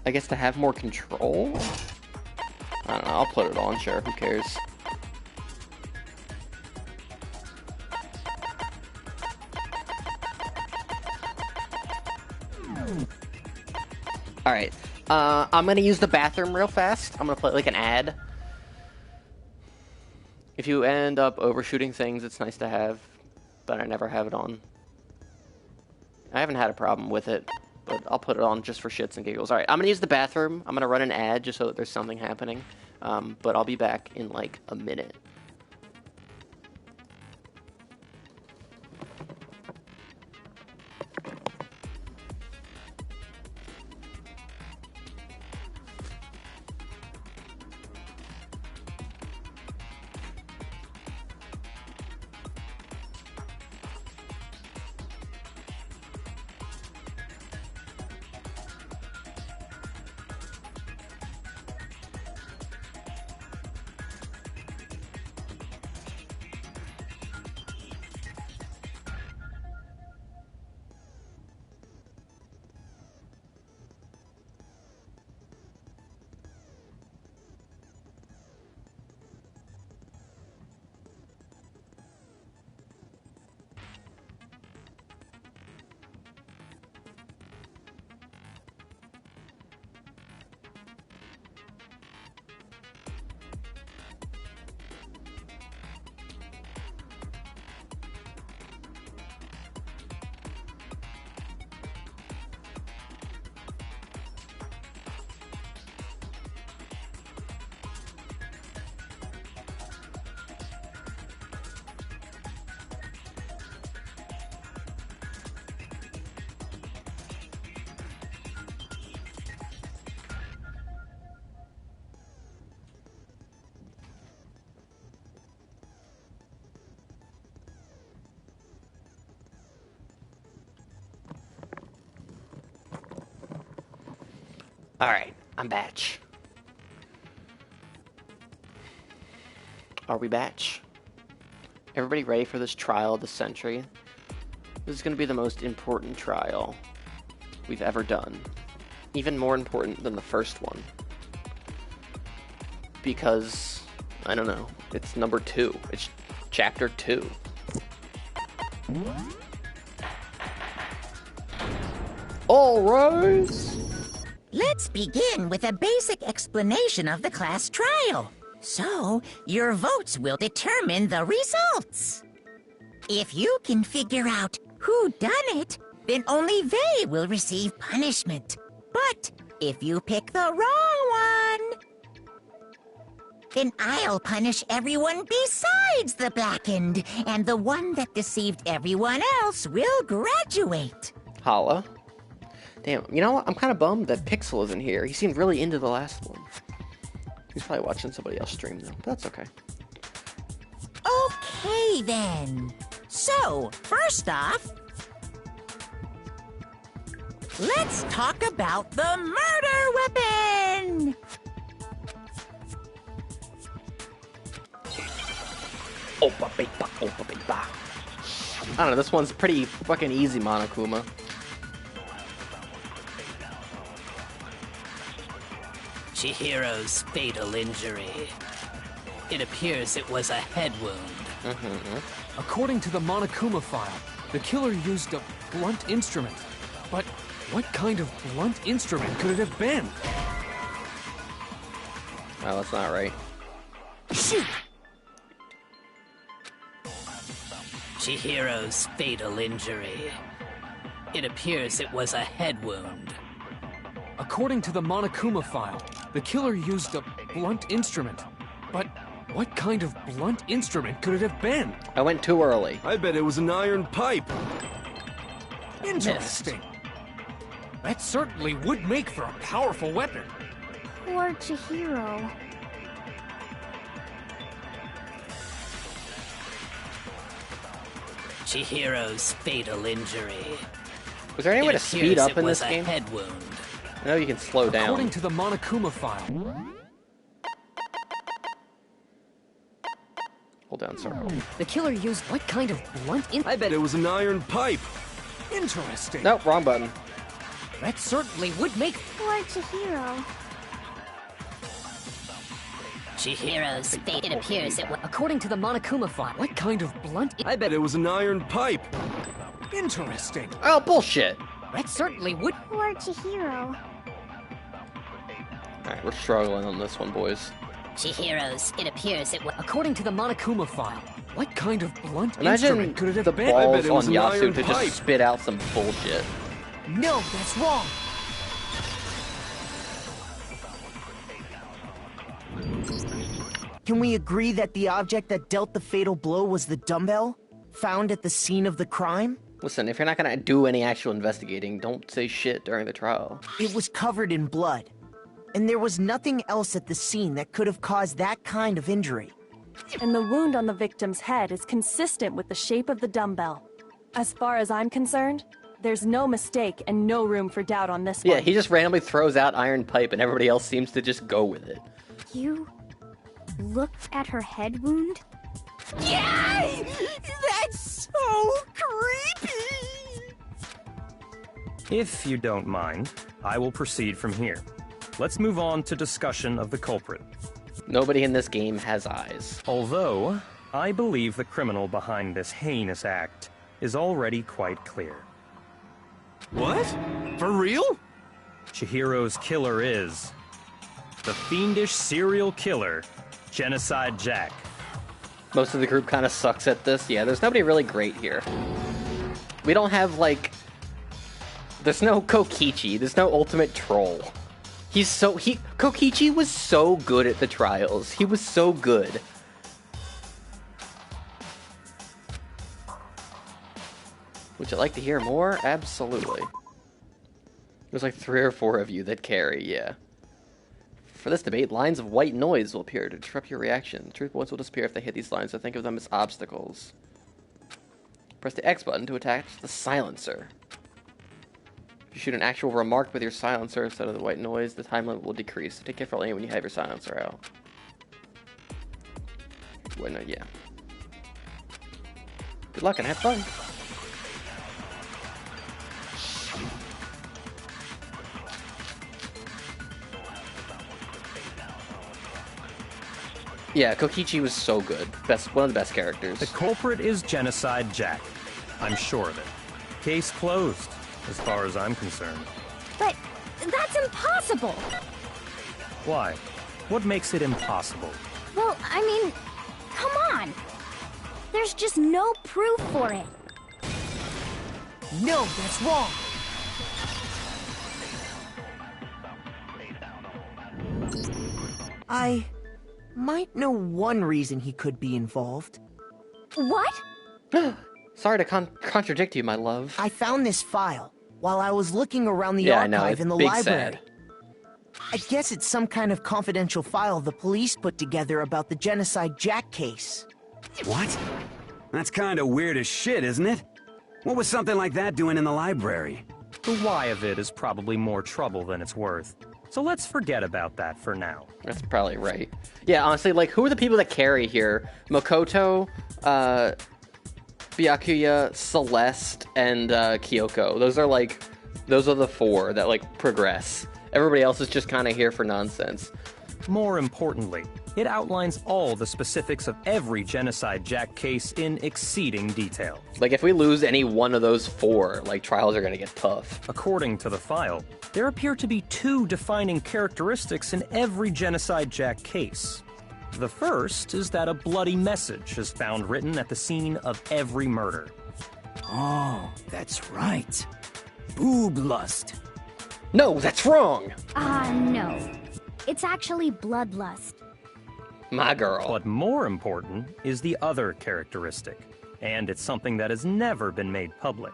I guess to have more control? I don't know, I'll put it on, sure, who cares? Alright, I'm gonna use the bathroom real fast. I'm gonna play like an ad. If you end up overshooting things, it's nice to have, but I never have it on. I haven't had a problem with it, but I'll put it on just for shits and giggles. Alright, I'm gonna use the bathroom. I'm gonna run an ad just so that there's something happening. But I'll be back in like a minute. Alright, I'm batch. Are we batch? Everybody ready for this trial of the century? This is going to be the most important trial we've ever done. Even more important than the first one. Because, I don't know, it's number 2. It's chapter 2. All rise! Let's begin with a basic explanation of the class trial. So, your votes will determine the results. If you can figure out who done it, then only they will receive punishment. But if you pick the wrong one, then I'll punish everyone besides the blackened, and the one that deceived everyone else will graduate. Holla. Damn, you know what? I'm kind of bummed that Pixel isn't here. He seemed really into the last one. He's probably watching somebody else stream though, but that's okay. Okay then. So, first off, let's talk about the murder weapon! Opa bepa, opa bepa. I don't know, this one's pretty fucking easy, Monokuma. Chihiro's fatal injury. It appears it was a head wound. According to the Monokuma file, the killer used a blunt instrument. But what kind of blunt instrument could it have been? Oh, that's not right. Shoot! Chihiro's fatal injury. It appears it was a head wound. According to the Monokuma file, the killer used a blunt instrument. But what kind of blunt instrument could it have been? I went too early. I bet it was an iron pipe. Interesting. That certainly would make for a powerful weapon. Poor Chihiro. Chihiro's fatal injury. Was there any way to speed up in this game? Head wound. I know you can slow down. According to the Monokuma file. Hold down, sorry. The killer used what kind of blunt I bet it was an iron pipe. Interesting. Nope, wrong button. That certainly would make... Poor Chihiro. Chihiro's fate, it appears it was... According to the Monokuma file, what kind of blunt... I bet it was an iron pipe. Interesting. Oh, bullshit. That certainly would... Poor Chihiro. Alright, we're struggling on this one, boys. Chihiro's, it appears it was... According to the Monokuma file, what kind of blunt Imagine instrument could it have the been? balls on an Yasu iron to pipe. just spit out some bullshit. No, that's wrong. Can we agree that the object that dealt the fatal blow was the dumbbell found at the scene of the crime? Listen, if you're not gonna do any actual investigating, don't say shit during the trial. It was covered in blood, and there was nothing else at the scene that could have caused that kind of injury. And the wound on the victim's head is consistent with the shape of the dumbbell. As far as I'm concerned, there's no mistake and no room for doubt on this one. Yeah, he just randomly throws out iron pipe and everybody else seems to just go with it. You looked at her head wound? Yay! That's so creepy! If you don't mind, I will proceed from here. Let's move on to discussion of the culprit. Nobody in this game has eyes. Although, I believe the criminal behind this heinous act is already quite clear. What? For real? Chihiro's killer is the fiendish serial killer, Genocide Jack. Most of the group kind of sucks at this. Yeah, there's nobody really great here. We don't have, like... There's no Kokichi. There's no ultimate troll. Kokichi was so good at the trials. He was so good. Would you like to hear more? Absolutely. There's like 3 or 4 of you that carry, yeah. For this debate, lines of white noise will appear to disrupt your reaction. The truth points will disappear if they hit these lines, so think of them as obstacles. Press the X button to attach the silencer. If you shoot an actual remark with your silencer instead of the white noise, the time limit will decrease. Take careful aim when you have your silencer out. Wait, no, yeah. Good luck and have fun. Yeah, Kokichi was so good. One of the best characters. The culprit is Genocide Jack. I'm sure of it. Case closed, as far as I'm concerned. But that's impossible! Why? What makes it impossible? Well, I mean, come on! There's just no proof for it. No, that's wrong. I might know one reason he could be involved. What? Sorry to contradict you, my love. I found this file while I was looking around the archive in the library. Sad. I guess it's some kind of confidential file the police put together about the Genocide Jack case. What? That's kind of weird as shit, isn't it? What was something like that doing in the library? The why of it is probably more trouble than it's worth. So let's forget about that for now. That's probably right. Yeah, honestly, like, who are the people that carry here? Makoto, Byakuya, Celeste, and Kyoko. Those are the four that, like, progress. Everybody else is just kind of here for nonsense. More importantly, it outlines all the specifics of every Genocide Jack case in exceeding detail. Like, if we lose any one of those four, like, trials are gonna get tough. According to the file, there appear to be two defining characteristics in every Genocide Jack case. The first is that a bloody message is found written at the scene of every murder. Oh, that's right. Boob lust. No, that's wrong! No. It's actually bloodlust. My girl. But more important is the other characteristic, and it's something that has never been made public.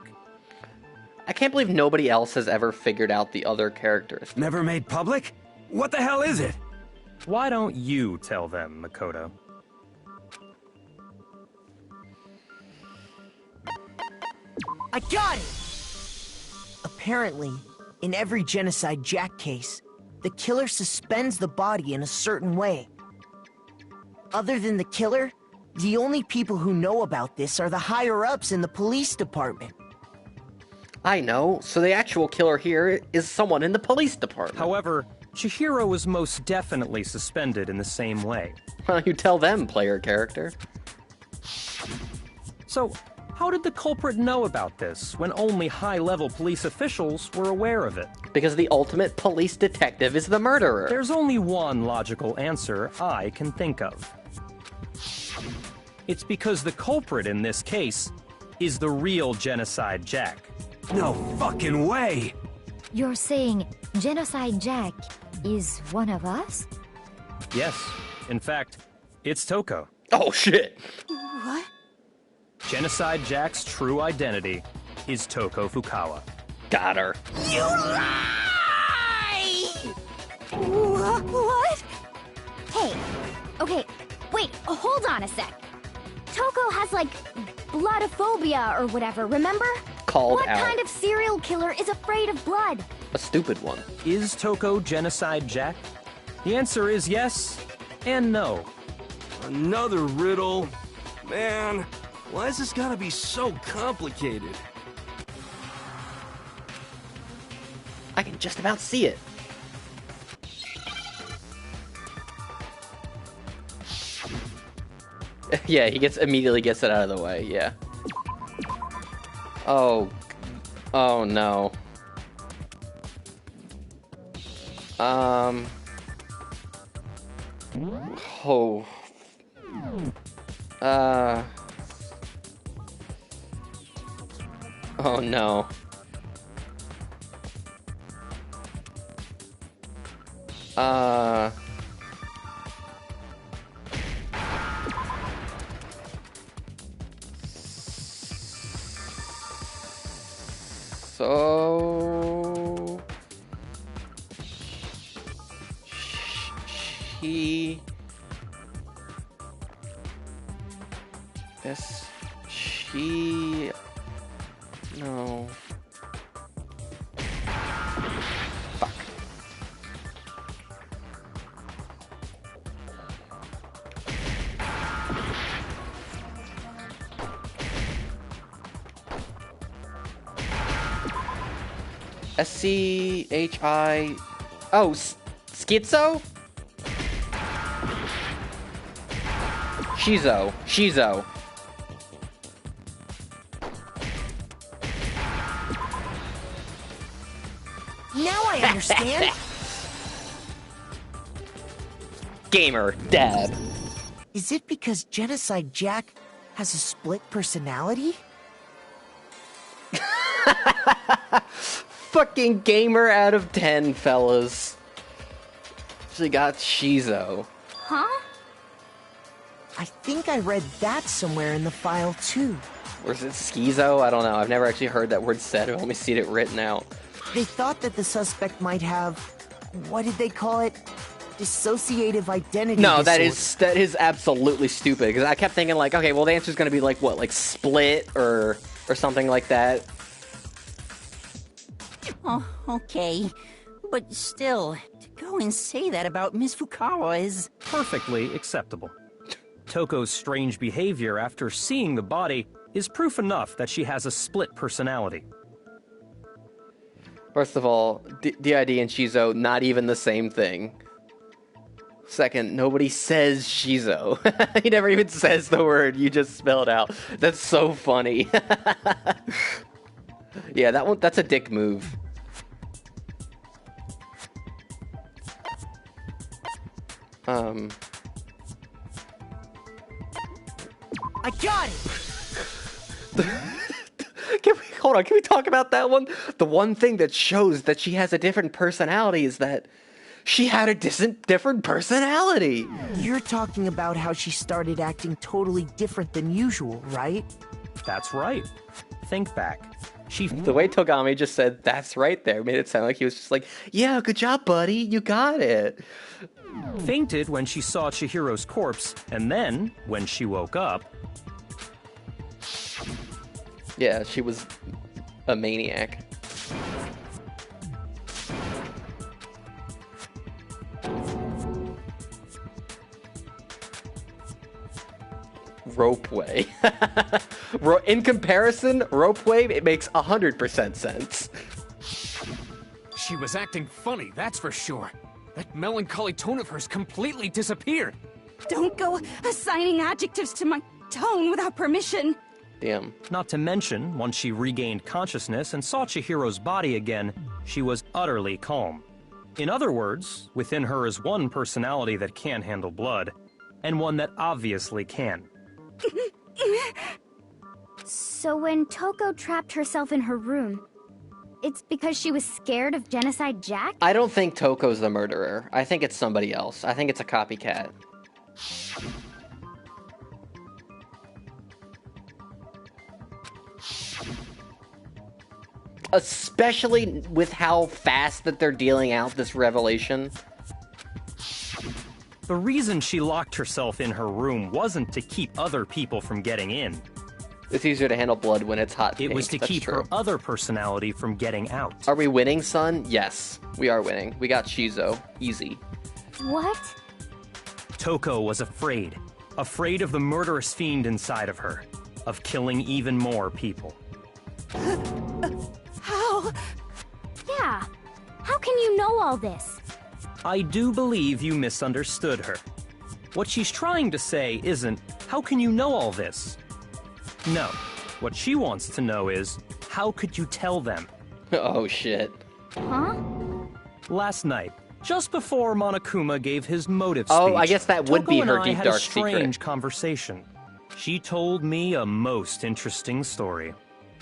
I can't believe nobody else has ever figured out the other characteristic. Never made public? What the hell is it? Why don't you tell them, Makoto? I got it! Apparently, in every Genocide Jack case, the killer suspends the body in a certain way. Other than the killer, the only people who know about this are the higher-ups in the police department. I know, so the actual killer here is someone in the police department. However, Chihiro was most definitely suspended in the same way. Why don't you tell them, player character? So, how did the culprit know about this when only high-level police officials were aware of it? Because the ultimate police detective is the murderer. There's only one logical answer I can think of. It's because the culprit in this case is the real Genocide Jack. No fucking way! You're saying Genocide Jack is one of us? Yes. In fact, it's Toko. Oh, shit! What? Genocide Jack's true identity is Toko Fukawa. Got her. You lie! What? Hey, okay, wait, hold on a sec. Toko has, like, bloodophobia or whatever, remember? Called what out. Kind of serial killer is afraid of blood? A stupid one. Is Toko Genocide Jack? The answer is yes and no. Another riddle. Man, why is this gotta be so complicated? I can just about see it. Yeah, he immediately gets it out of the way, yeah. Oh no. Oh. Oh no. So she yes she no S-C-H-I... Oh, Schizo? Shizo. Now I understand. Gamer, dab. Is it because Genocide Jack has a split personality? Fucking gamer out of 10, fellas. She got Shizo. Huh? I think I read that somewhere in the file, too. Or is it Schizo? I don't know. I've never actually heard that word said. I've only seen it written out. They thought that the suspect might have... what did they call it? Dissociative identity disorder. that is absolutely stupid, because I kept thinking, like, okay, well, the answer's gonna be, like, what, like, split, or something like that. Oh, okay. But still, to go and say that about Miss Fukawa is... Perfectly acceptable. Toko's strange behavior after seeing the body is proof enough that she has a split personality. First of all, DID and Shizo, not even the same thing. Second, nobody says Shizo. He never even says the word you just spelled out. That's so funny. Yeah, that's a dick move. I got it! Hold on, can we talk about that one? The one thing that shows that she has a different personality is that she had a different personality. You're talking about how she started acting totally different than usual, right? That's right. Think back. The way Togami just said, that's right there, made it sound like he was just like, yeah, good job, buddy, you got it. Fainted when she saw Chihiro's corpse, and then, when she woke up... Yeah, she was a maniac. Ropeway. In comparison, Ropeway, it makes 100% sense. She was acting funny, that's for sure. That melancholy tone of hers completely disappeared. Don't go assigning adjectives to my tone without permission. Damn. Not to mention, once she regained consciousness and saw Chihiro's body again, she was utterly calm. In other words, within her is one personality that can handle blood, and one that obviously can. So when Toko trapped herself in her room, it's because she was scared of Genocide Jack? I don't think Toko's the murderer. I think it's somebody else. I think it's a copycat. Especially with how fast that they're dealing out this revelation. The reason she locked herself in her room wasn't to keep other people from getting in. It's easier to handle blood when it's hot. It was to keep her other personality from getting out. Are we winning, son? Yes, we are winning. We got Shizo. Easy. What? Toko was afraid. Afraid of the murderous fiend inside of her. Of killing even more people. How? Yeah. How can you know all this? I do believe you misunderstood her. What she's trying to say isn't, how can you know all this? No. What she wants to know is, how could you tell them? Oh, shit. Huh? Last night, just before Monokuma gave his motive speech, I guess that would be her deep, dark secret. We had a strange conversation. She told me a most interesting story.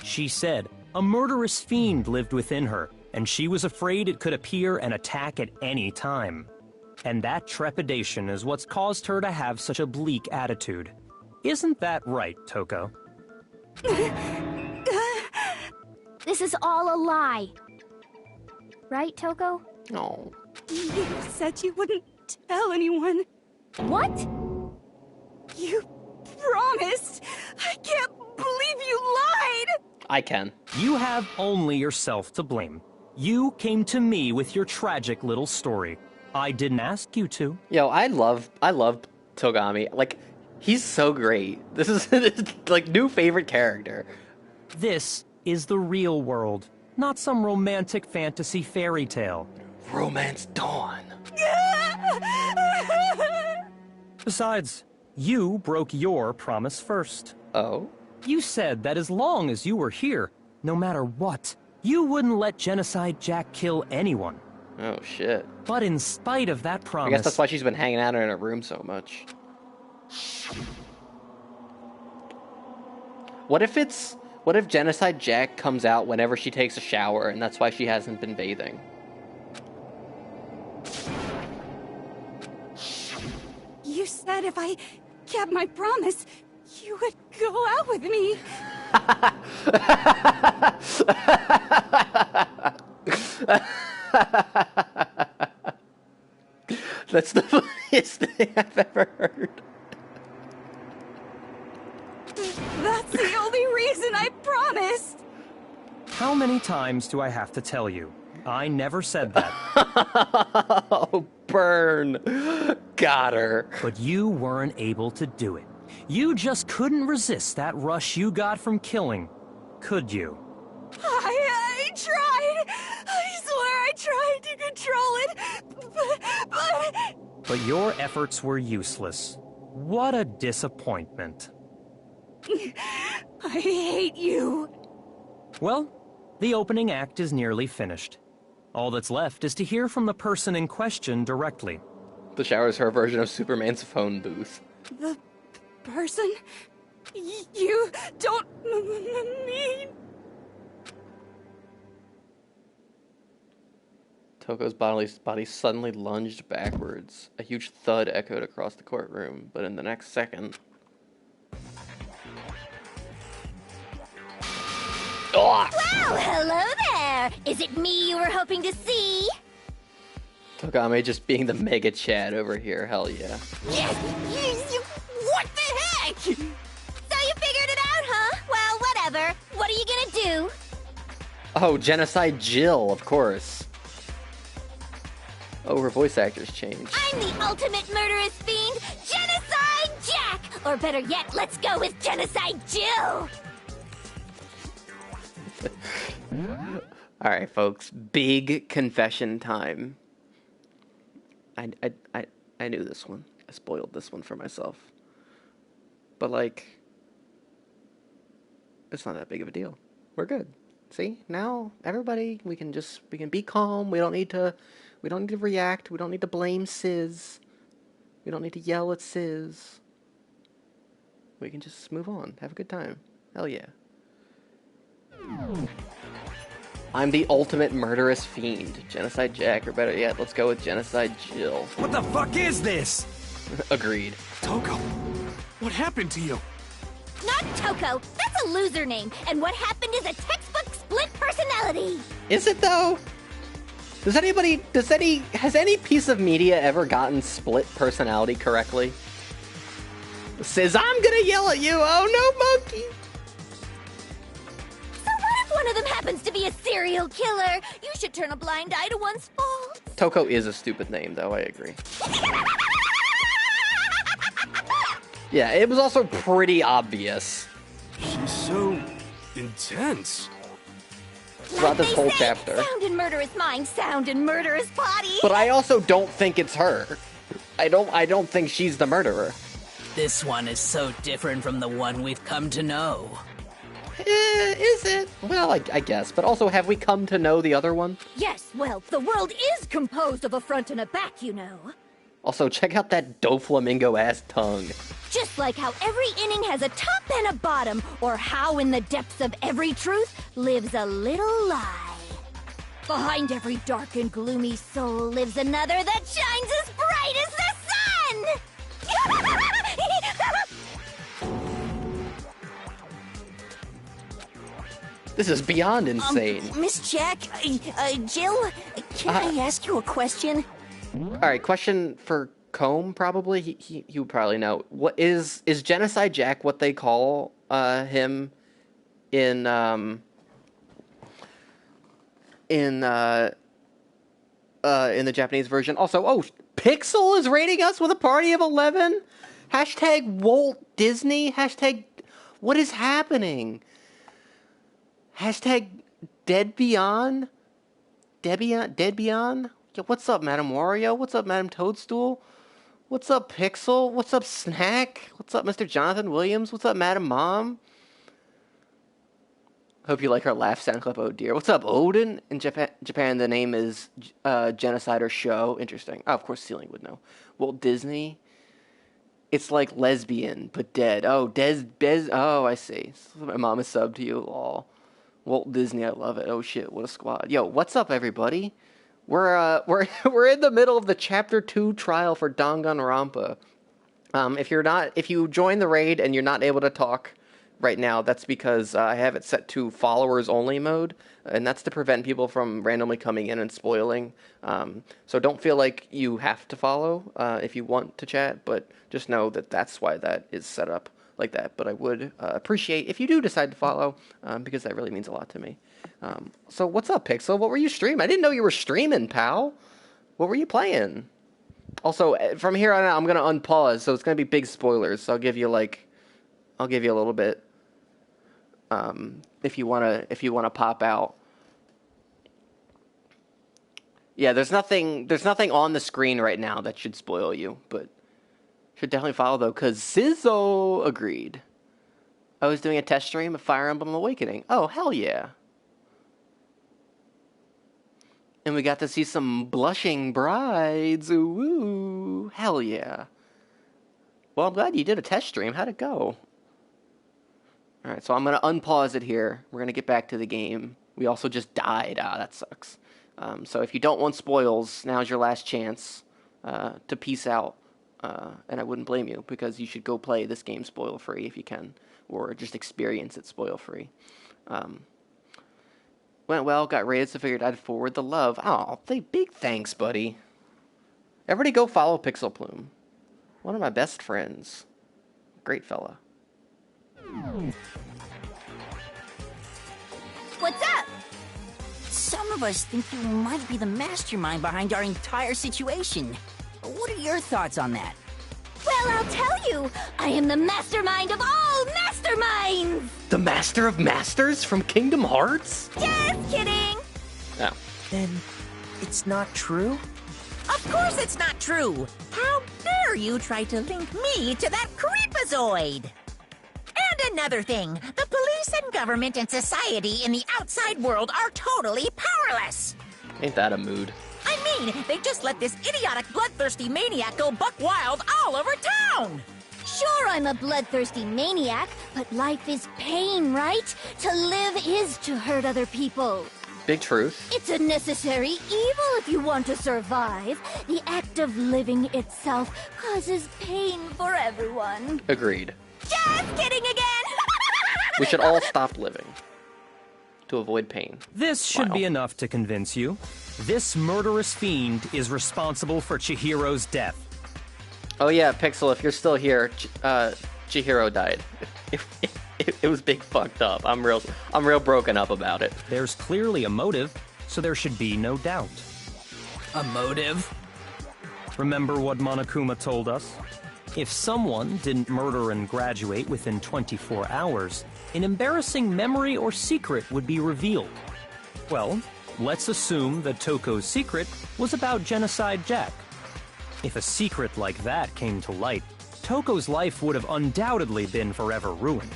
She said a murderous fiend lived within her, and she was afraid it could appear and attack at any time. And that trepidation is what's caused her to have such a bleak attitude. Isn't that right, Toko? This is all a lie. Right, Toko? No. You said you wouldn't tell anyone. What? You promised. I can't believe you lied. I can. You have only yourself to blame. You came to me with your tragic little story. I didn't ask you to. Yo, I love Togami. Like, he's so great. This is like new favorite character. This is the real world, not some romantic fantasy fairy tale. Romance Dawn. Besides, you broke your promise first. Oh? You said that as long as you were here, no matter what, you wouldn't let Genocide Jack kill anyone. Oh, shit. But in spite of that promise... I guess that's why she's been hanging out in her room so much. What if Genocide Jack comes out whenever she takes a shower, and that's why she hasn't been bathing? You said if I kept my promise, you would go out with me. That's the funniest thing I've ever heard. That's the only reason I promised. How many times do I have to tell you? I never said that. Oh, burn. Got her. But you weren't able to do it. You just couldn't resist that rush you got from killing, could you? I tried. I swear I tried to control it, but... But your efforts were useless. What a disappointment. I hate you. Well, the opening act is nearly finished. All that's left is to hear from the person in question directly. The shower is her version of Superman's phone booth. The person? You don't mean... Toko's body suddenly lunged backwards. A huge thud echoed across the courtroom, but in the next second... Well, hello there! Is it me you were hoping to see? Tokame just being the mega Chad over here, hell yeah. What the heck? So you figured it out, huh? Well, whatever. What are you gonna do? Oh, Genocide Jill, of course. Oh, her voice actor's changed. I'm the ultimate murderous fiend, Genocide Jack! Or better yet, let's go with Genocide Jill! Alright, folks. Big confession time. I knew this one. I spoiled this one for myself. But, like, it's not that big of a deal. We're good. See? Now, everybody, we can be calm. We don't need to react. We don't need to blame Sis. We don't need to yell at Sis. We can just move on. Have a good time. Hell yeah. I'm the ultimate murderous fiend. Genocide Jack, or better yet, let's go with Genocide Jill. What the fuck is this? Agreed. Toko, what happened to you? Not Toko. That's a loser name. And what happened is a textbook split personality. Is it though? Has any piece of media ever gotten split personality correctly? Says, I'm gonna yell at you, oh no, monkey! So what if one of them happens to be a serial killer? You should turn a blind eye to one's faults. Toko is a stupid name, though, I agree. Yeah, it was also pretty obvious. She's so intense. Throughout this whole chapter. Sound in murderous mind, sound in murderous body. But I also don't think it's her. I don't think she's the murderer. This one is so different from the one we've come to know. Is it? Well, I guess. But also, have we come to know the other one? Yes, well, the world is composed of a front and a back, you know. Also, check out that Doflamingo-ass tongue. Just like how every inning has a top and a bottom, or how in the depths of every truth lives a little lie. Behind every dark and gloomy soul lives another that shines as bright as the sun! This is beyond insane. Miss Jack, Jill, can I ask you a question? Alright, question for Combe, probably. He would probably know. What is Genocide Jack what they call him in the Japanese version? Also, oh, Pixel is rating us with a party of 11? Hashtag Walt Disney? Hashtag what is happening? Hashtag Dead Beyond? Dead Beyond? Yo, what's up, Madam Wario? What's up, Madam Toadstool? What's up, Pixel? What's up, Snack? What's up, Mr. Jonathan Williams? What's up, Madam Mom? Hope you like our laugh sound clip, oh dear. What's up, Odin? In Japan, the name is Genocide or Show. Interesting. Oh, of course, Ceiling would know. Walt Disney. It's like lesbian, but dead. Oh, oh, I see. So my mom is subbed to you. Lol. Walt Disney, I love it. Oh shit, what a squad. Yo, what's up, everybody? We're in the middle of the Chapter 2 trial for Danganronpa. If you join the raid and you're not able to talk right now, that's because I have it set to followers only mode, and that's to prevent people from randomly coming in and spoiling. So don't feel like you have to follow if you want to chat, but just know that that's why that is set up like that. But I would appreciate if you do decide to follow, because that really means a lot to me. So what's up, Pixel? What were you streaming? I didn't know you were streaming, pal. What were you playing? Also, from here on out, I'm gonna unpause, so it's gonna be big spoilers. So I'll give you a little bit. If you wanna pop out. Yeah, there's nothing on the screen right now that should spoil you, but should definitely follow though, cause Sizzo agreed. I was doing a test stream of Fire Emblem Awakening. Oh, hell yeah. And we got to see some blushing brides. Ooh, hell yeah. Well, I'm glad you did a test stream. How'd it go? Alright, so I'm going to unpause it here. We're going to get back to the game. We also just died. Ah, that sucks. So if you don't want spoils, now's your last chance to peace out. And I wouldn't blame you, because you should go play this game spoil-free if you can. Or just experience it spoil-free. Went well, got rated, so figured I'd forward the love. Oh, big thanks, buddy. Everybody go follow Pixel Plume. One of my best friends. Great fella. What's up? Some of us think you might be the mastermind behind our entire situation. What are your thoughts on that? Well, I'll tell you, I am the mastermind of all masterminds! The Master of Masters from Kingdom Hearts? Just kidding! Oh. Then it's not true? Of course it's not true! How dare you try to link me to that creepazoid! And another thing, the police and government and society in the outside world are totally powerless! Ain't that a mood? I mean, they just let this idiotic, bloodthirsty maniac go buck wild all over town! Sure, I'm a bloodthirsty maniac, but life is pain, right? To live is to hurt other people. Big truth. It's a necessary evil if you want to survive. The act of living itself causes pain for everyone. Agreed. Just kidding again! We should all stop living to avoid pain. This should be enough to convince you. This murderous fiend is responsible for Chihiro's death. Oh yeah, Pixel, if you're still here, Chihiro died. It was big fucked up. I'm real broken up about it. There's clearly a motive, so there should be no doubt. A motive? Remember what Monokuma told us? If someone didn't murder and graduate within 24 hours, an embarrassing memory or secret would be revealed. Well, let's assume that Toko's secret was about Genocide Jack. If a secret like that came to light, Toko's life would have undoubtedly been forever ruined.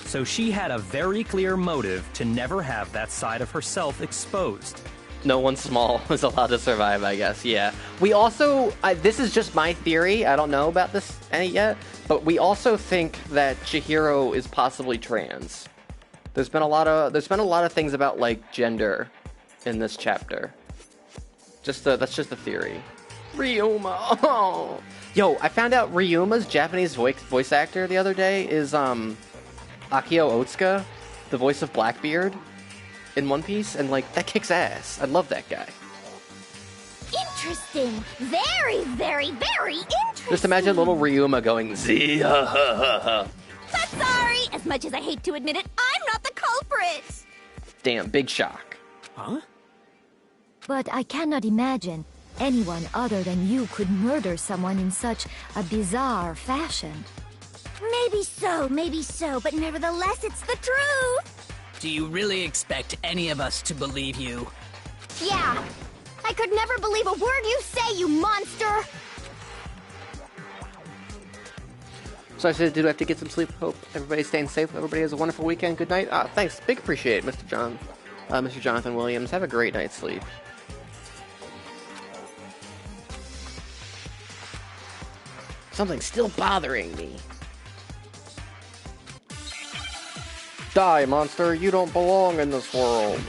So she had a very clear motive to never have that side of herself exposed. No one small is allowed to survive, I guess, yeah. We also, this is just my theory, I don't know about this yet, but we also think that Chihiro is possibly trans. There's been a lot of things about, like, gender in this chapter. That's just a theory. Ryuma! Oh. Yo, I found out Ryuma's Japanese voice actor the other day is, Akio Otsuka, the voice of Blackbeard in One Piece, and, like, that kicks ass. I love that guy. Interesting. Very, very, very interesting. Just imagine little Ryuma going, Z, ha, ha, ha, ha. But sorry, as much as I hate to admit it, I'm not the culprit. Damn, big shock. Huh? But I cannot imagine anyone other than you could murder someone in such a bizarre fashion. Maybe so, but nevertheless, it's the truth. Do you really expect any of us to believe you? Yeah. I could never believe a word you say, you monster! So I said, do I have to get some sleep? Hope everybody's staying safe. Everybody has a wonderful weekend. Good night. Thanks. Big appreciate it, Mr. Jonathan Williams. Have a great night's sleep. Something's still bothering me. Die, monster. You don't belong in this world.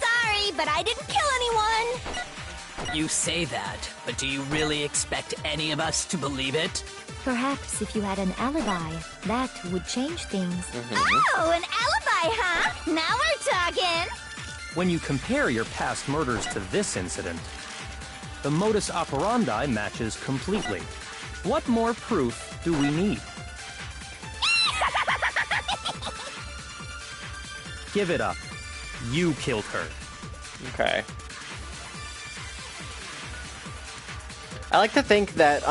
Sorry, but I didn't kill anyone! You say that, but do you really expect any of us to believe it? Perhaps if you had an alibi, that would change things. Oh, an alibi, huh? Now we're talking! When you compare your past murders to this incident, the modus operandi matches completely. What more proof do we need? Give it up. You killed her. Okay. I like to think that,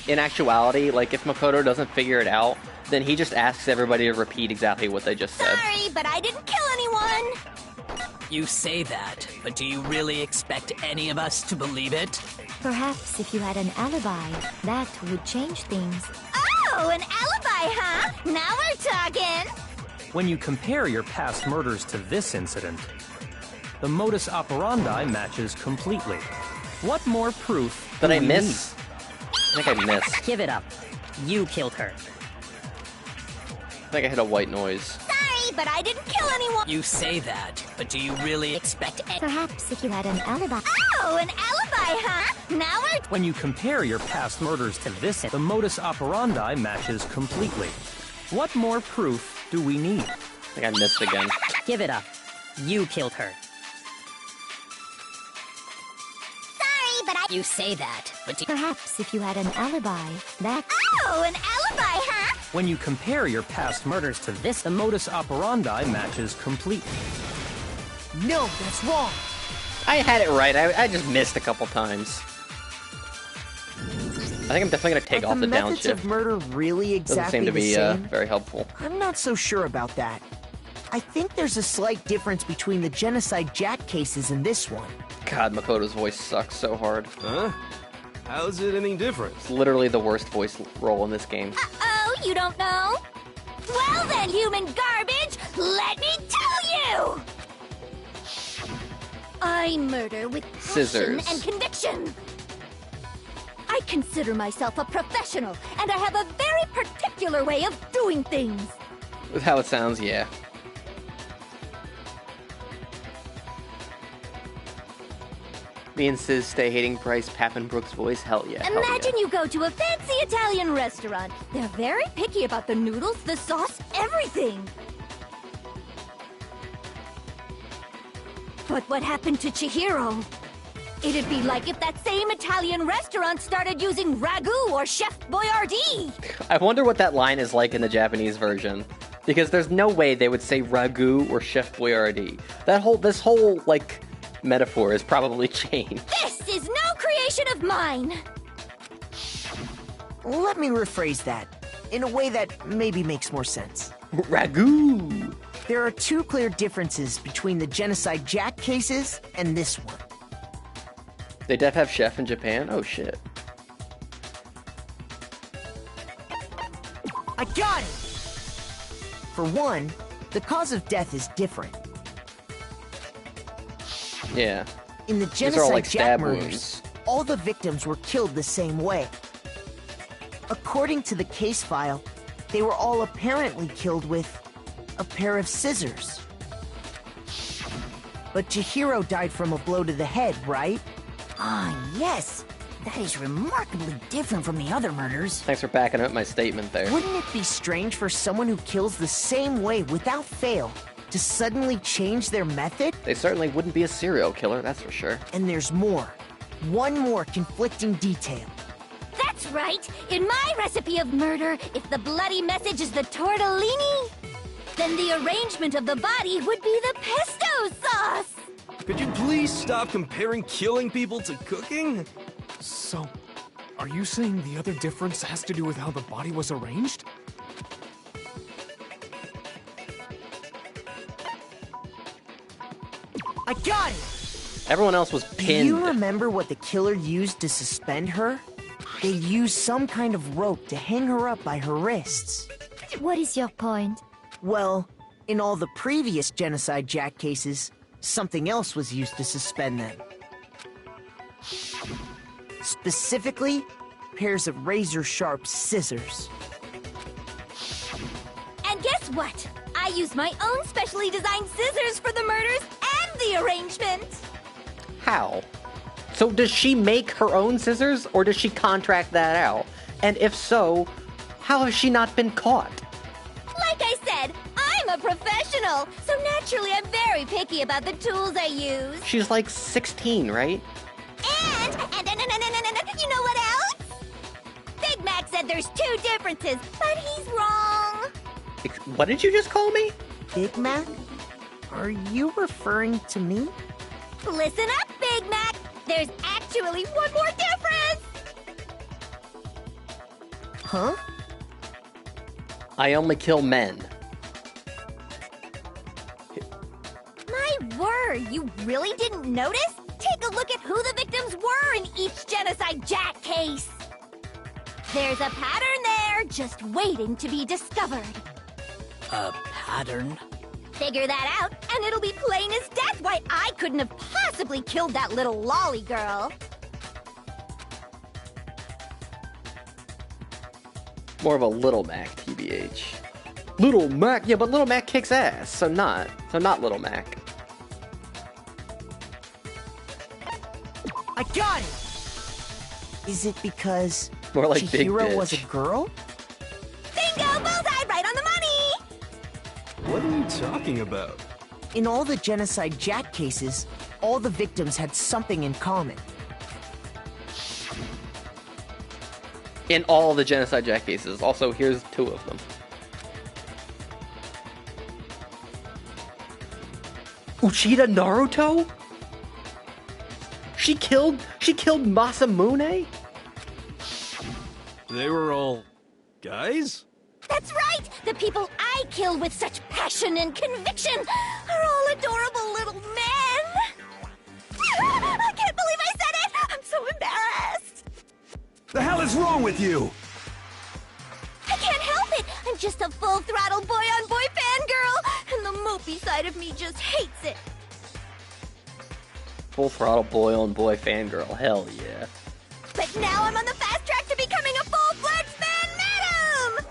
in actuality, like, if Makoto doesn't figure it out, then he just asks everybody to repeat exactly what they just said. Sorry, but I didn't kill anyone! You say that, but do you really expect any of us to believe it? Perhaps if you had an alibi, that would change things. Oh, an alibi, huh? Now we're talking! When you compare your past murders to this incident, the modus operandi matches completely. What more proof Did I miss? I think I missed. Give it up. You killed her. I think I hit a white noise. Sorry, but I didn't kill anyone! You say that, but do you really expect Perhaps if you had an alibi. Oh, an alibi, huh? Now we're... When you compare your past murders to this, the modus operandi matches completely. What more proof do we need? I think I missed again. Give it up. You killed her. Sorry, but I... You say that, but do Perhaps if you had an alibi, that... Oh, an alibi, huh? When you compare your past murders to this, the modus operandi matches completely. No, that's wrong. I had it right. I just missed a couple times. I think I'm definitely going to take Are off the methods downshift. of murder really Doesn't exactly seem to be the same? very helpful. I'm not so sure about that. I think there's a slight difference between the Genocide Jack cases and this one. God, Makoto's voice sucks so hard. Huh? How's it any different? It's literally the worst voice role in this game. Uh-oh, you don't know? Well then, human garbage, let me tell you! I murder with passion Scissors. and conviction. I consider myself a professional, and I have a very particular way of doing things. With how it sounds, yeah. Me and Sis stay hating Bryce Pappenbrook's voice. Hell yeah. hell Imagine you go to a fancy Italian restaurant. They're very picky about the noodles, the sauce, everything. But what happened to Chihiro? It'd be like if that same Italian restaurant started using ragu or Chef Boyardee. I wonder what that line is like in the Japanese version. Because there's no way they would say ragu or Chef Boyardee. This whole, like, metaphor is probably changed. This is no creation of mine. Let me rephrase that in a way that maybe makes more sense. Ragu! There are two clear differences between the Genocide Jack cases and this one. They def have chef in Japan? Oh shit. I got it! For one, the cause of death is different. Yeah. In the These are all Genocide like Jack stab murders, wounds. all the victims were killed the same way. According to the case file, they were all apparently killed with a pair of scissors. But Chihiro died from a blow to the head, right? Ah, yes. That is remarkably different from the other murders. Thanks for backing up my statement there. Wouldn't it be strange for someone who kills the same way without fail to suddenly change their method? They certainly wouldn't be a serial killer, that's for sure. And there's more. One more conflicting detail. That's right. In my recipe of murder, if the bloody message is the tortellini, then the arrangement of the body would be the pesto sauce. Could you please stop comparing killing people to cooking? So Are you saying the other difference has to do with how the body was arranged? I got it! Everyone else was pinned. Do you remember what the killer used to suspend her? They used some kind of rope to hang her up by her wrists. What is your point? Well, in all the previous Genocide Jack cases, something else was used to suspend them. Specifically, pairs of razor-sharp scissors. And guess what? I used my own specially designed scissors for the murders and the arrangement. How? So does she make her own scissors, or does she contract that out? And if so, how has she not been caught? Like I said, I'm a professional, so naturally I'm very picky about the tools I use. She's like 16, right? And you know what else? Big Mac said there's two differences, but he's wrong. What did you just call me? Big Mac? Are you referring to me? Listen up, Big Mac. There's actually one more difference. Huh? I only kill men. My word, you really didn't notice? Take a look at who the victims were in each Genocide Jack case. There's a pattern there, just waiting to be discovered. A pattern? Figure that out, and it'll be plain as death why I couldn't have possibly killed that little lolly girl. More of a Little Mac, TBH. Little Mac? Yeah, but Little Mac kicks ass, so not Little Mac. I got it! Is it because More like Big Chihiro Bitch. was a girl? Bingo! Bullseye! Right on the money! What are you talking about? In all the Genocide Jack cases, all the victims had something in common. In all the Genocide Jack cases. Also, here's two of them. Uchida Naruto? She killed Masamune? They were all guys? That's right! The people I kill with such passion and conviction are all adorable little men! I can't believe I said it! I'm so embarrassed! The hell is wrong with you? I can't help it! I'm just a full-throttle boy-on-boy fangirl, and the mopey side of me just hates it. Full throttle boy on boy fangirl. Hell yeah. But now I'm on the fast track to becoming a full-fledged fan madam!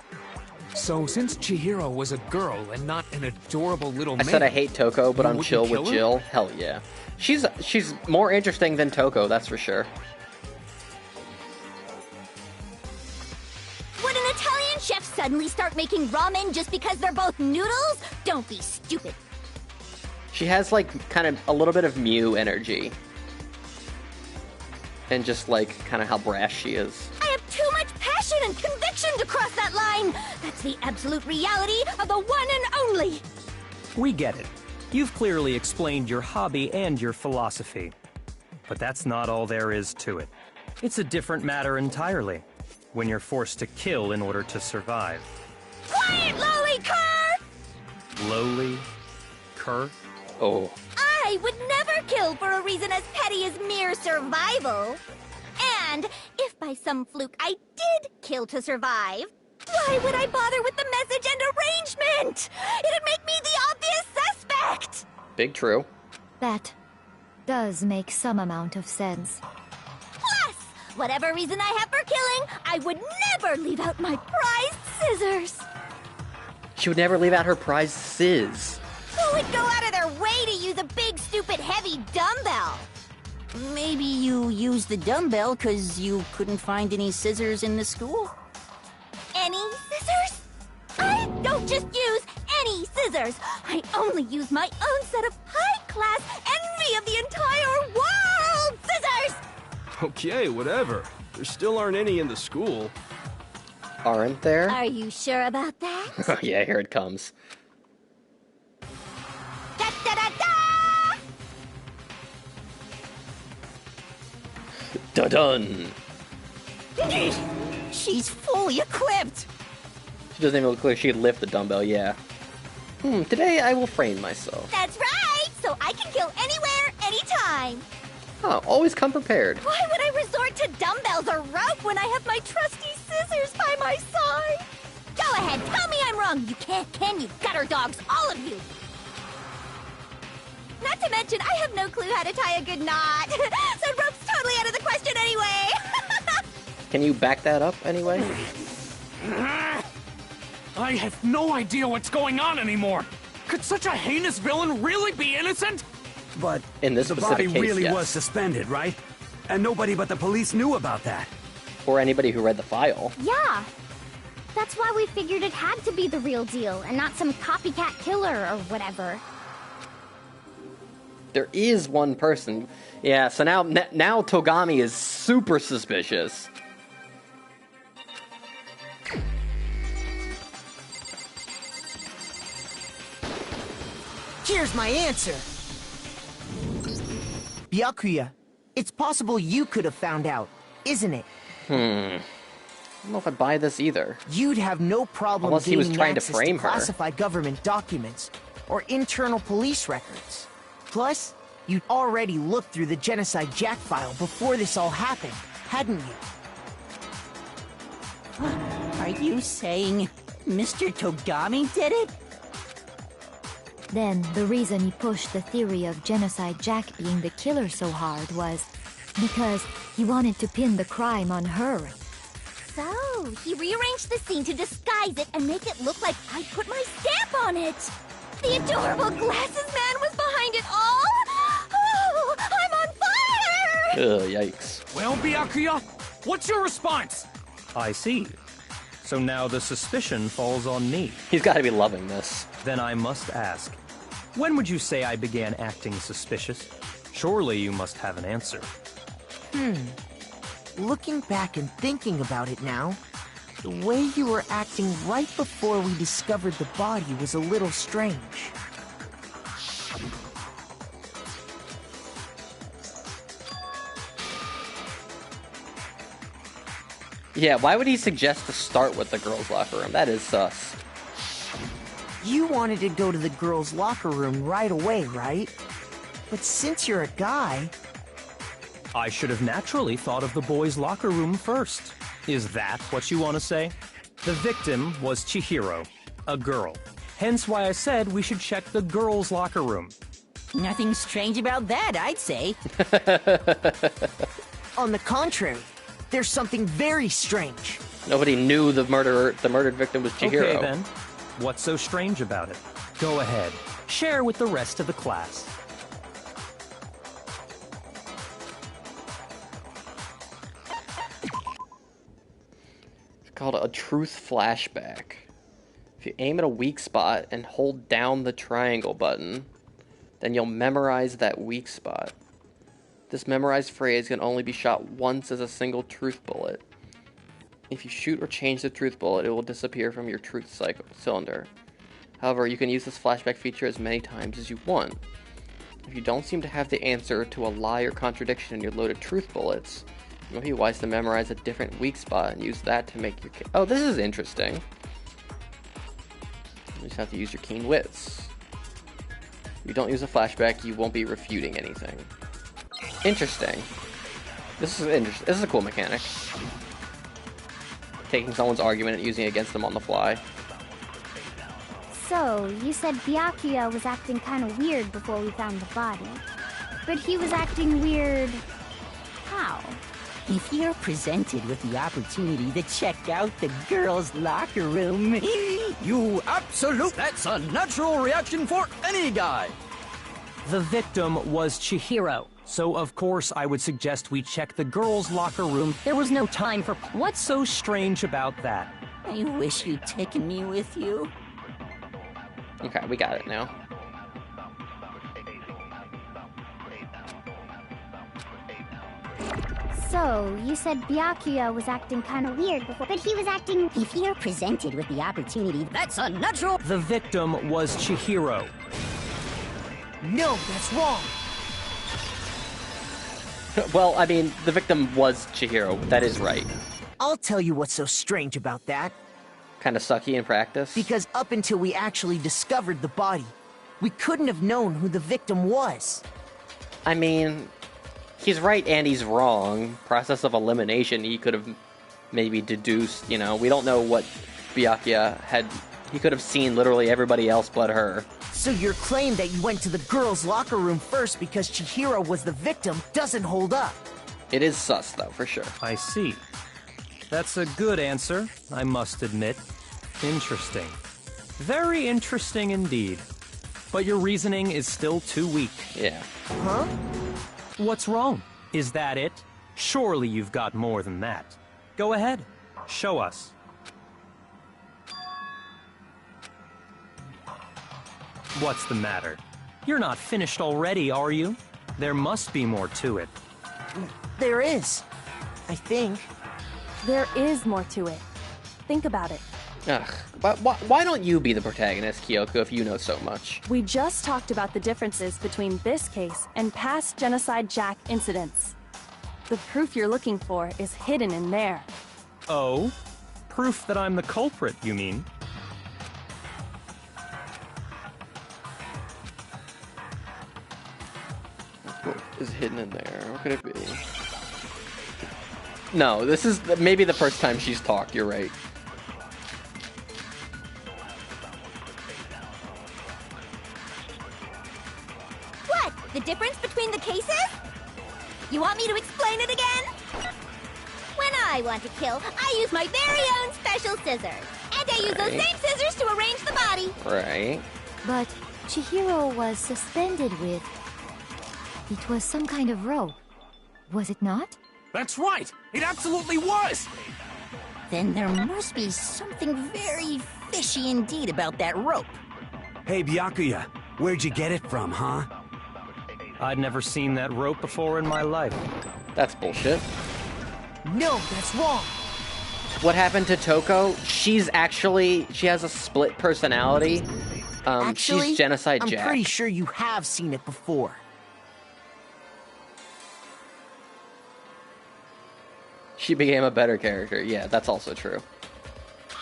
So, since Chihiro was a girl and not an adorable little I man... said I hate Toko, but you I'm wouldn't chill kill with her? Jill. Hell yeah. She's more interesting than Toko, that's for sure. Would an Italian chef suddenly start making ramen just because they're both noodles? Don't be stupid. She has, like, kind of a little bit of Mew energy. And just, like, kind of how brash she is. I have too much passion and conviction to cross that line. That's the absolute reality of the one and only. We get it. You've clearly explained your hobby and your philosophy. But that's not all there is to it. It's a different matter entirely, when you're forced to kill in order to survive. Quiet, lowly cur! Lowly? Cur? Oh. I would never kill for a reason as petty as mere survival. And if by some fluke I did kill to survive, why would I bother with the message and arrangement? It'd make me the obvious suspect! Big true. That does make some amount of sense. Plus, whatever reason I have for killing, I would never leave out my prized scissors. She would never leave out her prized sizz. Who would go out of their way to use a big, stupid, heavy dumbbell? Maybe you used the dumbbell because you couldn't find any scissors in the school? Any scissors? I don't just use any scissors. I only use my own set of high-class envy of the entire world scissors! Okay, whatever. There still aren't any in the school. Aren't there? Are you sure about that? Oh yeah, here it comes. Da-da-da-da! Dun-dun! She's fully equipped! She doesn't even look like she could lift the dumbbell, yeah. Today I will frame myself. That's right! So I can kill anywhere, anytime! Oh, always come prepared. Why would I resort to dumbbells or rope when I have my trusty scissors by my side? Go ahead, tell me I'm wrong! You can't, can you, gutter dogs, all of you! Not to mention, I have no clue how to tie a good knot. So rope's totally out of the question anyway. Can you back that up anyway? I have no idea what's going on anymore. Could such a heinous villain really be innocent? But in this the specific body case, really yes. was suspended, right? And nobody but the police knew about that. Or anybody who read the file. Yeah. That's why we figured it had to be the real deal and not some copycat killer or whatever. There is one person. Yeah, so now Togami is super suspicious. Here's my answer. Byakuya, it's possible you could have found out, isn't it? I don't know if I buy this either. You'd have no problem Unless he was gaining trying to access frame to her. classified government documents or internal police records. Plus, you'd already looked through the Genocide Jack file before this all happened, hadn't you? Are you saying Mr. Togami did it? Then, the reason he pushed the theory of Genocide Jack being the killer so hard was because he wanted to pin the crime on her. So, he rearranged the scene to disguise it and make it look like I put my stamp on it. The adorable glasses man was behind it all. Oh, I'm on fire! Ugh, yikes. Well, Byakuya, what's your response? I see. So now the suspicion falls on me. He's got to be loving this. Then I must ask, when would you say I began acting suspicious? Surely you must have an answer. Looking back and thinking about it now, the way you were acting right before we discovered the body was a little strange. Yeah, why would he suggest to start with the girls' locker room? That is sus. You wanted to go to the girls' locker room right away, right? But since you're a guy... I should have naturally thought of the boys' locker room first. Is that what you want to say? The victim was Chihiro, a girl. Hence why I said we should check the girls' locker room. Nothing strange about that, I'd say. On the contrary, there's something very strange. Nobody knew the murdered victim was Chihiro. Okay, then. What's so strange about it? Go ahead. Share with the rest of the class. It's called a truth flashback. If you aim at a weak spot and hold down the triangle button, then you'll memorize that weak spot. This memorized phrase can only be shot once as a single truth bullet. If you shoot or change the truth bullet, it will disappear from your truth cylinder. However, you can use this flashback feature as many times as you want. If you don't seem to have the answer to a lie or contradiction in your loaded truth bullets, it might be wise to memorize a different weak spot and use that to make your... Oh, this is interesting. You just have to use your keen wits. If you don't use a flashback, you won't be refuting anything. Interesting. This is interesting. This is a cool mechanic. Taking someone's argument and using it against them on the fly. So, you said Byakuya was acting kind of weird before we found the body. But he was acting weird... how? If you're presented with the opportunity to check out the girls' locker room... That's a natural reaction for any guy! The victim was Chihiro, so of course I would suggest we check the girls' locker room. There was no time for... What's so strange about that? I wish you'd taken me with you. Okay, we got it now. So, you said Byakuya was acting kind of weird before, but he was acting... If you're presented with the opportunity... That's a natural... The victim was Chihiro. No, that's wrong. Well, I mean, the victim was Chihiro. That is right. I'll tell you what's so strange about that. Kind of sucky in practice. Because up until we actually discovered the body, we couldn't have known who the victim was. I mean, he's right and he's wrong. Process of elimination, he could have maybe deduced, you know, we don't know what Byakuya had. He could have seen literally everybody else but her. So your claim that you went to the girls' locker room first because Chihiro was the victim doesn't hold up. It is sus, though, for sure. I see. That's a good answer, I must admit. Interesting. Very interesting indeed. But your reasoning is still too weak. Yeah. Huh? What's wrong? Is that it? Surely you've got more than that. Go ahead. Show us. What's the matter? You're not finished already, are you? There must be more to it. There is. I think. There is more to it. Think about it. Ugh. But why don't you be the protagonist, Kyoko, if you know so much? We just talked about the differences between this case and past Genocide Jack incidents. The proof you're looking for is hidden in there. Oh? Proof that I'm the culprit, you mean? What is hidden in there? What could it be? No, this is maybe the first time she's talked, you're right. What? The difference between the cases? You want me to explain it again? When I want to kill, I use my very own special scissors. And I use those Right. same scissors to arrange the body. Right. But Chihiro was suspended with... It was some kind of rope. Was it not? That's right! It absolutely was! Then there must be something very fishy indeed about that rope. Hey, Byakuya, where'd you get it from, huh? I'd never seen that rope before in my life. That's bullshit. No, that's wrong. What happened to Toko? She has a split personality. Actually, She's Genocide I'm Jack. pretty sure you have seen it before. She became a better character. Yeah, that's also true.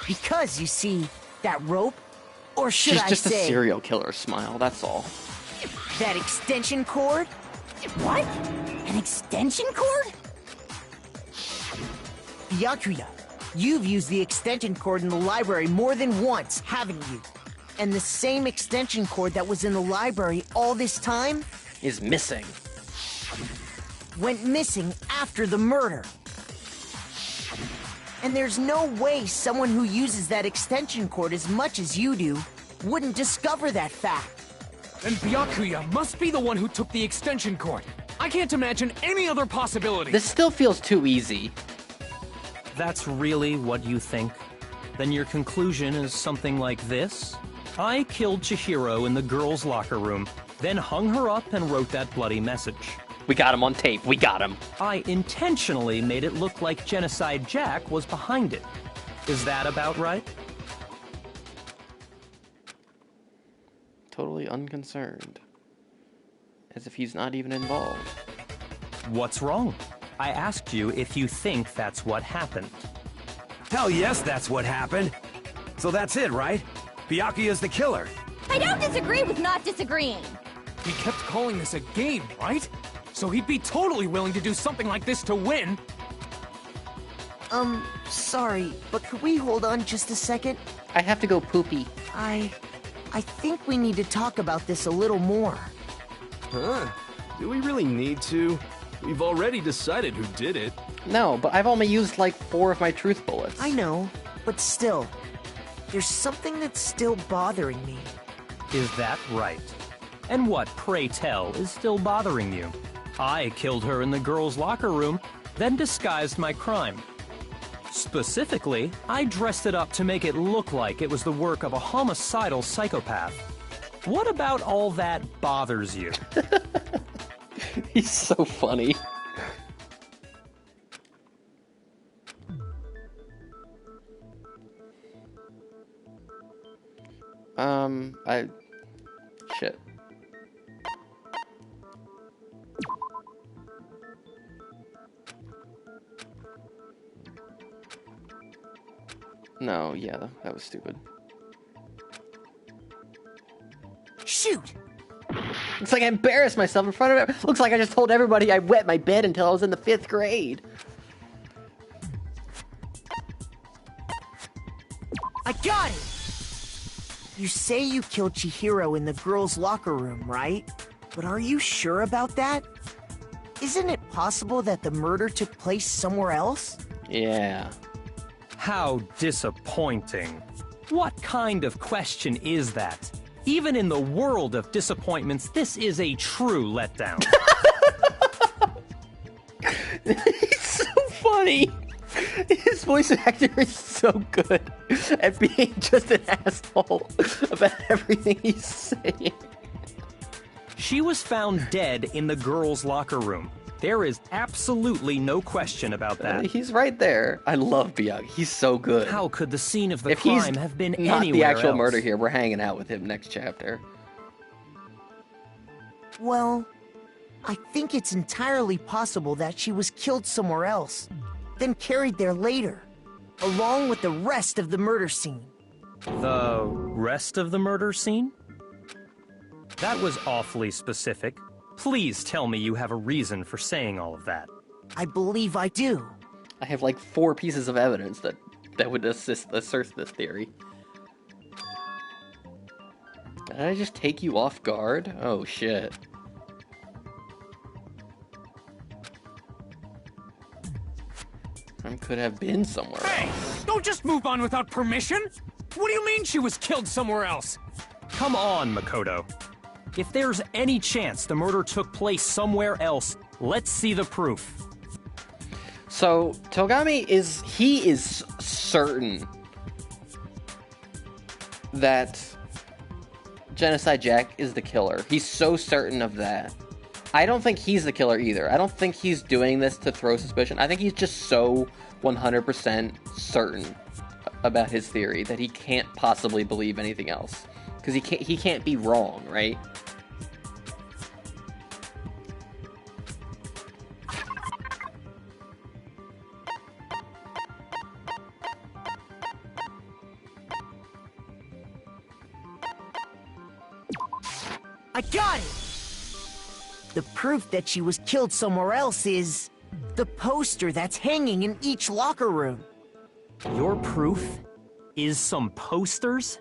Because, you see, that rope, or should She's I just say... a serial killer smile, that's all. That extension cord? What? An extension cord? Byakuya, you've used the extension cord in the library more than once, haven't you? And the same extension cord that was in the library all this time Is missing. went missing after the murder. And there's no way someone who uses that extension cord as much as you do wouldn't discover that fact. Then Byakuya must be the one who took the extension cord. I can't imagine any other possibility. This still feels too easy. That's really what you think? Then your conclusion is something like this? I killed Chihiro in the girls' locker room, then hung her up and wrote that bloody message. We got him on tape. We got him. I intentionally made it look like Genocide Jack was behind it. Is that about right? Totally unconcerned. As if he's not even involved. What's wrong? I asked you if you think that's what happened. Hell yes, that's what happened. So that's it, right? Byakuya's the killer. I don't disagree with not disagreeing. He kept calling this a game, right? So he'd be totally willing to do something like this to win. Sorry, but could we hold on just a second? I have to go poopy. I think we need to talk about this a little more. Huh? Do we really need to? We've already decided who did it. No, but I've only used like 4 of my truth bullets. I know, but still, there's something that's still bothering me. Is that right? And what, pray tell, is still bothering you? I killed her in the girls' locker room, then disguised my crime. Specifically, I dressed it up to make it look like it was the work of a homicidal psychopath. What about all that bothers you? He's so funny. Shit. No, yeah, that was stupid. Shoot! It's like I embarrassed myself in front of it. Looks like I just told everybody I wet my bed until I was in the 5th grade. I got it! You say you killed Chihiro in the girls' locker room, right? But are you sure about that? Isn't it possible that the murder took place somewhere else? Yeah. How disappointing. What kind of question is that? Even in the world of disappointments, this is a true letdown. It's so funny. His voice actor is so good at being just an asshole about everything he's saying. She was found dead in the girls' locker room. There is absolutely no question about that. He's right there. I love Byakuya. He's so good. How could the scene of the if crime he's have been not anywhere the actual else? murder here, we're hanging out with him next chapter. Well, I think it's entirely possible that she was killed somewhere else, then carried there later, along with the rest of the murder scene. The rest of the murder scene? That was awfully specific. Please tell me you have a reason for saying all of that. I believe I do. I have like 4 pieces of evidence that would assert this theory. Did I just take you off guard? Oh shit. I could have been somewhere else. Don't just move on without permission! What do you mean she was killed somewhere else? Come on, Makoto. If there's any chance the murder took place somewhere else, let's see the proof. So, Togami is certain that Genocide Jack is the killer. He's so certain of that. I don't think he's the killer either. I don't think he's doing this to throw suspicion. I think he's just so 100% certain about his theory that he can't possibly believe anything else. Because he can't be wrong, right? I got it! The proof that she was killed somewhere else is the poster that's hanging in each locker room. Your proof is some posters?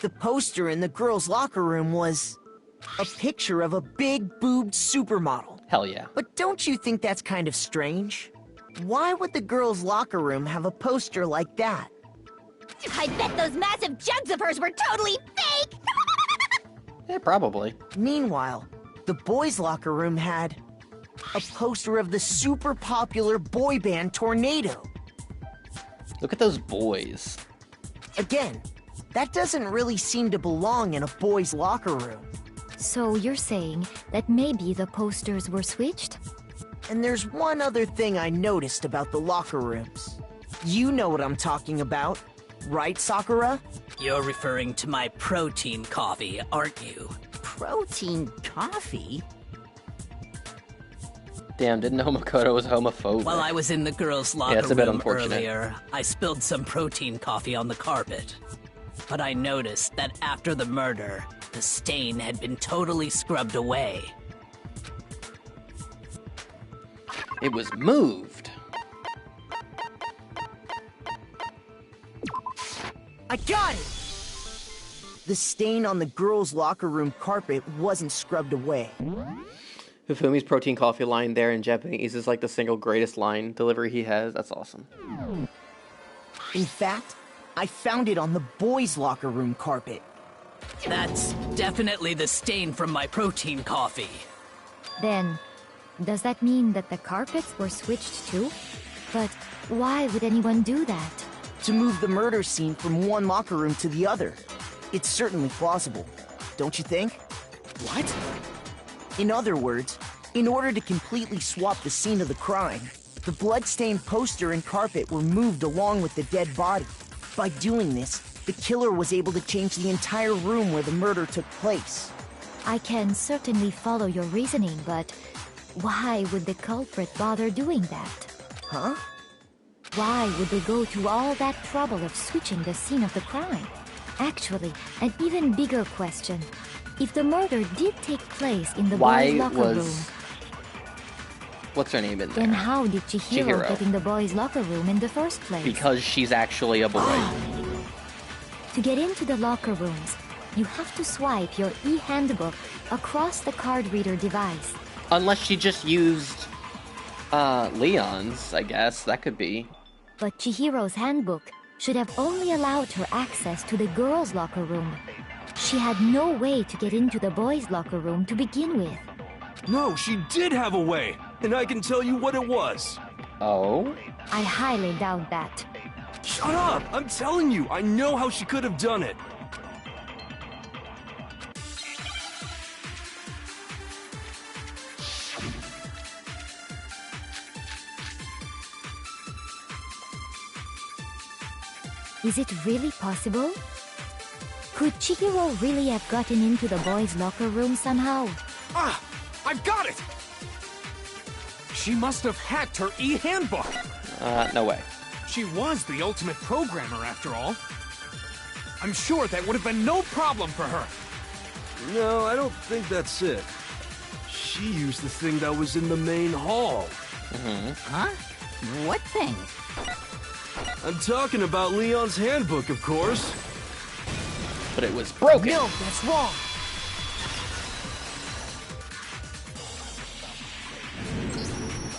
The poster in the girls' locker room was a picture of a big-boobed supermodel. Hell yeah. But don't you think that's kind of strange? Why would the girls' locker room have a poster like that? I bet those massive jugs of hers were totally fake! Yeah, probably. Meanwhile, the boys' locker room had a poster of the super popular boy band Tornado. Look at those boys. Again, that doesn't really seem to belong in a boys' locker room. So you're saying that maybe the posters were switched? And there's one other thing I noticed about the locker rooms. You know what I'm talking about, right, Sakura? You're referring to my protein coffee, aren't you? Protein coffee? Damn, didn't know Makoto was homophobic. While I was in the girls' locker it's a bit room unfortunate. earlier, I spilled some protein coffee on the carpet. But I noticed that after the murder, the stain had been totally scrubbed away. It was moved. I got it! The stain on the girls' locker room carpet wasn't scrubbed away. Hifumi's protein coffee line there in Japanese is like the single greatest line delivery he has. That's awesome. In fact, I found it on the boys' locker room carpet. That's definitely the stain from my protein coffee. Then, does that mean that the carpets were switched too? But why would anyone do that? To move the murder scene from one locker room to the other. It's certainly plausible, don't you think? What? In other words, in order to completely swap the scene of the crime, the blood-stained poster and carpet were moved along with the dead body. By doing this, the killer was able to change the entire room where the murder took place. I can certainly follow your reasoning, but why would the culprit bother doing that? Huh? Why would they go to all that trouble of switching the scene of the crime? Actually, an even bigger question. If the murder did take place in the boys' locker room, what's her name in there? then how did Chihiro get in the boys' locker room in the first place? Because she's actually a boy. To get into the locker rooms, you have to swipe your e-handbook across the card reader device. Unless she just used Leon's, I guess. That could be. But Chihiro's handbook should have only allowed her access to the girls' locker room. She had no way to get into the boys' locker room to begin with. No, she did have a way, and I can tell you what it was. Oh? I highly doubt that. Shut up! I'm telling you, I know how she could have done it. Is it really possible? Could Chihiro really have gotten into the boys' locker room somehow? Ah! I've got it! She must have hacked her e-handbook! No way. She was the ultimate programmer, after all. I'm sure that would have been no problem for her. No, I don't think that's it. She used the thing that was in the main hall. Huh? What thing? I'm talking about Leon's handbook, of course. But it was broken. No, that's wrong.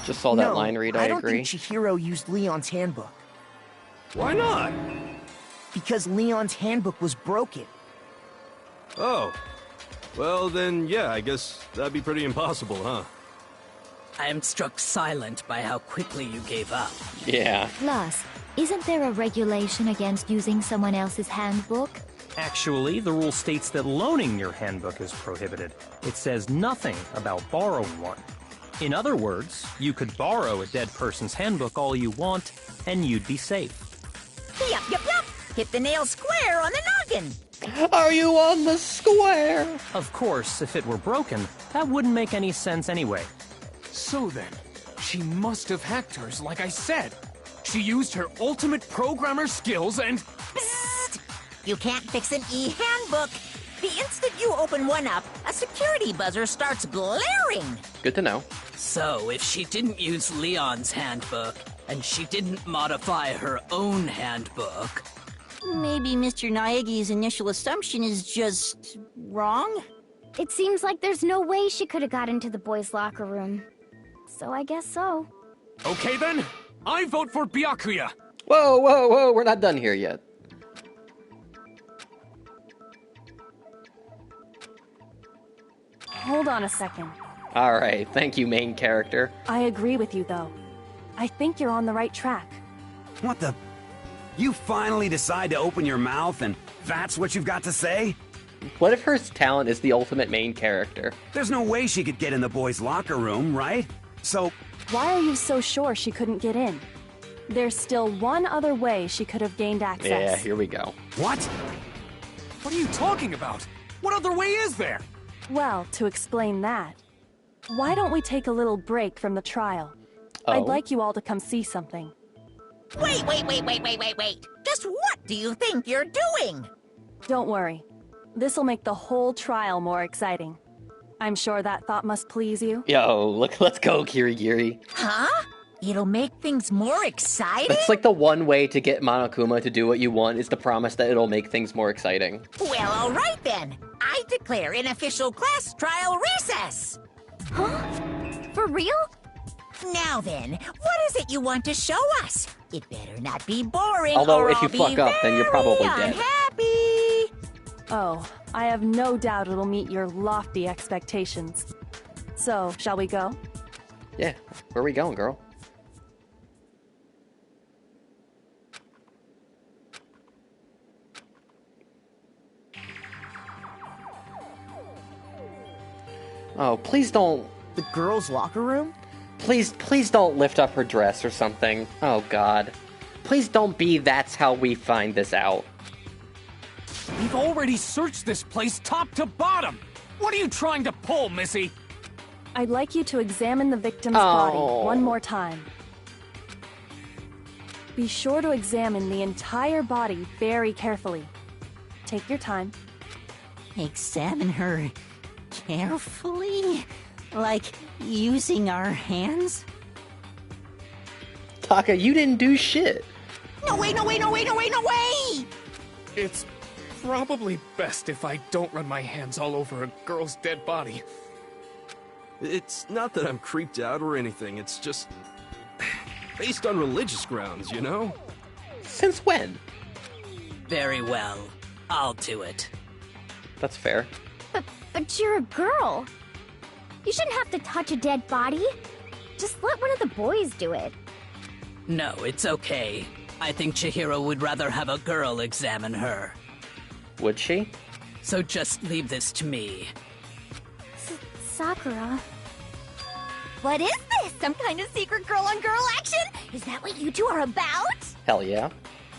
Just saw that line read, I don't agree. think Chihiro used Leon's handbook. Why not? Because Leon's handbook was broken. Oh. Well, then, yeah, I guess that'd be pretty impossible, huh? I am struck silent by how quickly you gave up. Yeah. Plus, isn't there a regulation against using someone else's handbook? Actually, the rule states that loaning your handbook is prohibited. It says nothing about borrowing one. In other words, you could borrow a dead person's handbook all you want, and you'd be safe. Yup, yup, yup! Hit the nail square on the noggin! Are you on the square? Of course, if it were broken, that wouldn't make any sense anyway. So then, she must have hacked hers, like I said. She used her ultimate programmer skills and... Psst! You can't fix an e-handbook! The instant you open one up, a security buzzer starts blaring! Good to know. So, if she didn't use Leon's handbook, and she didn't modify her own handbook... Maybe Mr. Naegi's initial assumption is just wrong? It seems like there's no way she could have got into the boys' locker room. So I guess so. Okay then, I vote for Byakuya! Whoa, whoa, whoa, we're not done here yet. Hold on a second. Alright, thank you, main character. I agree with you, though. I think you're on the right track. What the? You finally decide to open your mouth and that's what you've got to say? What if her talent is the ultimate main character? There's no way she could get in the boys' locker room, right? So... Why are you so sure she couldn't get in? There's still one other way she could have gained access. Yeah, here we go. What? What are you talking about? What other way is there? Well, to explain that, why don't we take a little break from the trial? Oh. I'd like you all to come see something. Wait! Just what do you think you're doing? Don't worry. This'll make the whole trial more exciting. I'm sure that thought must please you. Yo, let's go, Kirigiri. Huh? It'll make things more exciting? That's like the one way to get Monokuma to do what you want, is to promise that it'll make things more exciting. Well, alright then. I declare an official class trial recess. Huh? For real? Now then, what is it you want to show us? It better not be boring. Although or if you I'll fuck be up, then you're probably very dead. Unhappy. Oh, I have no doubt it'll meet your lofty expectations. So, shall we go? Yeah, where are we going, girl? Oh, please don't... The girls' locker room? Please don't lift up her dress or something. Oh, God. Please don't be that's how we find this out. We've already searched this place top to bottom! What are you trying to pull, Missy? I'd like you to examine the victim's body one more time. Be sure to examine the entire body very carefully. Take your time. Examine her carefully? Like using our hands? Taka, you didn't do shit. No way, no way, no way, no way, no way! It's probably best if I don't run my hands all over a girl's dead body. It's not that I'm creeped out or anything, it's just based on religious grounds, you know? Since when? Very well. I'll do it. That's fair. But you're a girl. You shouldn't have to touch a dead body. Just let one of the boys do it. No, it's okay. I think Chihiro would rather have a girl examine her. Would she? So just leave this to me. Sakura. What is this? Some kind of secret girl-on-girl action? Is that what you two are about? Hell yeah.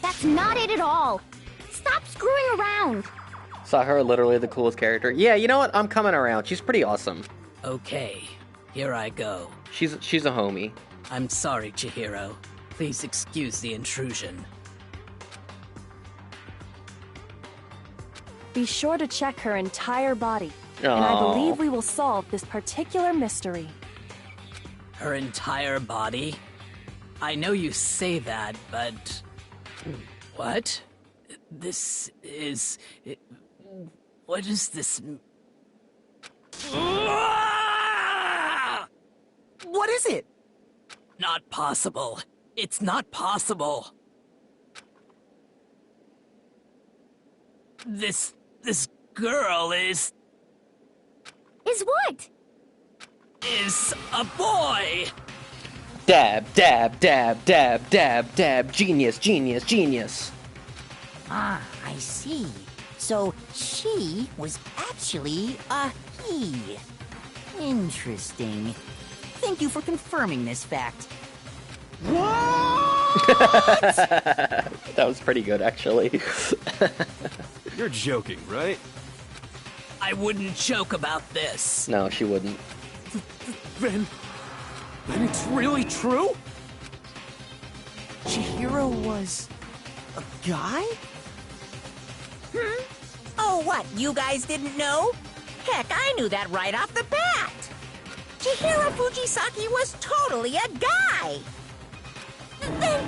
That's not it at all. Stop screwing around. Sakura literally the coolest character. Yeah, you know what? I'm coming around. She's pretty awesome. Okay, here I go. She's a homie. I'm sorry, Chihiro. Please excuse the intrusion. Be sure to check her entire body. And I believe we will solve this particular mystery. Her entire body? I know you say that, but... What? This is... What is this... What is it? Not possible. It's not possible. This girl is what? Is a boy. Dab, dab, dab, dab, dab, dab. Genius, genius, genius. Ah, I see. So she was actually a he. Interesting. Thank you for confirming this fact. That was pretty good, actually. You're joking, right? I wouldn't joke about this. No, she wouldn't. Then it's really true? Chihiro was a guy? Oh, what? You guys didn't know? Heck, I knew that right off the bat. Chihiro Fujisaki was totally a guy. Then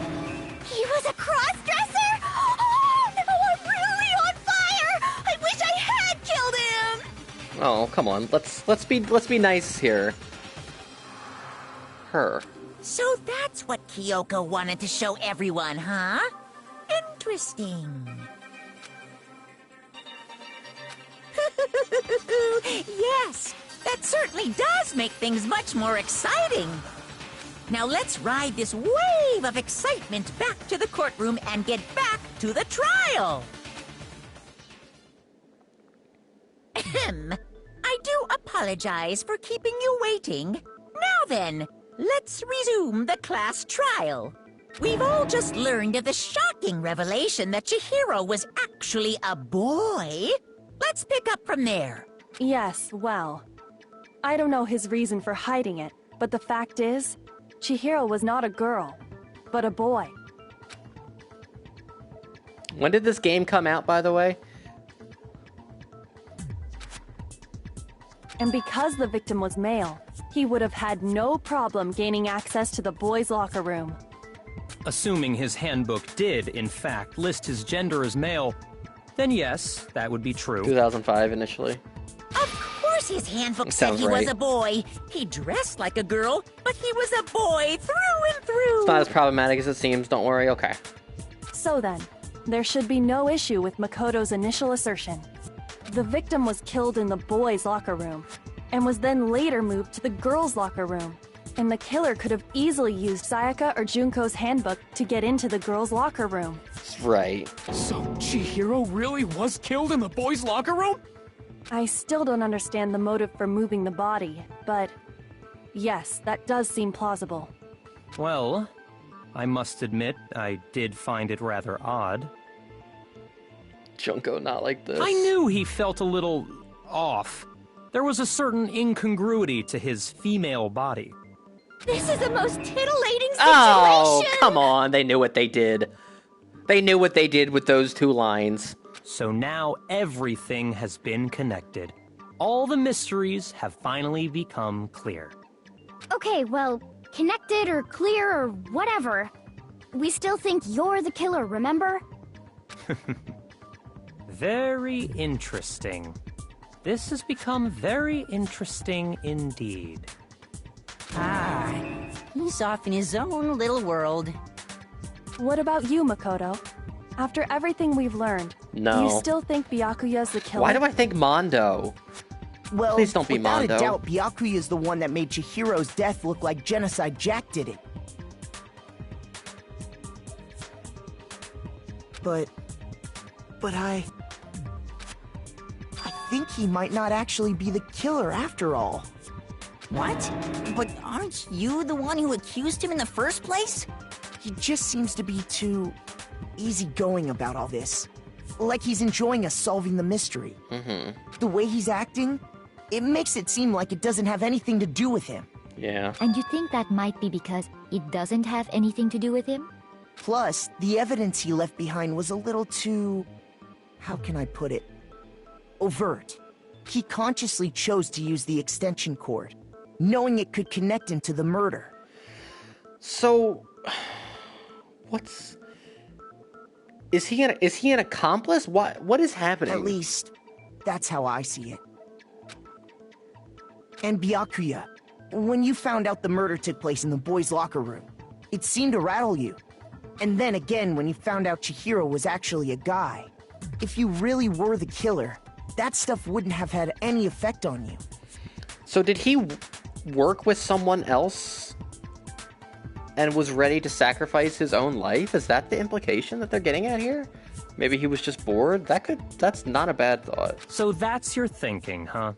he was a cross-dresser? Oh, no, I'm really on fire! I wish I had killed him! Oh, come on. Let's be nice here. Her. So that's what Kyoko wanted to show everyone, huh? Interesting. Yes, that certainly does make things much more exciting. Now let's ride this wave of excitement back to the courtroom and get back to the trial. Ahem. I do apologize for keeping you waiting. Now then, let's resume the class trial. We've all just learned of the shocking revelation that Chihiro was actually a boy. Let's pick up from there. Yes, well, I don't know his reason for hiding it, but the fact is, Chihiro was not a girl, but a boy. When did this game come out, by the way? And because the victim was male, he would have had no problem gaining access to the boys' locker room. Assuming his handbook did, in fact, list his gender as male, then yes, that would be true. 2005 initially. Of course his handbook said Sounds he right. was a boy. He dressed like a girl, but he was a boy through and through. It's not as problematic as it seems, don't worry, okay. So then, there should be no issue with Makoto's initial assertion. The victim was killed in the boys' locker room, and was then later moved to the girls' locker room. And the killer could have easily used Sayaka or Junko's handbook to get into the girls' locker room. Right. So Chihiro really was killed in the boys' locker room? I still don't understand the motive for moving the body, but yes, that does seem plausible. Well, I must admit, I did find it rather odd. Junko not like this. I knew he felt a little off. There was a certain incongruity to his female body. This is the most titillating situation! Oh, come on. They knew what they did. They knew what they did with those 2 lines. So now everything has been connected. All the mysteries have finally become clear. Okay, well, connected or clear or whatever. We still think you're the killer, remember? Very interesting. This has become very interesting indeed. Ah, he's off in his own little world. What about you, Makoto? After everything we've learned, No. do you still think Byakuya's the killer? Why do I think Mondo? Well, Please don't be without Mondo. a doubt, Byakuya is the one that made Chihiro's death look like Genocide Jack did it. But I think he might not actually be the killer after all. What? But aren't you the one who accused him in the first place? He just seems to be too easygoing about all this. Like he's enjoying us solving the mystery. Mm-hmm. The way he's acting, it makes it seem like it doesn't have anything to do with him. Yeah. And you think that might be because it doesn't have anything to do with him? Plus, the evidence he left behind was a little too... how can I put it? Overt. He consciously chose to use the extension cord, knowing it could connect him to the murder. So... Is he an accomplice? What is happening? At least, that's how I see it. And Byakuya, when you found out the murder took place in the boys' locker room, it seemed to rattle you. And then again, when you found out Chihiro was actually a guy, if you really were the killer, that stuff wouldn't have had any effect on you. So did he work with someone else and was ready to sacrifice his own life? Is that the implication that they're getting at here? Maybe he was just bored? That's not a bad thought. So that's your thinking, huh?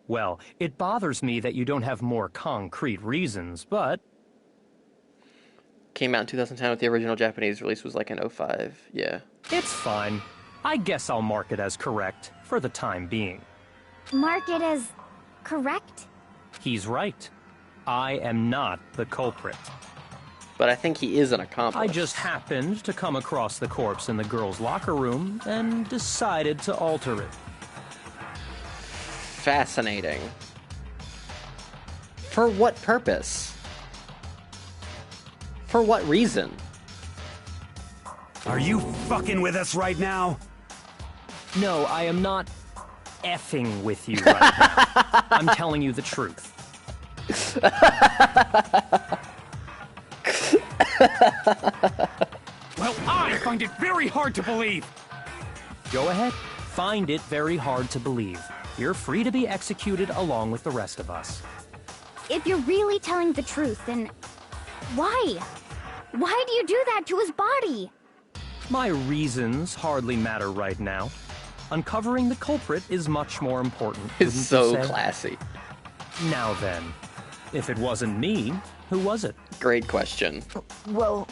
Well, it bothers me that you don't have more concrete reasons, but... Came out in 2010 with the original Japanese release was like in 05, yeah. It's fine. I guess I'll mark it as correct, for the time being. Mark it as correct? He's right. I am not the culprit. But I think he is an accomplice. I just happened to come across the corpse in the girls' locker room and decided to alter it. Fascinating. For what purpose? For what reason? Are you fucking with us right now? No, I am not effing with you right now. I'm telling you the truth. Well, I find it very hard to believe. Go ahead. Find it very hard to believe. You're free to be executed along with the rest of us. If you're really telling the truth, then why? Why do you do that to his body? My reasons hardly matter right now. Uncovering the culprit is much more important. It's so classy. Now then, if it wasn't me, who was it? Great question. Well,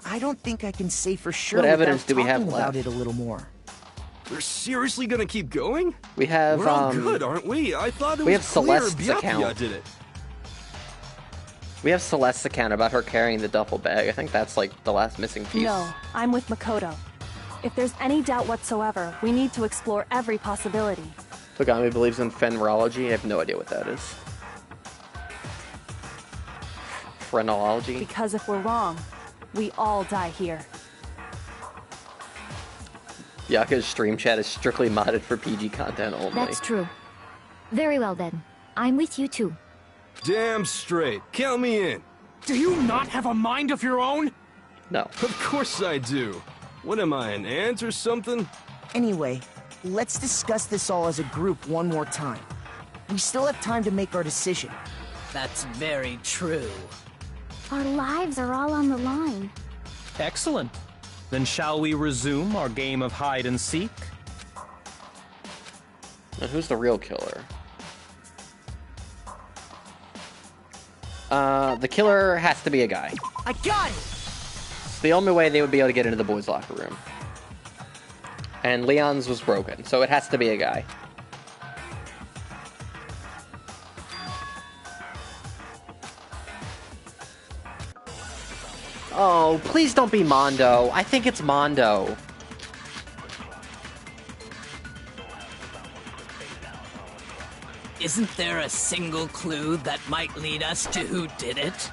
I don't think I can say for sure. What evidence do we have talking left? about it a little more. We're seriously gonna keep going? We have, We're all good, aren't we? I thought it we was have clear Celeste's Byakuya account. did it. We have Celeste's account about her carrying the duffel bag. I think that's like the last missing piece. No, I'm with Makoto. If there's any doubt whatsoever, we need to explore every possibility. Togami believes in phrenology. I have no idea what that is. Phrenology? Because if we're wrong, we all die here. Yaka's stream chat is strictly modded for PG content only. That's true. Very well then. I'm with you too. Damn straight. Count me in. Do you not have a mind of your own? No. Of course I do. What am I, an ant or something? Anyway, let's discuss this all as a group one more time. We still have time to make our decision. That's very true. Our lives are all on the line. Excellent. Then shall we resume our game of hide and seek? And who's the real killer? The killer has to be a guy. I got it! It's the only way they would be able to get into the boys' locker room. And Leon's was broken, so it has to be a guy. Oh, please don't be Mondo. I think it's Mondo. Isn't there a single clue that might lead us to who did it?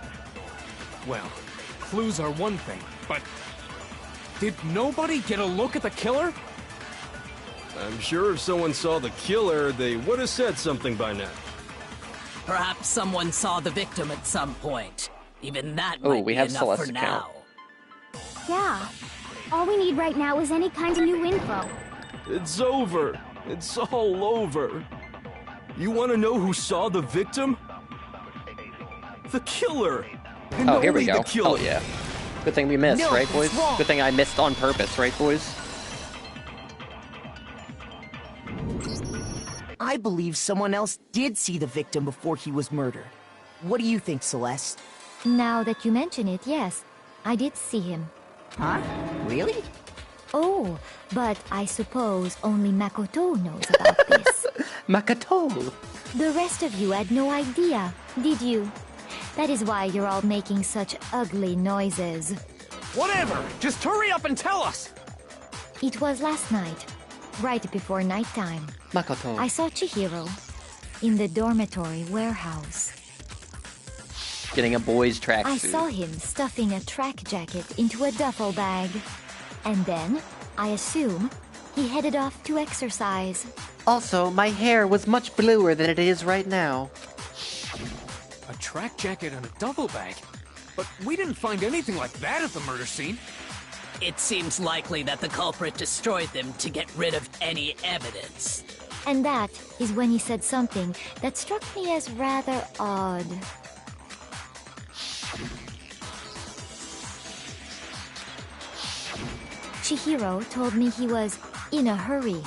Well, clues are one thing, but did nobody get a look at the killer? I'm sure if someone saw the killer, they would have said something by now. Perhaps someone saw the victim at some point. Even that might we be have enough Celeste's for account. now. Yeah. All we need right now is any kind of new info. It's over. It's all over. You want to know who saw the victim? The killer. And Oh, here we only go. The killer. Oh, yeah. Good thing we missed, No, right, boys? it's wrong. Good thing I missed on purpose, right, boys? I believe someone else did see the victim before he was murdered. What do you think, Celeste? Now that you mention it, yes, I did see him. Huh? Really? Oh, but I suppose only Makoto knows about this. Makoto! The rest of you had no idea, did you? That is why you're all making such ugly noises. Whatever! Just hurry up and tell us! It was last night, right before nighttime. Makoto. I saw Chihiro in the dormitory warehouse. Getting a boy's tracksuit. I saw him stuffing a track jacket into a duffel bag. And then, I assume, he headed off to exercise. Also, my hair was much bluer than it is right now. A track jacket and a duffel bag? But we didn't find anything like that at the murder scene. It seems likely that the culprit destroyed them to get rid of any evidence. And that is when he said something that struck me as rather odd. Chihiro told me he was in a hurry.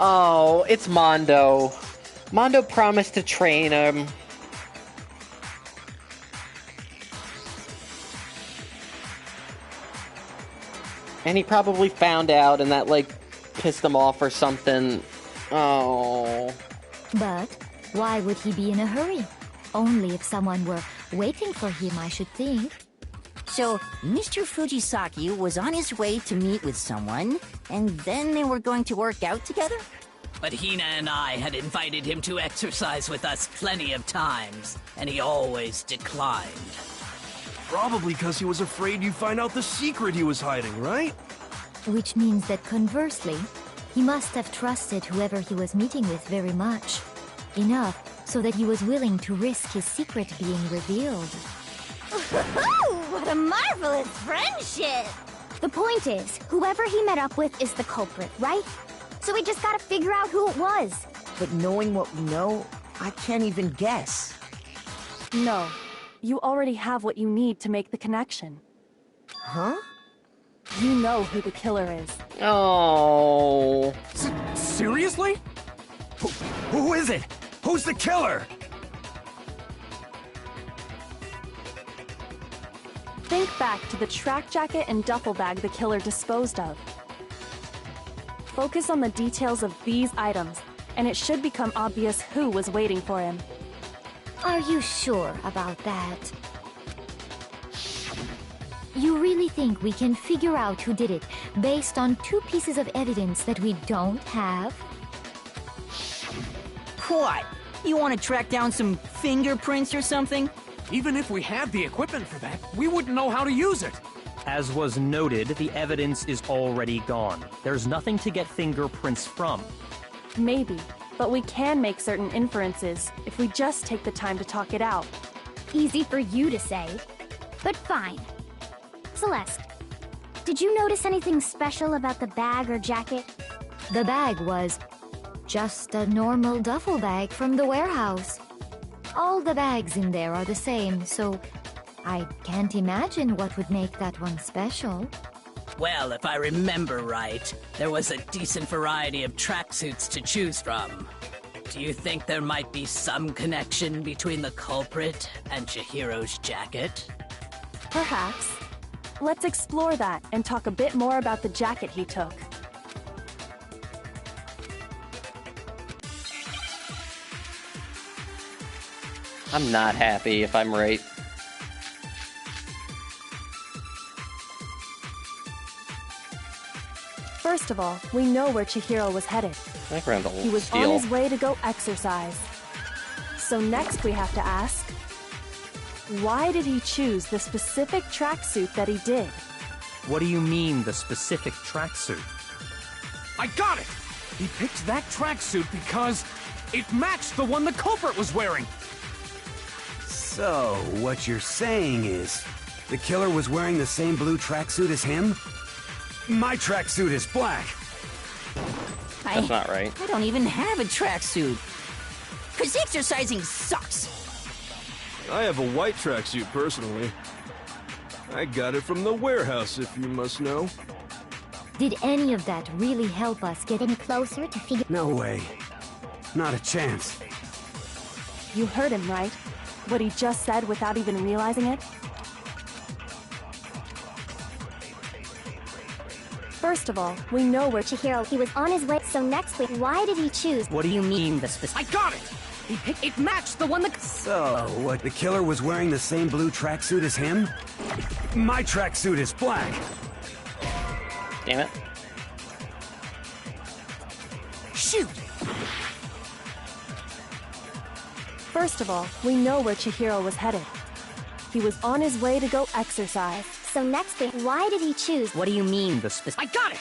Oh, it's Mondo. Mondo promised to train him. And he probably found out and that, like, pissed him off or something. Oh. But why would he be in a hurry? Only if someone were waiting for him, I should think. So, Mr. Fujisaki was on his way to meet with someone, and then they were going to work out together? But Hina and I had invited him to exercise with us plenty of times, and he always declined. Probably because he was afraid you'd find out the secret he was hiding, right? Which means that conversely, he must have trusted whoever he was meeting with very much. Enough so that he was willing to risk his secret being revealed. What a marvelous friendship! The point is, whoever he met up with is the culprit, right? So we just gotta figure out who it was. But knowing what we know, I can't even guess. No. You already have what you need to make the connection. Huh? You know who the killer is. Oh. Seriously? Who is it? Who's the killer? Think back to the track jacket and duffel bag the killer disposed of. Focus on the details of these items, and it should become obvious who was waiting for him. Are you sure about that? You really think we can figure out who did it based on 2 pieces of evidence that we don't have? What? You want to track down some fingerprints or something? Even if we had the equipment for that, we wouldn't know how to use it. As was noted, the evidence is already gone. There's nothing to get fingerprints from. Maybe, but we can make certain inferences if we just take the time to talk it out. Easy for you to say, but fine. Celeste, did you notice anything special about the bag or jacket? The bag was just a normal duffel bag from the warehouse. All the bags in there are the same, so I can't imagine what would make that one special. Well, if I remember right, there was a decent variety of tracksuits to choose from. Do you think there might be some connection between the culprit and Chihiro's jacket? Perhaps. Let's explore that and talk a bit more about the jacket he took. I'm not happy if I'm right. First of all, we know where Chihiro was headed. I think we're on the He was on his way to go exercise. So next we have to ask, why did he choose the specific tracksuit that he did? What do you mean, the specific tracksuit? I got it! He picked that tracksuit because it matched the one the culprit was wearing. So, what you're saying is, the killer was wearing the same blue tracksuit as him? My tracksuit is black. That's not right. I don't even have a tracksuit. Cause exercising sucks. I have a white tracksuit personally. I got it from the warehouse, if you must know. Did any of that really help us get any closer to figure? No way. Not a chance. You heard him, right? What he just said without even realizing it? First of all, we know where Chihiro, he was on his way, so next week, why did he choose? What do you mean, the specific? I got it! It matched the one that... So, what, the killer was wearing the same blue tracksuit as him? My tracksuit is black. Damn it. Shoot! First of all, we know where Chihiro was headed. He was on his way to go exercise. So next week, why did he choose? What do you mean, the specific? I got it!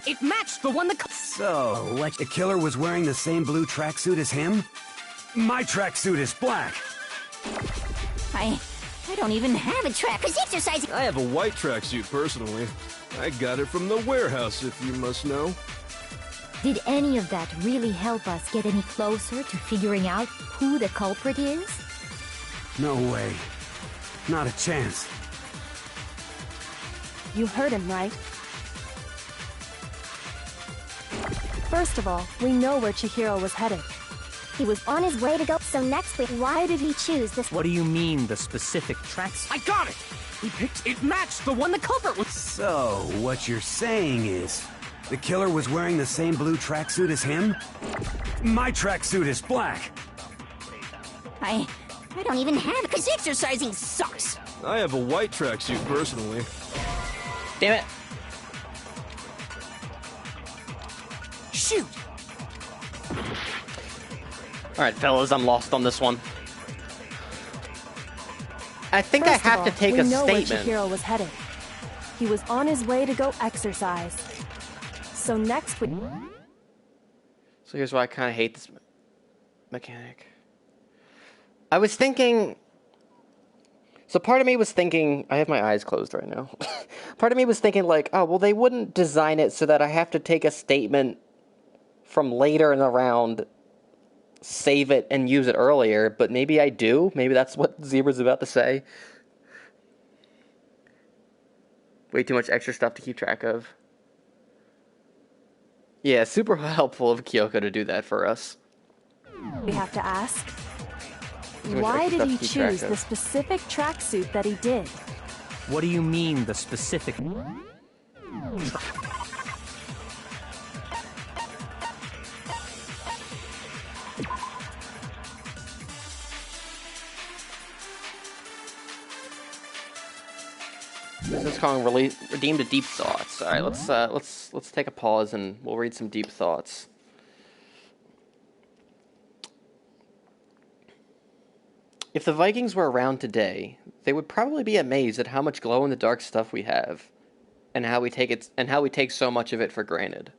It matched the one that... So, what, the killer was wearing the same blue tracksuit as him? My tracksuit is black. I don't even have a track. Cause exercising... I have a white tracksuit personally. I got it from the warehouse, if you must know. Did any of that really help us get any closer to figuring out who the culprit is? No way. Not a chance. You heard him, right? First of all, we know where Chihiro was headed. He was on his way to go, so next week, why did he choose this? What do you mean, the specific tracksuit? I got it! It matched the one the culprit was... So, what you're saying is, the killer was wearing the same blue tracksuit as him? My tracksuit is black. I don't even have it, cause exercising sucks. I have a white tracksuit personally. Damn it. Shoot! Alright, fellas, I'm lost on this one. I think First I have of all, to take we a know where statement. Chihiro was headed. He was on his way to go exercise. So next week... So here's why I kind of hate this mechanic. I was thinking... So part of me was thinking... I have my eyes closed right now. Part of me was thinking like, oh, well, they wouldn't design it so that I have to take a statement from later in the round, save it, and use it earlier, but maybe I do. Maybe that's what Zebra's about to say. Way too much extra stuff to keep track of. Yeah, super helpful of Kyoko to do that for us. We have to ask, Too much why extra did he stuff to keep track choose of. the specific tracksuit that he did? What do you mean, the specific... This is calling redeem to deep thoughts. All right, let's take a pause and we'll read some deep thoughts. If the Vikings were around today, they would probably be amazed at how much glow-in-the-dark stuff we have, and how we take so much of it for granted.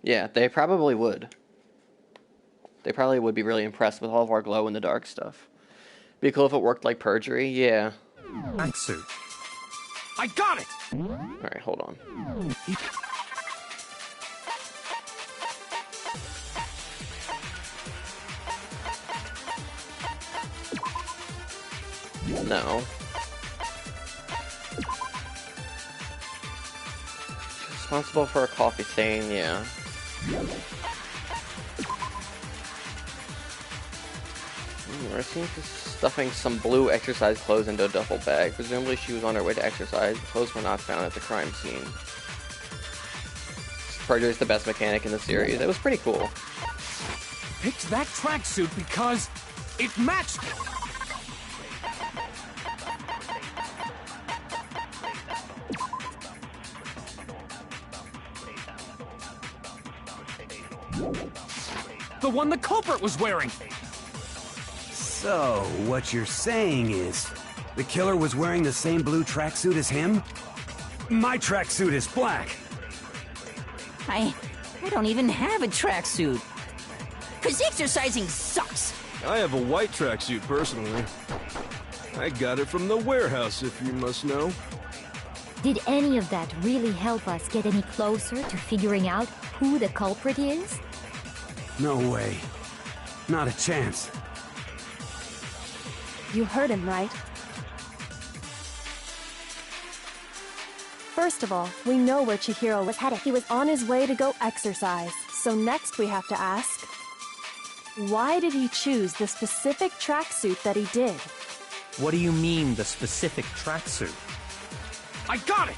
Yeah, they probably would. They probably would be really impressed with all of our glow-in-the-dark stuff. Be cool if it worked like perjury, yeah. Tracksuit. I got it! Alright, hold on. No. Responsible for a coffee stain, yeah. We're seeing she's stuffing some blue exercise clothes into a duffel bag. Presumably she was on her way to exercise. The clothes were not found at the crime scene. Perjury is the best mechanic in the series. It was pretty cool. Picked that tracksuit because it matched... The one the culprit was wearing! So, what you're saying is, the killer was wearing the same blue tracksuit as him? My tracksuit is black! I don't even have a tracksuit. 'Cause exercising sucks! I have a white tracksuit, personally. I got it from the warehouse, if you must know. Did any of that really help us get any closer to figuring out who the culprit is? No way. Not a chance. You heard him, right? First of all, we know where Chihiro was headed. He was on his way to go exercise. So next we have to ask, why did he choose the specific tracksuit that he did? What do you mean, the specific tracksuit? I got it!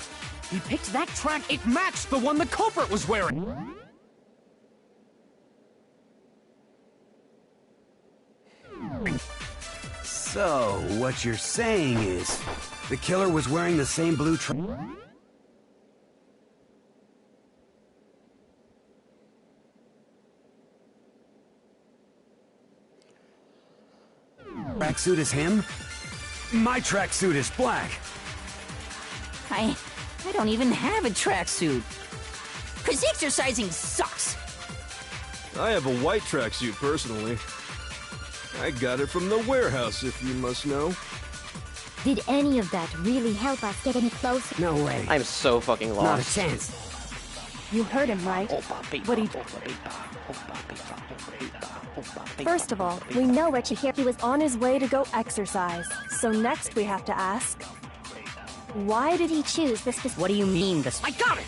He picked that track, it matched the one the culprit was wearing! So, what you're saying is, the killer was wearing the same blue tracksuit as him? My tracksuit is black! I don't even have a tracksuit. 'Cause exercising sucks! I have a white tracksuit, personally. I got it from the warehouse, if you must know. Did any of that really help us get any closer? No way. I'm so fucking lost. Not a chance. You heard him, right? What he... First of all, we know where Chihiro... He was on his way to go exercise. So next we have to ask, why did he choose this... What do you mean, the... I got it!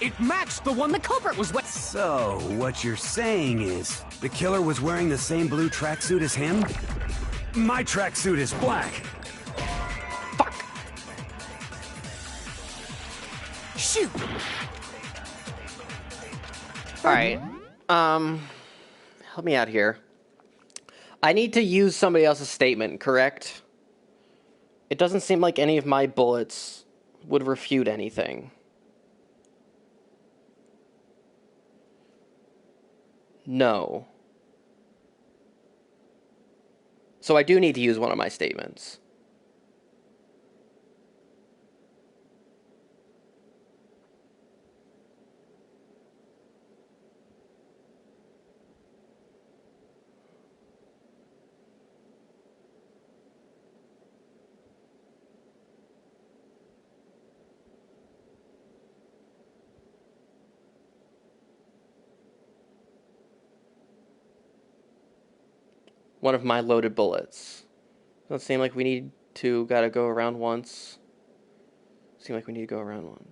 It matched the one the culprit was wearing! So, what you're saying is, the killer was wearing the same blue tracksuit as him? My tracksuit is black! Fuck! Shoot! Alright. Help me out here. I need to use somebody else's statement, correct? It doesn't seem like any of my bullets would refute anything. No. So I do need to use one of my statements. One of my loaded bullets. Doesn't seem like we need to gotta go around once. Seem like we need to go around one.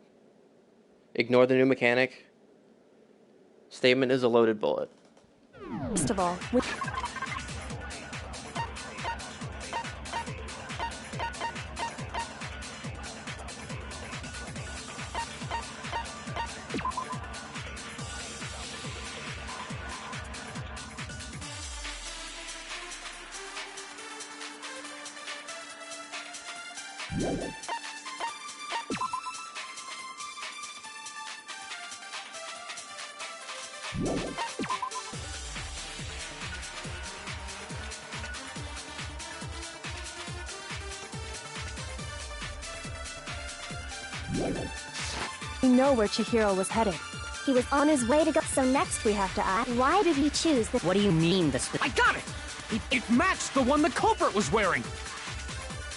Ignore the new mechanic. Statement is a loaded bullet. First of all, we know where Chihiro was headed. He was on his way to go. So next we have to ask, Why did he choose the... What do you mean, the... I got it! It matched the one the culprit was wearing!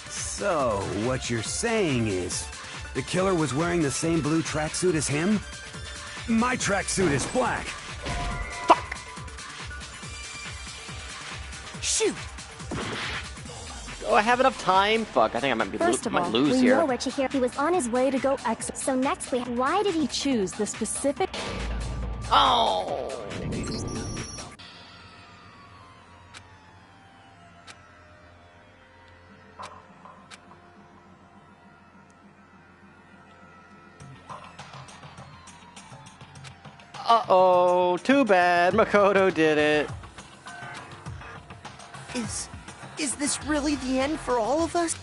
So, what you're saying is, the killer was wearing the same blue tracksuit as him? My tracksuit is black! Fuck! Shoot! Oh, I have enough time? Fuck, I think I might be First of all, lose we here. know where Chihiro... He was on his way to go exercise. So next we... Why did he choose the specific... Oh! Uh-oh, too bad. Makoto did it. Is this really the end for all of us?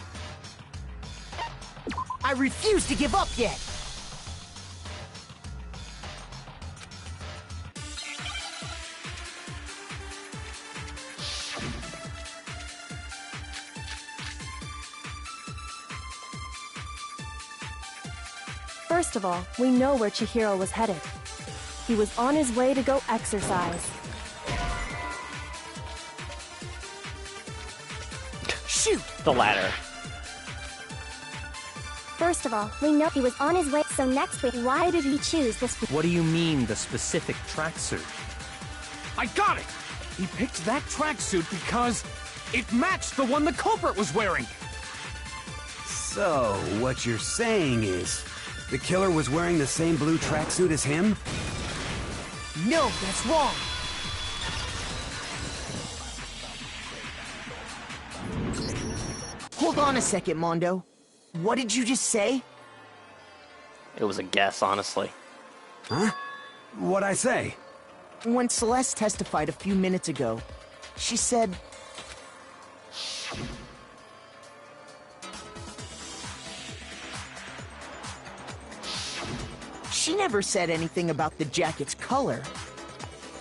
I refuse to give up yet! First of all, we know where Chihiro was headed. He was on his way to go exercise. Shoot! The latter. First of all, we know he was on his way, so next week, why did he choose this? What do you mean, the specific tracksuit? I got it! He picked that tracksuit because it matched the one the culprit was wearing! So, what you're saying is, the killer was wearing the same blue tracksuit as him? No, that's wrong. Hold on a second, Mondo. What did you just say? It was a guess, honestly. Huh? What'd I say? When Celeste testified a few minutes ago, she said... She never said anything about the jacket's color.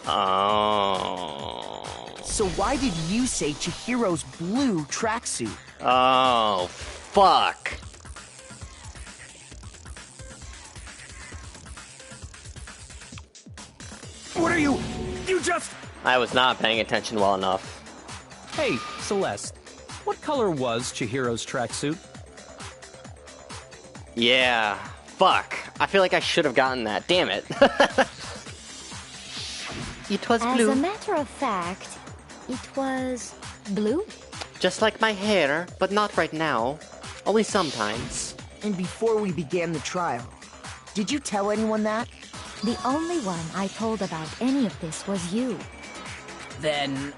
Oh. So why did you say Chihiro's blue tracksuit? Oh, fuck. What are you... You just... I was not paying attention well enough. Hey, Celeste, what color was Chihiro's tracksuit? Yeah, fuck. I feel like I should have gotten that. Damn it. It was blue. As a matter of fact, it was blue. Just like my hair, but not right now. Only sometimes. And before we began the trial, did you tell anyone that? The only one I told about any of this was you. Then,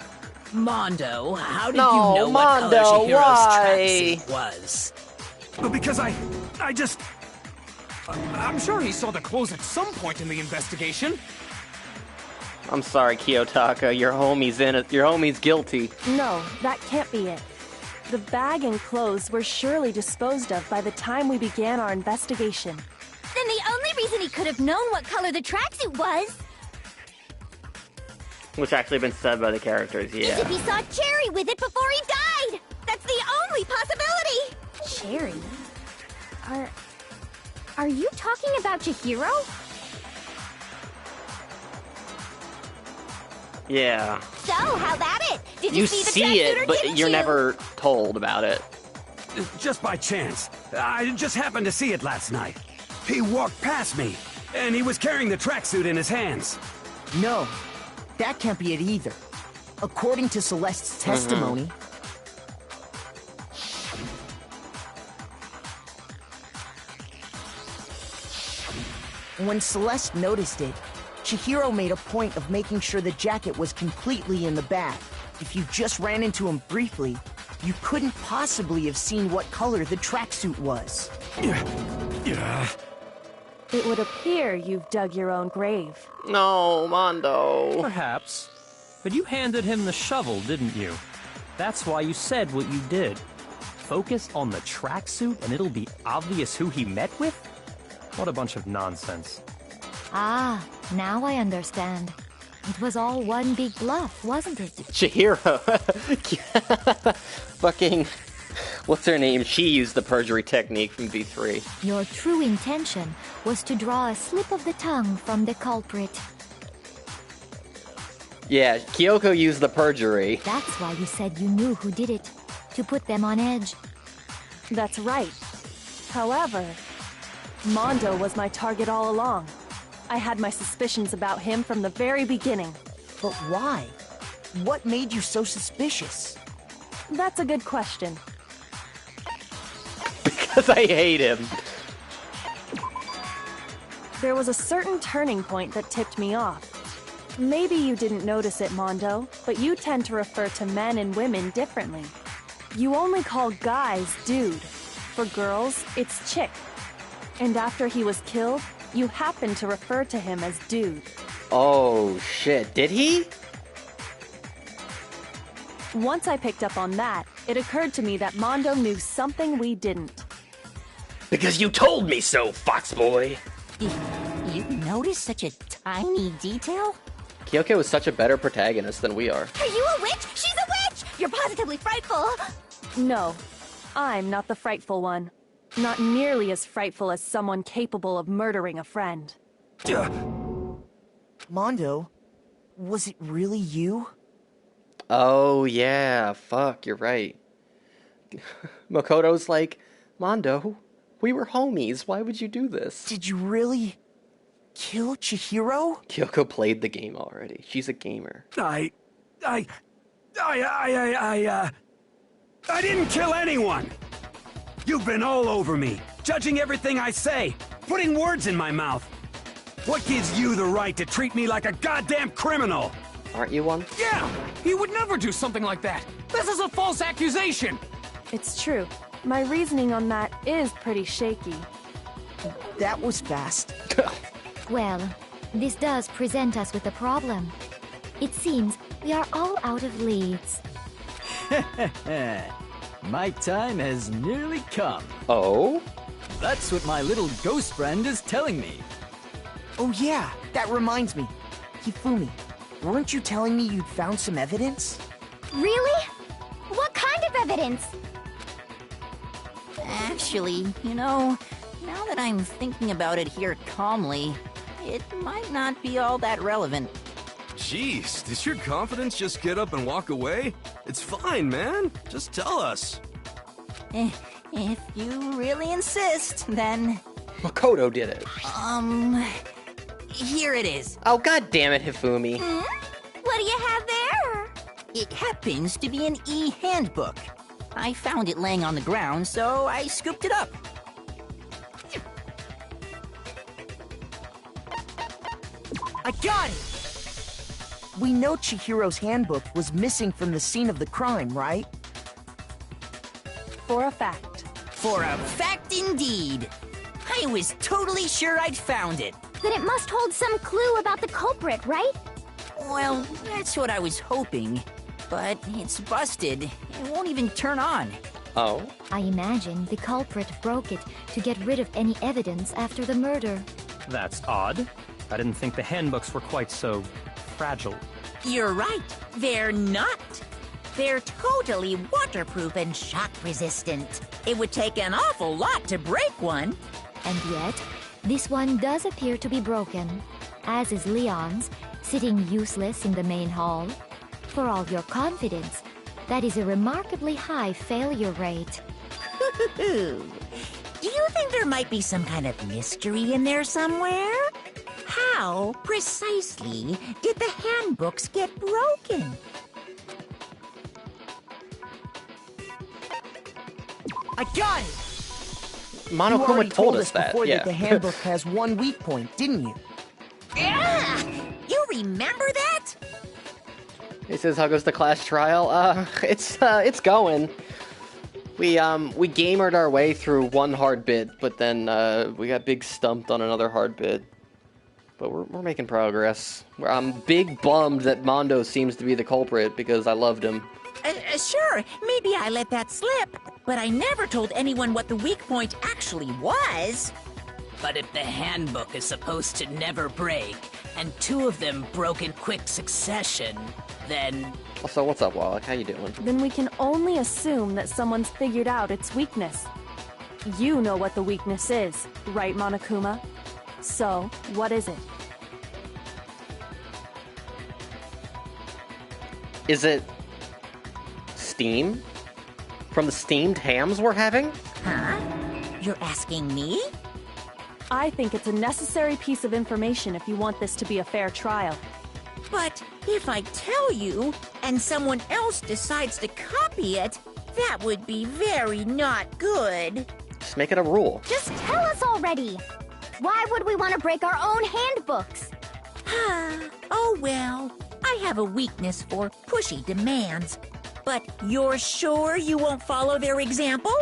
Mondo, how did No, you know Mondo, what color Chihiro's why? tracksuit was? Because I just... I'm sure he saw the clothes at some point in the investigation. I'm sorry, Kiyotaka. Your homie's guilty. No, that can't be it. The bag and clothes were surely disposed of by the time we began our investigation. Then the only reason he could have known what color the tracksuit was Which actually been said by the characters, is yeah. if he saw Cherry with it before he died. That's the only possibility. Cherry? Are you talking about Chihiro? Yeah. So, how about it? Did you see the see tracksuit it, or but didn't you're you? never told about it. Just by chance. I just happened to see it last night. He walked past me, and he was carrying the tracksuit in his hands. No, that can't be it either. According to Celeste's testimony... When Celeste noticed it, Chihiro made a point of making sure the jacket was completely in the bag. If you just ran into him briefly, you couldn't possibly have seen what color the tracksuit was. Yeah. It would appear you've dug your own grave. No, Mondo. Perhaps. But you handed him the shovel, didn't you? That's why you said what you did. Focus on the tracksuit and it'll be obvious who he met with? What a bunch of nonsense. Ah, now I understand. It was all one big bluff, wasn't it? Chihiro. Fucking... What's her name? She used the perjury technique from V3. Your true intention was to draw a slip of the tongue from the culprit. Yeah, Kyoko used the perjury. That's why you said you knew who did it. To put them on edge. That's right. However, Mondo was my target all along. I had my suspicions about him from the very beginning. But why? What made you so suspicious? That's a good question. Because I hate him. There was a certain turning point that tipped me off. Maybe you didn't notice it, Mondo, but you tend to refer to men and women differently. You only call guys dude. For girls, it's chick. And after he was killed, you happened to refer to him as dude. Oh, shit. Did he? Once I picked up on that, it occurred to me that Mondo knew something we didn't. Because you told me so, Fox Boy. You noticed such a tiny detail? Kyoko is such a better protagonist than we are. Are you a witch? She's a witch! You're positively frightful! No, I'm not the frightful one. not nearly as frightful as someone capable of murdering a friend. Mondo, was it really you? Oh, yeah, fuck, you're right. Makoto's like, Mondo, we were homies, why would you do this? Did you really kill Chihiro? Kyoko played the game already. She's a gamer. I didn't kill anyone! You've been all over me, judging everything I say, putting words in my mouth. What gives you the right to treat me like a goddamn criminal? Aren't you one? Yeah! He would never do something like that! This is a false accusation! It's true. My reasoning on that is pretty shaky. That was fast. Well, this does present us with a problem. It seems we are all out of leads. My time has nearly come. Oh? That's what my little ghost friend is telling me. Oh yeah, that reminds me. Hifumi, weren't you telling me you'd found some evidence? Really? What kind of evidence? Actually, you know, now that I'm thinking about it here calmly, it might not be all that relevant. Jeez, does your confidence just get up and walk away? It's fine, man. Just tell us. If you really insist, then... Makoto did it. Here it is. Oh, god damn it, Hifumi. What do you have there? It happens to be an e-handbook. I found it laying on the ground, so I scooped it up. I got it! We know Chihiro's handbook was missing from the scene of the crime, right? For a fact. For a fact indeed. I was totally sure I'd found it. Then it must hold some clue about the culprit, right? Well, that's what I was hoping. But it's busted. It won't even turn on. Oh? I imagine the culprit broke it to get rid of any evidence after the murder. That's odd. I didn't think the handbooks were quite so fragile. You're right. They're not. They're totally waterproof and shock resistant. It would take an awful lot to break one. And yet, this one does appear to be broken, as is Leon's, sitting useless in the main hall. For all your confidence, that is a remarkably high failure rate. Do you think there might be some kind of mystery in there somewhere? How, precisely, did the handbooks get broken? I got it! Monokuma You already told us that, before yeah. that the handbook has one weak point, didn't you? Yeah! You remember that? He says, how goes the class trial? It's going. We gamered our way through one hard bit, but then, we got big stumped on another hard bit. But we're making progress. I'm big bummed that Mondo seems to be the culprit, because I loved him. Sure, maybe I let that slip, but I never told anyone what the weak point actually was. But if the handbook is supposed to never break, and two of them broke in quick succession, then... So what's up, Wallach? How you doing? Then we can only assume that someone's figured out its weakness. You know what the weakness is, right, Monokuma? So, what is it? Is it... steam? From the steamed hams we're having? Huh? You're asking me? I think it's a necessary piece of information if you want this to be a fair trial. But if I tell you, and someone else decides to copy it, that would be very not good. Just make it a rule. Just tell us already! Why would we want to break our own handbooks? Oh well, I have a weakness for pushy demands. But you're sure you won't follow their example?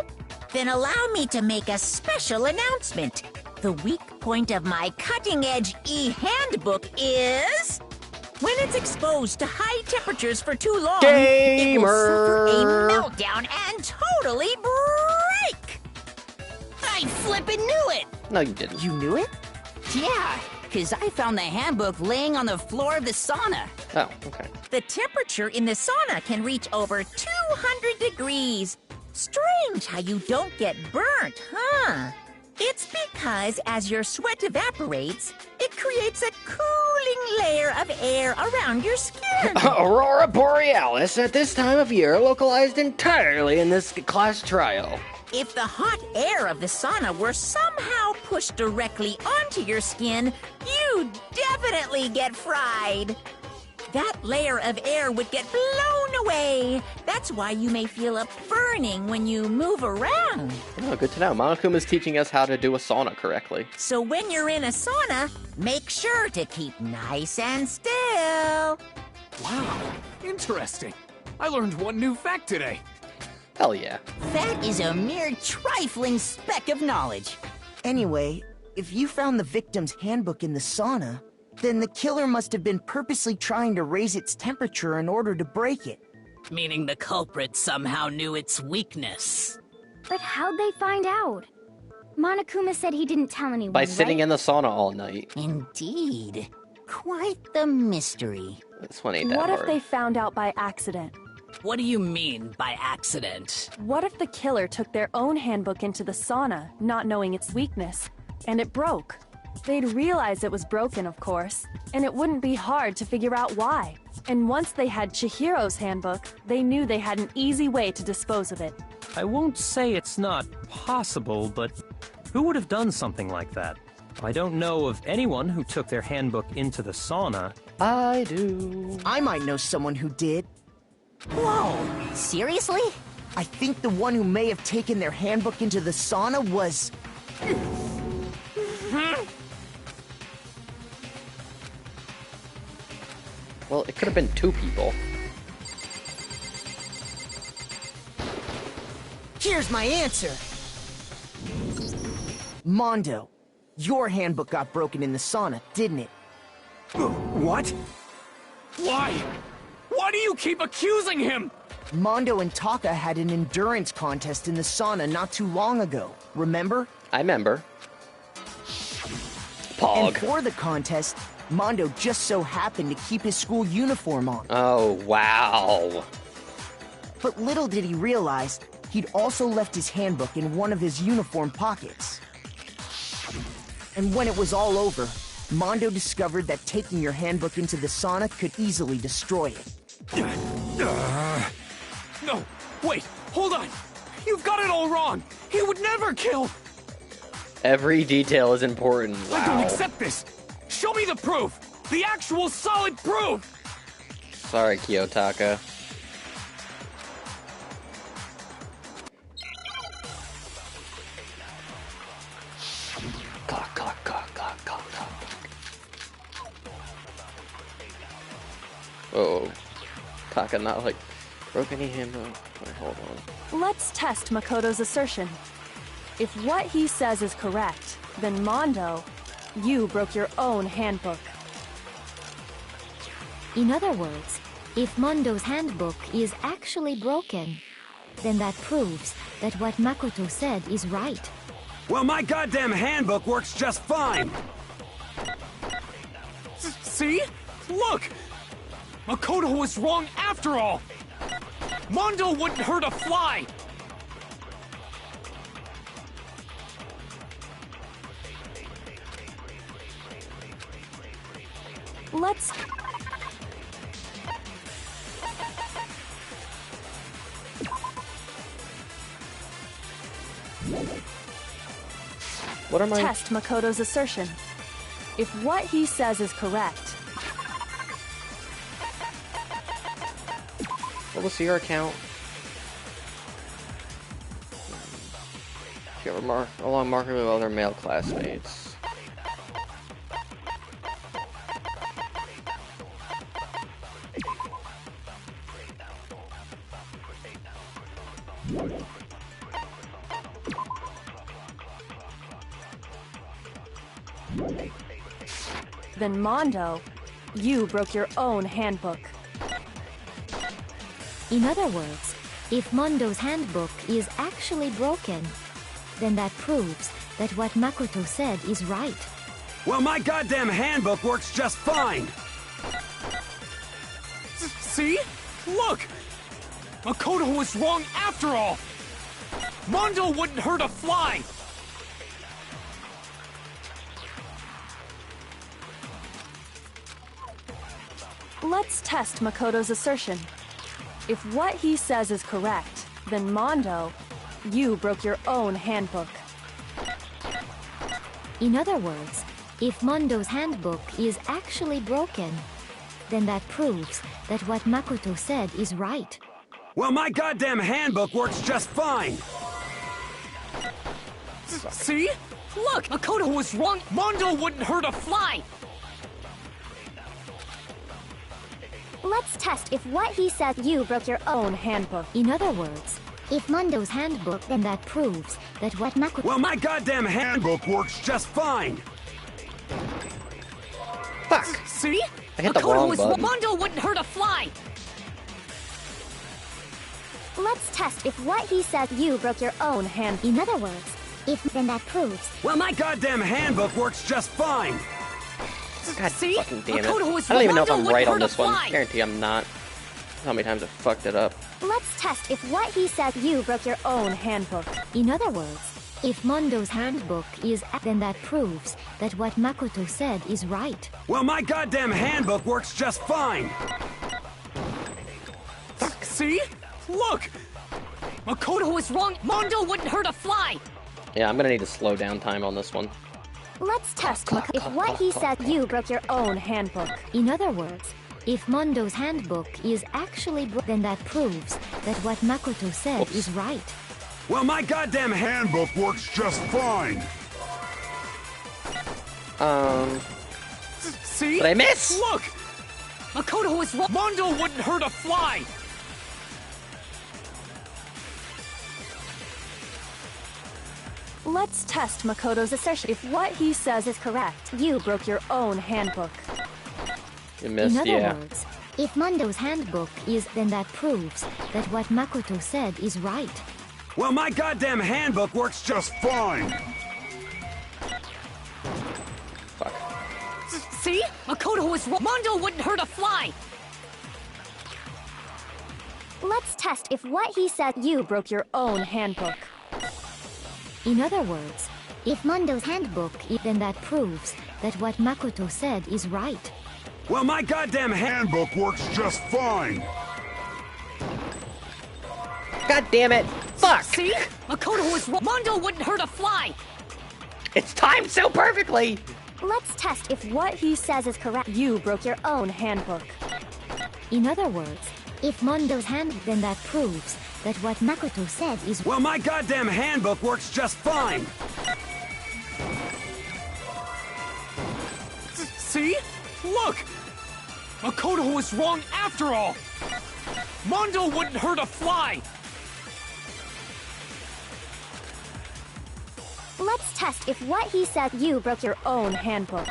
Then allow me to make a special announcement. The weak point of my cutting-edge e-handbook is... when it's exposed to high temperatures for too long, it will suffer a meltdown and totally break! I flippin' knew it! No, you didn't. You knew it? Yeah, because I found the handbook laying on the floor of the sauna. Oh, okay. The temperature in the sauna can reach over 200 degrees. Strange how you don't get burnt, huh? It's because as your sweat evaporates, it creates a cooling layer of air around your skin. Aurora Borealis at this time of year, localized entirely in this class trial. If the hot air of the sauna were somehow pushed directly onto your skin, you'd definitely get fried. That layer of air would get blown away. That's why you may feel a burning when you move around. Oh, good to know. Monokuma's teaching us how to do a sauna correctly. So when you're in a sauna, make sure to keep nice and still. Wow, interesting. I learned one new fact today. Hell yeah. That is a mere trifling speck of knowledge. Anyway, if you found the victim's handbook in the sauna, then the killer must have been purposely trying to raise its temperature in order to break it. Meaning the culprit somehow knew its weakness. But how'd they find out? Monokuma said he didn't tell anyone, By sitting right? in the sauna all night. Indeed. Quite the mystery. This one ain't that What hard. if they found out by accident? What do you mean by accident? What if the killer took their own handbook into the sauna, not knowing its weakness, and it broke? They'd realize it was broken, of course, and it wouldn't be hard to figure out why. And once they had Chihiro's handbook, they knew they had an easy way to dispose of it. I won't say it's not possible, but who would have done something like that? I don't know of anyone who took their handbook into the sauna. I do. I might know someone who did. Whoa, seriously? I think the one who may have taken their handbook into the sauna was... Well, it could have been two people. Here's my answer. Mondo, your handbook got broken in the sauna, didn't it? What? Why? Why do you keep accusing him? Mondo and Taka had an endurance contest in the sauna not too long ago, remember? I remember. Pog. And for the contest, Mondo just so happened to keep his school uniform on. Oh, wow. But little did he realize, he'd also left his handbook in one of his uniform pockets. And when it was all over, Mondo discovered that taking your handbook into the sauna could easily destroy it. No, wait, hold on. You've got it all wrong. He would never kill. Every detail is important. Wow. I don't accept this. Show me the proof. The actual solid proof. Sorry, Kiyotaka. Clock, clock, clock, clock, clock, clock. Uh-oh. Taka not like broke any handbook. Wait, hold on. Let's test Makoto's assertion. If what he says is correct, then Mondo, you broke your own handbook. In other words, if Mondo's handbook is actually broken, then that proves that what Makoto said is right. Well, my goddamn handbook works just fine! See? Look! Makoto was wrong after all! Mondo wouldn't hurt a fly! Let's... What am I... Test Makoto's assertion. If what he says is correct... What was your account? She got along markedly with other male classmates. Then Mondo, you broke your own handbook. In other words, if Mondo's handbook is actually broken, then that proves that what Makoto said is right. Well, my goddamn handbook works just fine! See? Look! Makoto was wrong after all! Mondo wouldn't hurt a fly! Let's test Makoto's assertion. If what he says is correct, then Mondo, you broke your own handbook. In other words, if Mondo's handbook is actually broken, then that proves that what Makoto said is right. Well, my goddamn handbook works just fine! See? Look, Makoto was wrong. Mondo wouldn't hurt a fly! Let's test if what he says You broke your own handbook. In other words, if Mondo's handbook, then that proves that what Makoto... Well, my goddamn handbook works just fine! Fuck! See? I hit the wrong button. Mondo wouldn't hurt a fly! Let's test if what he says You broke your own hand. In other words, if then that proves... Well, my goddamn handbook works just fine! God See? fucking damn it. Makoto was I don't even know if Mondo I'm right on wouldn't this hurt a one. fly. Guarantee I'm not. How many times I fucked it up. Let's test if what he says You broke your own handbook. In other words, if Mondo's handbook is... then that proves that what Makoto said is right. Well, my goddamn handbook works just fine! See? Look! Makoto was wrong. Mondo wouldn't hurt a fly! Yeah, I'm gonna need to slow down time on this one. Let's test if what he says You broke your own handbook. In other words, if Mondo's handbook is actually then that proves that what Makoto said is right. Well, my goddamn handbook works just fine! See? Did I miss? Look! Makoto was wrong. Mondo wouldn't hurt a fly! Let's test Makoto's assertion. If what he says is correct, you broke your own handbook. You missed, In other yeah. words, if Mondo's handbook is... then that proves that what Makoto said is right. Well, my goddamn handbook works just fine! Fuck. See? Makoto was wrong. Mondo wouldn't hurt a fly! Let's test if what he says You broke your own handbook. In other words, if Mondo's handbook is... then that proves that what Makoto said is right. Well, my goddamn handbook works just fine! God damn it! Fuck! See? Makoto was wrong. Mondo wouldn't hurt a fly! It's timed so perfectly! Let's test if what he says is correct. You broke your own handbook. In other words, if Mondo's hand... then that proves that what Makoto said is... Well, my goddamn handbook works just fine! See? Look! Makoto was wrong after all! Mondo wouldn't hurt a fly! Let's test if what he says You broke your own handbook.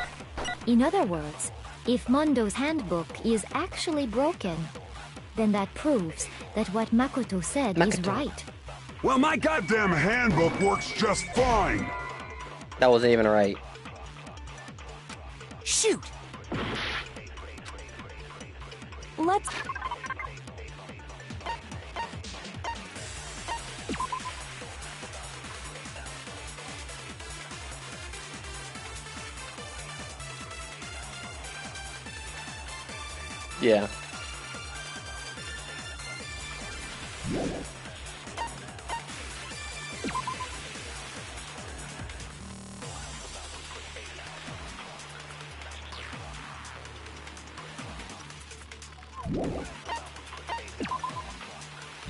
In other words, if Mondo's handbook is actually broken, then that proves that what Makoto said is right. Well, my goddamn handbook works just fine! That wasn't even right. Shoot! Let's... Yeah.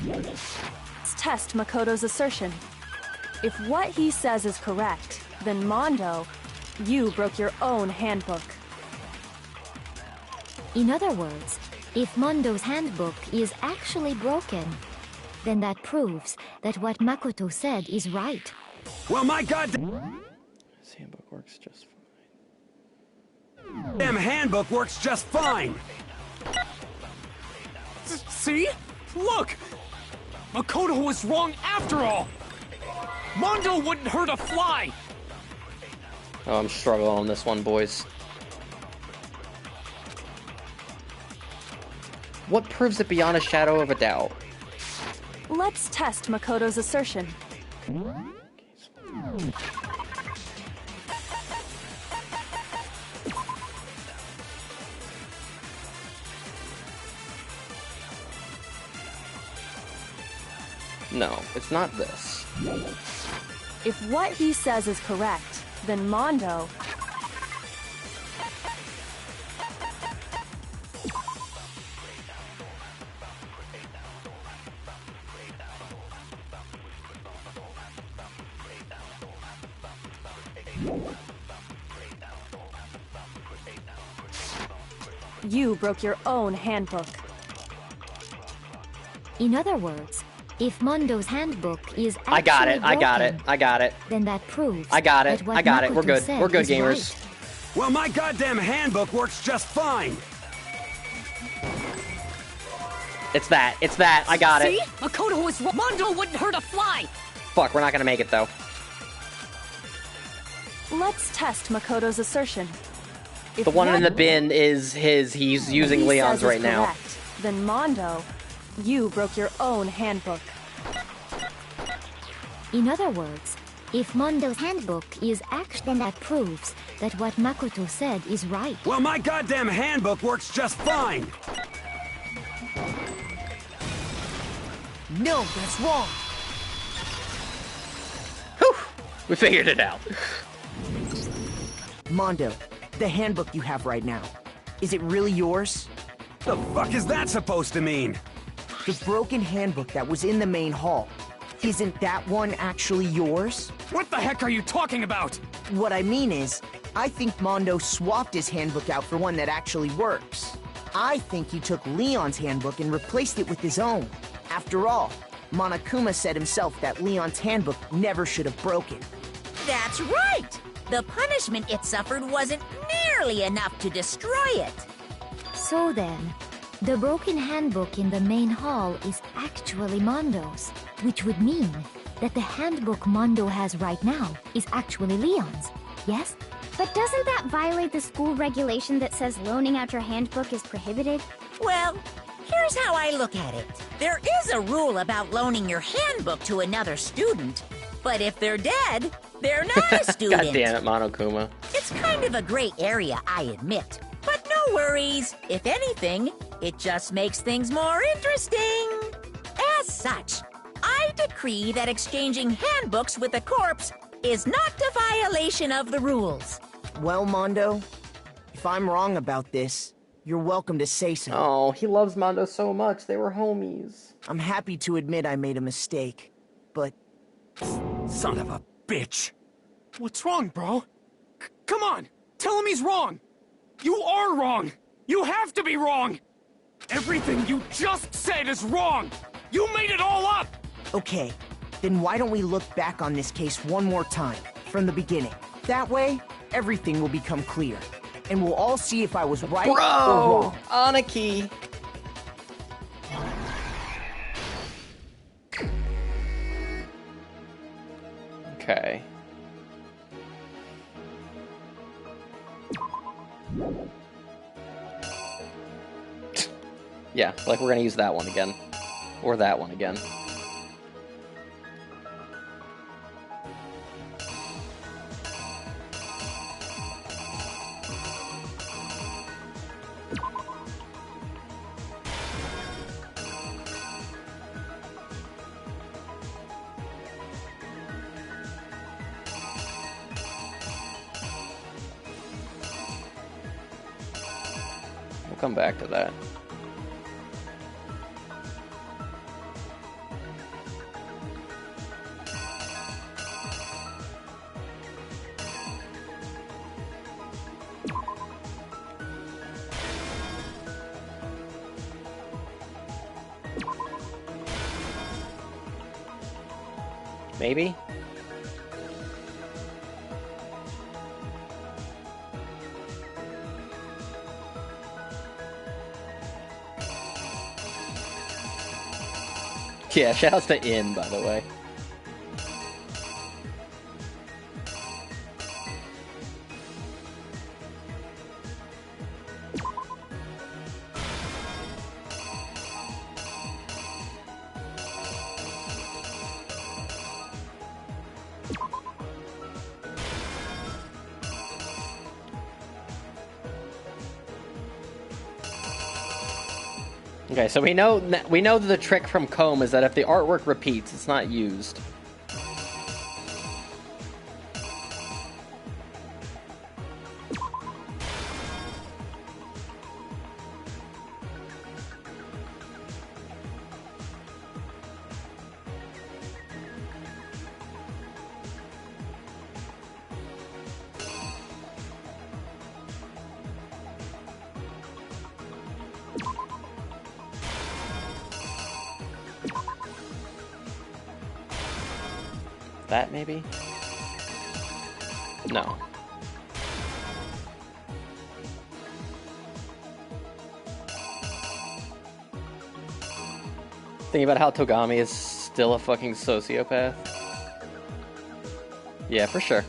Let's test Makoto's assertion. If what he says is correct, then Mondo, you broke your own handbook. In other words, if Mondo's handbook is actually broken, then that proves that what Makoto said is right. Well, my goddamn... His handbook works just fine. Damn handbook works just fine! See? Look! Makoto was wrong after all! Mondo wouldn't hurt a fly! Oh, I'm struggling on this one, boys. What proves it beyond a shadow of a doubt? Let's test Makoto's assertion. No, it's not this. If what he says is correct, then Mondo... You broke your own handbook. In other words, if Mondo's handbook is I got it, actually broken, I got it. then that proves I got it, that what I got it. We're Makoto good. said We're good, is gamers. right. Well, my goddamn handbook works just fine. It's that. It's that. I got See? it. Makoto was wrong. Mondo wouldn't hurt a fly. Fuck, we're not gonna make it though. Let's test Makoto's assertion. If The one in the what bin is his. He's using he Leon's says is right now. correct, then Mondo, you broke your own handbook. In other words, if Mondo's handbook is actually, then that proves that what Makoto said is right. Well, my goddamn handbook works just fine. No, that's wrong. We figured it out. Mondo, the handbook you have right now, is it really yours? The fuck is that supposed to mean? The broken handbook that was in the main hall. Isn't that one actually yours? What the heck are you talking about? What I mean is, I think Mondo swapped his handbook out for one that actually works. I think he took Leon's handbook and replaced it with his own. After all, Monokuma said himself that Leon's handbook never should have broken. That's right! The punishment it suffered wasn't nearly enough to destroy it. So then, the broken handbook in the main hall is actually Mondo's, which would mean that the handbook Mondo has right now is actually Leon's, yes? But doesn't that violate the school regulation that says loaning out your handbook is prohibited? Well, here's how I look at it. There is a rule about loaning your handbook to another student, but if they're dead, they're not a student. God damn it, Monokuma. It's kind of a gray area, I admit. But no worries. If anything, it just makes things more interesting. As such, I decree that exchanging handbooks with a corpse is not a violation of the rules. Well, Mondo, if I'm wrong about this, you're welcome to say so. Oh, he loves Mondo so much. They were homies. I'm happy to admit I made a mistake, but... Son of a bitch. What's wrong, bro? Come on, tell him he's wrong. You are wrong. You have to be wrong. Everything you just said is wrong. You made it all up. Okay, then why don't we look back on this case one more time, from the beginning? That way, everything will become clear. And we'll all see if I was right or wrong. Aniki. Okay. Yeah, like we're gonna use that one again. Or that one again. We'll come back to that. Maybe? Yeah, shoutouts to In, by the way. Okay, so we know that the trick from Comb is that if the artwork repeats, it's not used. That maybe? No. Thinking about how Togami is still a fucking sociopath. Yeah, for sure.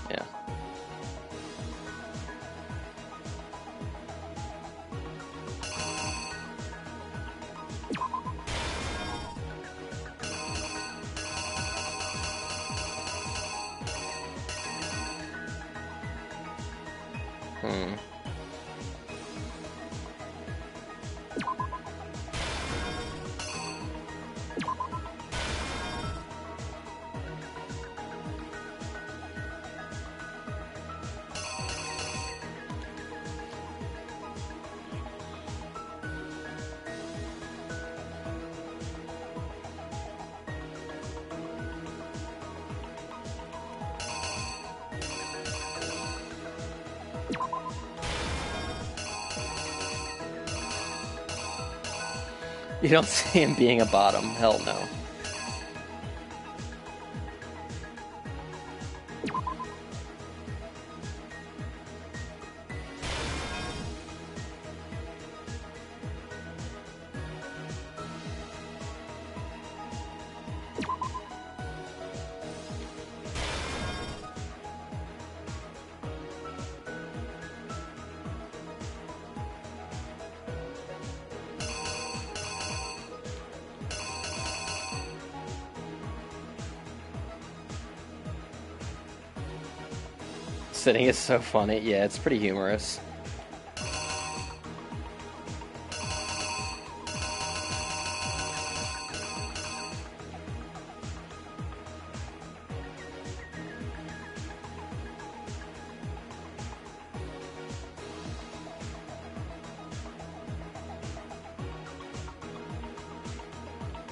Yeah. You don't see him being a bottom. Hell no. Sitting is so funny. Yeah, it's pretty humorous.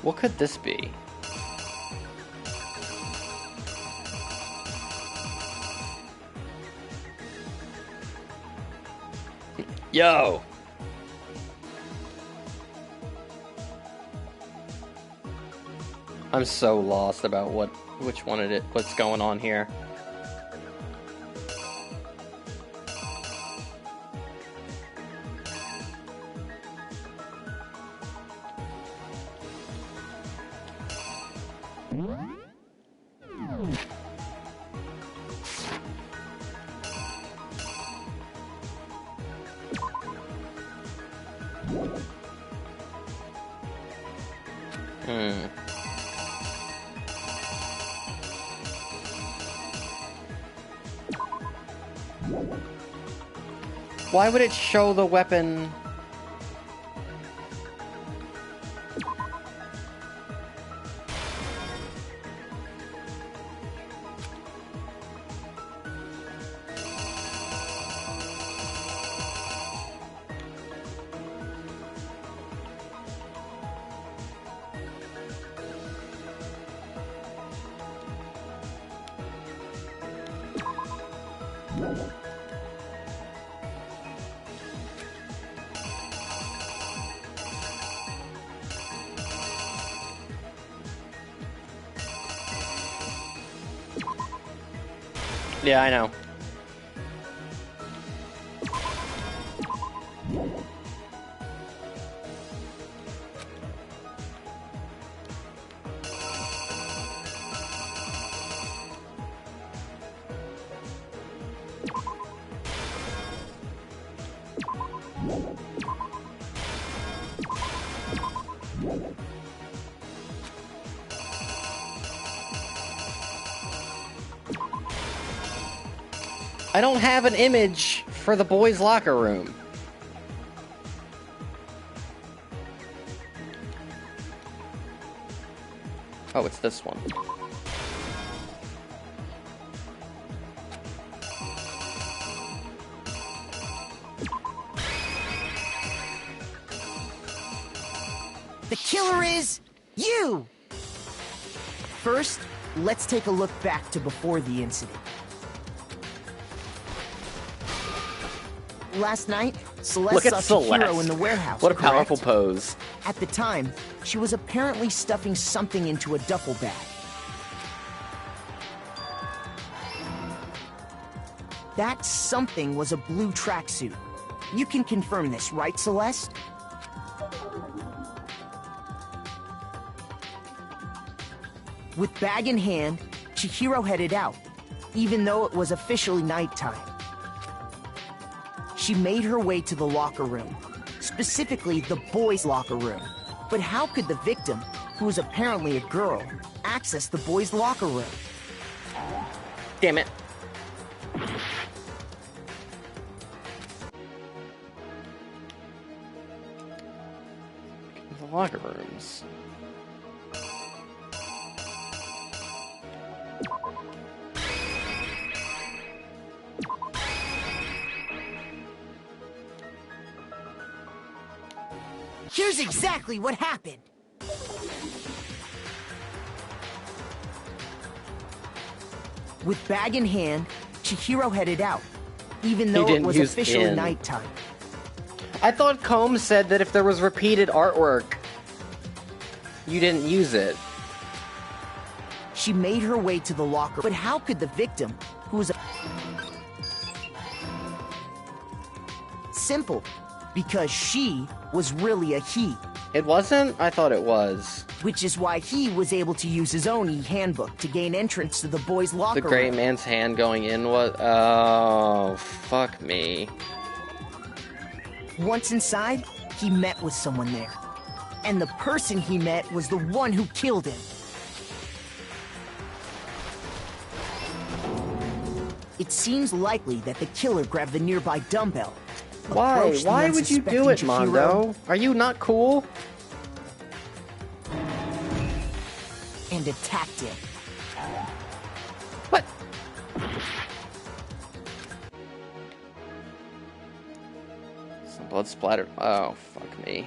What could this be? Yo! I'm so lost about which one what's going on here. Why would it show the weapon? Yeah, I know. I don't have an image for the boys' locker room. Oh, it's this one. The killer is you! First, let's take a look back to before the incident. Last night, Celeste Look at saw Chihiro Celeste. in the warehouse. What a correct? powerful pose. At the time, she was apparently stuffing something into a duffel bag. That something was a blue tracksuit. You can confirm this, right, Celeste? With bag in hand, Chihiro headed out, even though it was officially nighttime. She made her way to the locker room, specifically the boys' locker room. But how could the victim, who was apparently a girl, access the boys' locker room? Damn it. The locker rooms. Here's exactly what happened. With bag in hand, Chihiro headed out, even though it was officially nighttime. I thought Combs said that if there was repeated artwork, you didn't use it. She made her way to the locker, but how could the victim, who was a... Simple. Because she was really a he. It wasn't? I thought it was. Which is why he was able to use his own e-handbook to gain entrance to the boys' locker room. The great man's hand going in was... Oh, fuck me. Once inside, he met with someone there. And the person he met was the one who killed him. It seems likely that the killer grabbed the nearby dumbbell. Why? Why would you do it, Mondo? Are you not cool? And attacked him. What? Some blood splattered. Oh, fuck me.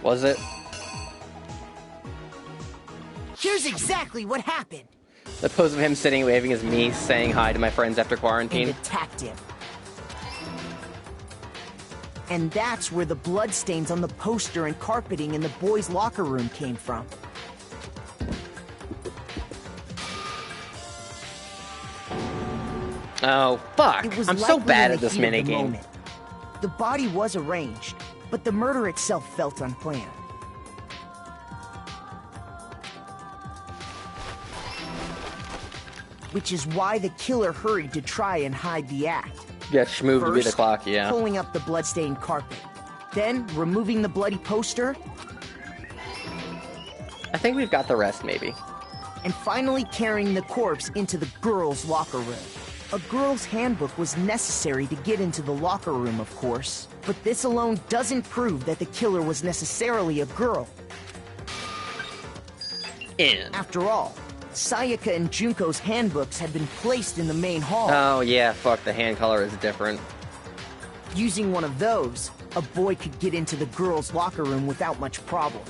Was it? Here's exactly what happened. The pose of him sitting waving is me saying hi to my friends after quarantine. And attacked him. And that's where the bloodstains on the poster and carpeting in the boys' locker room came from. Oh, fuck. I'm so bad at this minigame. The body was arranged, but the murder itself felt unplanned. Which is why the killer hurried to try and hide the act. Yeah, schmoove to be the clock, yeah. Pulling up the bloodstained carpet. Then, removing the bloody poster. I think we've got the rest, maybe. And finally carrying the corpse into the girls' locker room. A girl's handbook was necessary to get into the locker room, of course. But this alone doesn't prove that the killer was necessarily a girl. After all, Sayaka and Junko's handbooks had been placed in the main hall. Oh, yeah, fuck, the hand color is different. Using one of those, a boy could get into the girls' locker room without much problem.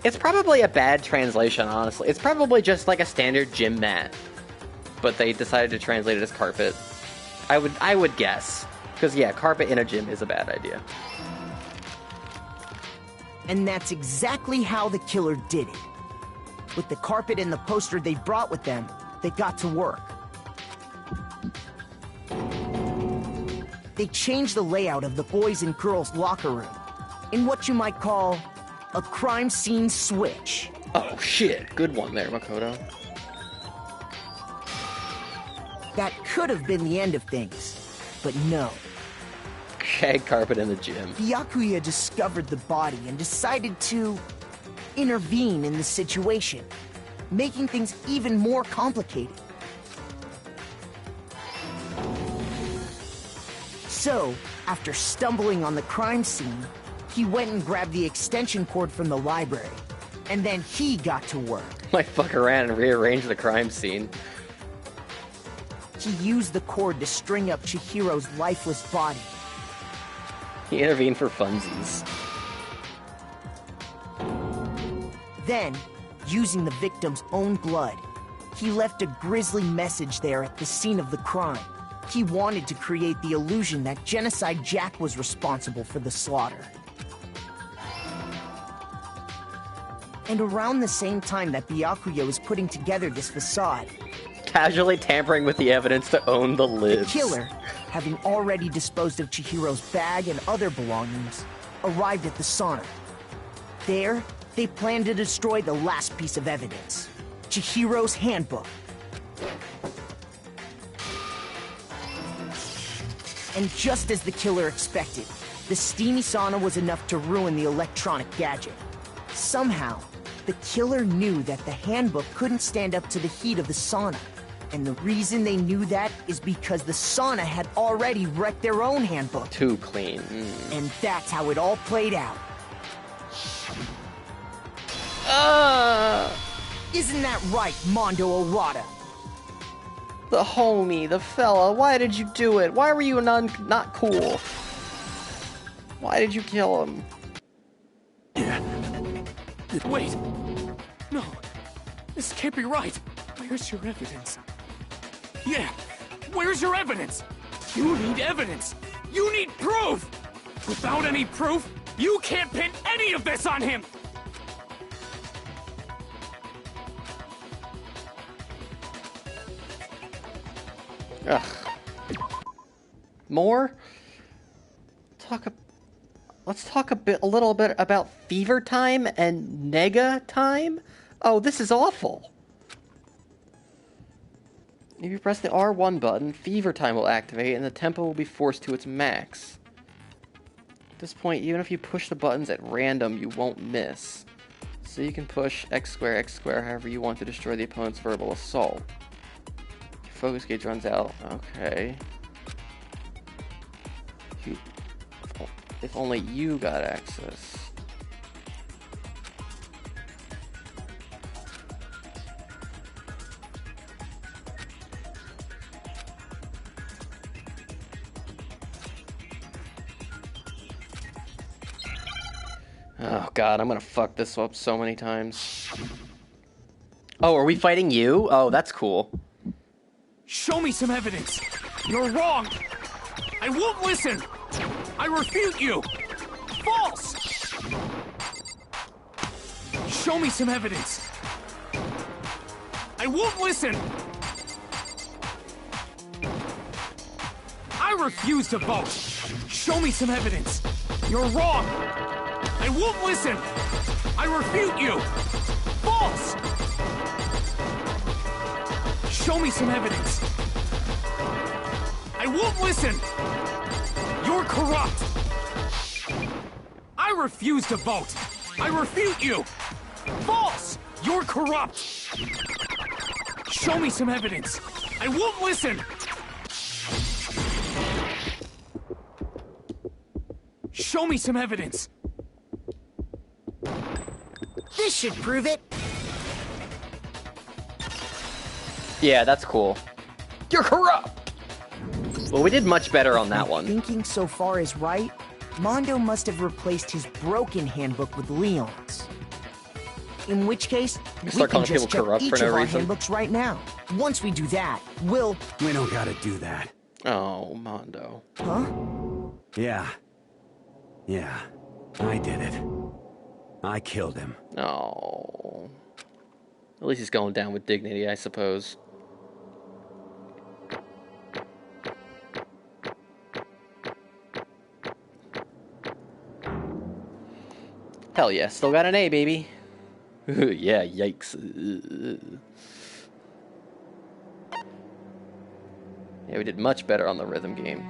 It's probably a bad translation, honestly. It's probably just like a standard gym mat. But they decided to translate it as carpet. I would guess. Because, yeah, carpet in a gym is a bad idea. And that's exactly how the killer did it. With the carpet and the poster they brought with them, they got to work. They changed the layout of the boys' and girls' locker room in what you might call a crime scene switch. Oh, shit. Good one there, Makoto. That could have been the end of things. But no. Shag carpet in the gym. Byakuya discovered the body and decided to intervene in the situation, making things even more complicated. So, after stumbling on the crime scene, he went and grabbed the extension cord from the library, and then he got to work. Might fuck around and rearrange the crime scene. He used the cord to string up Chihiro's lifeless body. He intervened for funsies. Then, using the victim's own blood, he left a grisly message there at the scene of the crime. He wanted to create the illusion that Genocide Jack was responsible for the slaughter. And around the same time that Byakuya was putting together this facade, casually tampering with the evidence to own the lids. The killer, having already disposed of Chihiro's bag and other belongings, arrived at the sauna. There, they planned to destroy the last piece of evidence, Chihiro's handbook. And just as the killer expected, the steamy sauna was enough to ruin the electronic gadget. Somehow, the killer knew that the handbook couldn't stand up to the heat of the sauna. And the reason they knew that is because the sauna had already wrecked their own handbook. Too clean. And that's how it all played out. Isn't that right, Mondo Arata? The homie, the fella, why did you do it? Why were you not cool? Why did you kill him? Wait! No! This can't be right! Where's your evidence? Yeah! Where's your evidence? You need evidence! You need proof! Without any proof, you can't pin any of this on him! Ugh. More? Let's talk a little bit about Fever Time and Nega Time? Oh, this is awful. If you press the R1 button, Fever Time will activate and the tempo will be forced to its max. At this point, even if you push the buttons at random, you won't miss. So you can push X square, however you want to destroy the opponent's verbal assault. Your focus gauge runs out. Okay. If only you got access. Oh god, I'm gonna fuck this up so many times. Oh, are we fighting you? Oh, that's cool. Show me some evidence! You're wrong! I won't listen! I refute you! False! Show me some evidence! I won't listen! I refuse to vote! Show me some evidence! You're wrong! I won't listen! I refute you! False! Show me some evidence! I won't listen! You're corrupt! I refuse to vote! I refute you! False! You're corrupt! Show me some evidence! I won't listen! Show me some evidence! This should prove it! Yeah, that's cool. You're corrupt! Well, we did much better on that one. Thinking so far is right, Mondo must have replaced his broken handbook with Leon's. In which case, we can just check each of our handbooks right now. Once we do that, we'll... We don't gotta do that. Oh, Mondo. Huh? Yeah. Yeah. I did it. I killed him. Oh. At least he's going down with dignity, I suppose. Hell yeah, still got an A, baby. Yeah, yikes. Yeah, we did much better on the rhythm game.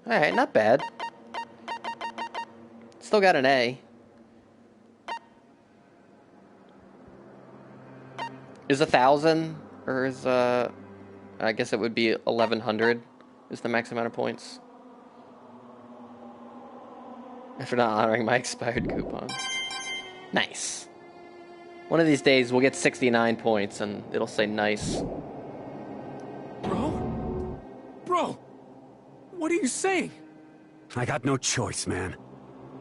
Alright, not bad. Still got an A. Is 1,000, or is, I guess it would be 1,100 is the max amount of points. After not honoring my expired coupon. Nice. One of these days we'll get 69 points and it'll say nice. Bro, what are you saying? I got no choice, man.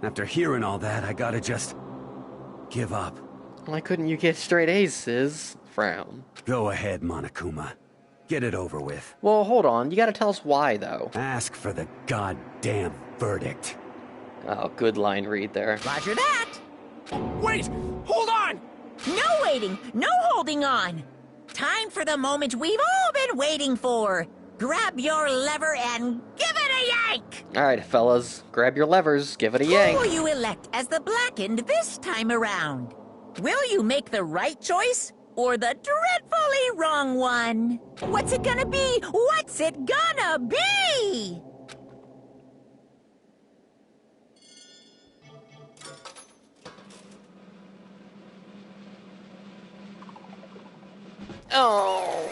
After hearing all that, I gotta just give up. Why couldn't you get straight A's, Sis? Frown. Go ahead, Monokuma. Get it over with. Well, hold on. You gotta tell us why, though. Ask for the goddamn verdict. Oh, good line read there. Roger that! Wait! Hold on! No waiting! No holding on! Time for the moment we've all been waiting for! Grab your lever and give it a yank! Alright, fellas. Grab your levers. Give it a yank. Who will you elect as the Blackened this time around? Will you make the right choice or the dreadfully wrong one? What's it gonna be? What's it gonna be? Oh.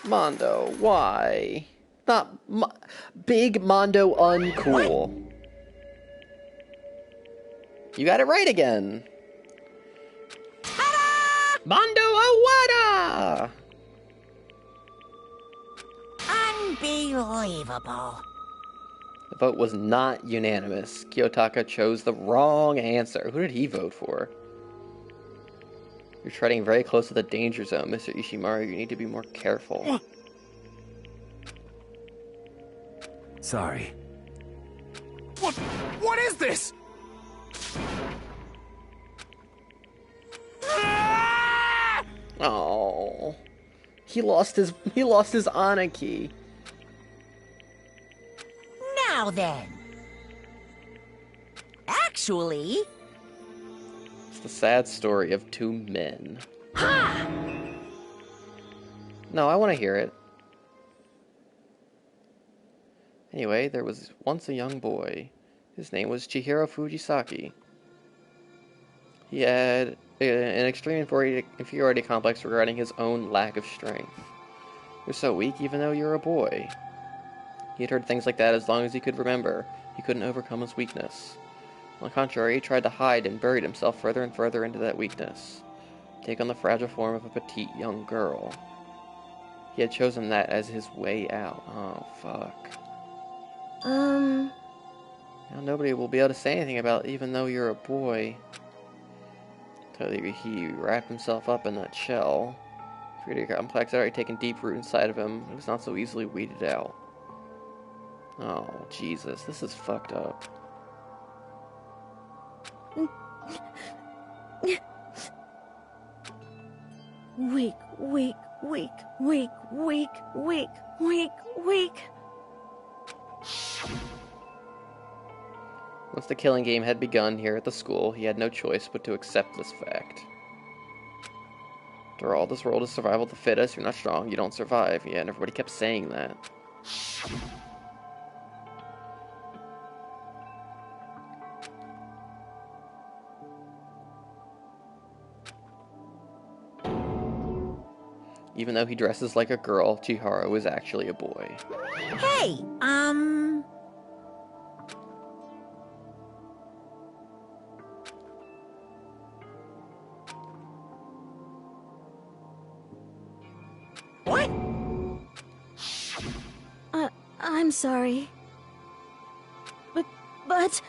Mondo, why? Not Big Mondo uncool. What? You got it right again. Ta-da! Mondo Awada! Unbelievable. The vote was not unanimous. Kiyotaka chose the wrong answer. Who did he vote for? You're treading very close to the danger zone, Mr. Ishimaru. You need to be more careful. Sorry. What is this? Oh, he lost his Anaki. Now then. Actually, it's the sad story of two men. Ha! No, I want to hear it. Anyway, there was once a young boy. His name was Chihiro Fujisaki. He had an extreme inferiority complex regarding his own lack of strength. You're so weak even though you're a boy. He had heard things like that as long as he could remember. He couldn't overcome his weakness. On the contrary, he tried to hide and buried himself further and further into that weakness. Take on the fragile form of a petite young girl. He had chosen that as his way out. Oh, fuck. Now nobody will be able to say anything about it, even though you're a boy. He wrapped himself up in that shell. Inferiority complex had already taken deep root inside of him. It was not so easily weeded out. Oh, Jesus, this is fucked up. Weak, weak, weak, weak, weak, weak, weak, weak. Once the killing game had begun here at the school, he had no choice but to accept this fact. After all, this world is survival of the fittest. You're not strong, you don't survive. Yeah, and everybody kept saying that. Even though he dresses like a girl, Chihiro is actually a boy. Hey, What? I'm sorry. But...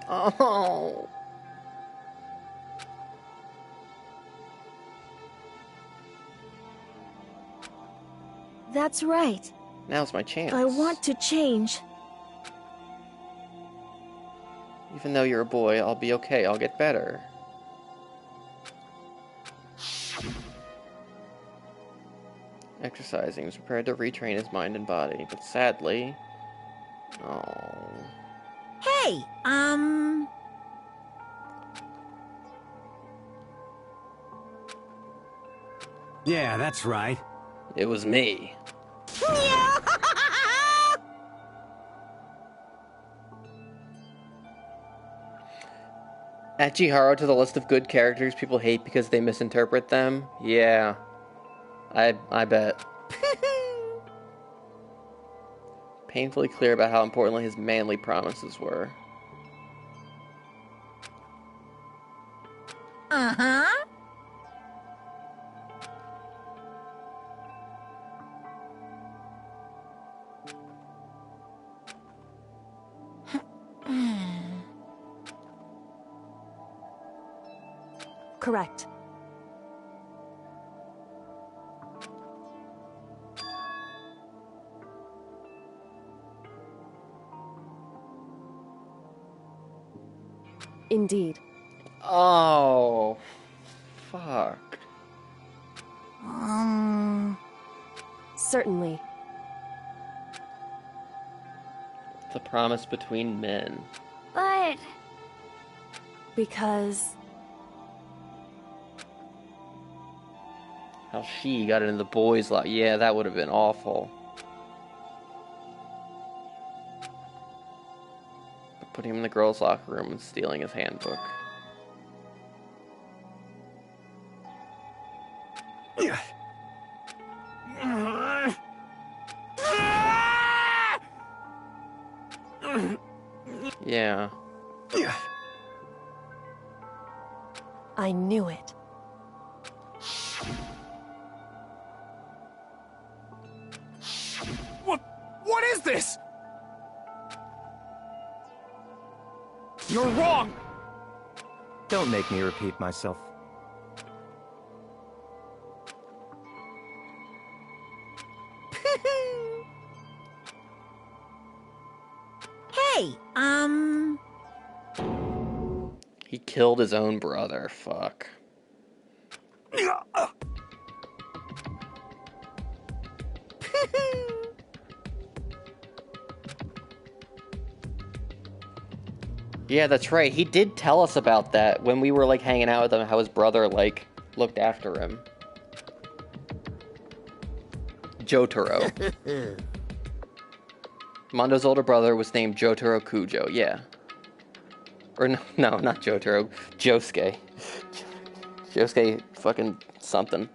Oh... That's right. Now's my chance. I want to change. Even though you're a boy, I'll be okay. I'll get better. Exercising. He was prepared to retrain his mind and body, but sadly... Oh... Hey, Yeah, that's right. It was me. Add Chihiro to the list of good characters people hate because they misinterpret them? Yeah. I bet. Painfully clear about how important his manly promises were. Uh-huh. Correct. Indeed. Oh, fuck. Certainly. The promise between men. But... Because... How she got into the boys' lot. Yeah, that would have been awful. But putting him in the girls' locker room and stealing his handbook. Yeah. I knew it. What is this? You're wrong! Don't make me repeat myself. Hey, He killed his own brother. Fuck. Yeah, that's right. He did tell us about that when we were, like, hanging out with him, how his brother, like, looked after him. Jotaro. Mondo's older brother was named Jotaro Kujo, yeah. Or no, not Jotaro. Josuke. Josuke fucking something.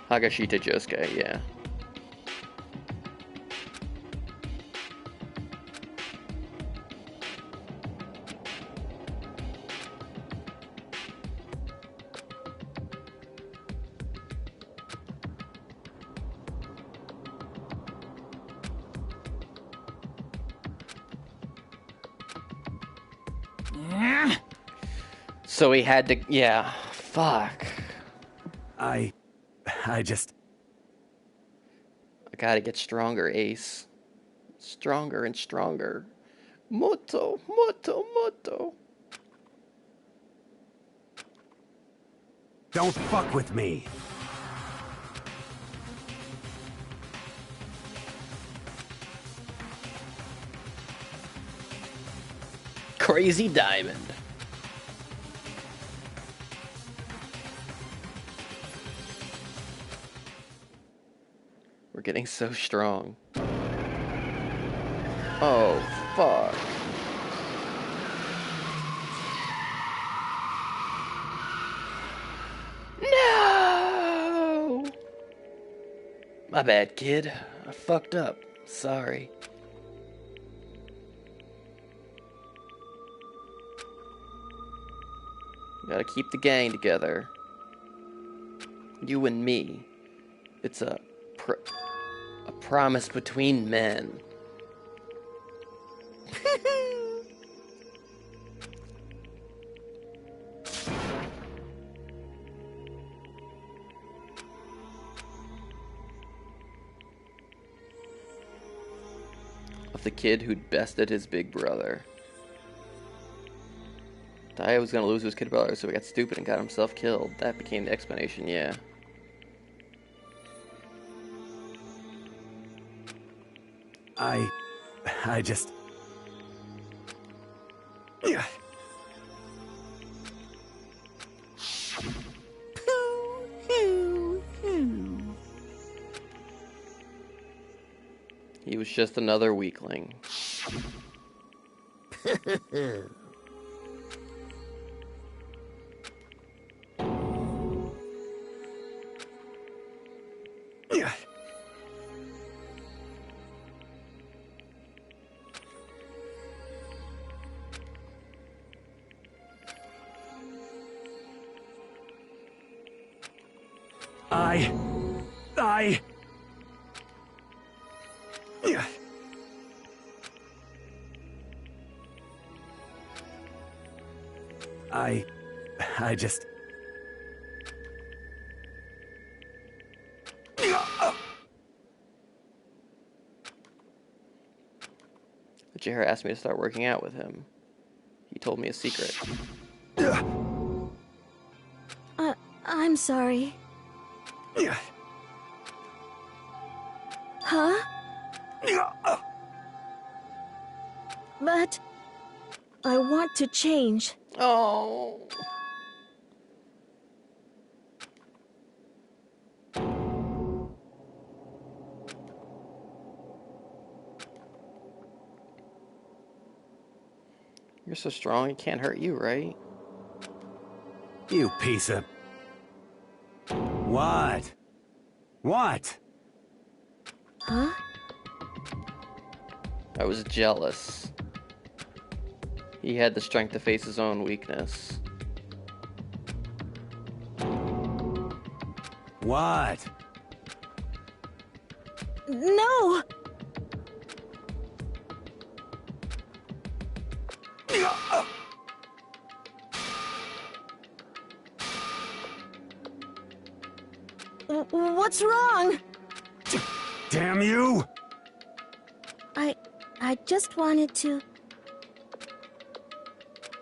Hagashita Josuke, yeah. So he had to, yeah, fuck. I just... I gotta get stronger, Ace. Stronger and stronger. Moto, moto, moto. Don't fuck with me. Crazy Diamond. We're getting so strong. Oh, fuck. No! My bad, kid. I fucked up. Sorry. Gotta keep the gang together. You and me. It's a promise between men. Of the kid who'd bested his big brother. Dai was gonna lose his kid brother, so he got stupid and got himself killed. That became the explanation, yeah. I just... Yeah. He was just another weakling. Yeah. Yeah. I just... Chihiro asked me to start working out with him. He told me a secret. I'm sorry. Yeah. Huh? But... I want to change. Oh... You're so strong, it can't hurt you, right? You piece of... What? What? Huh? I was jealous. He had the strength to face his own weakness. What? No! What's wrong? Damn you! I just wanted to...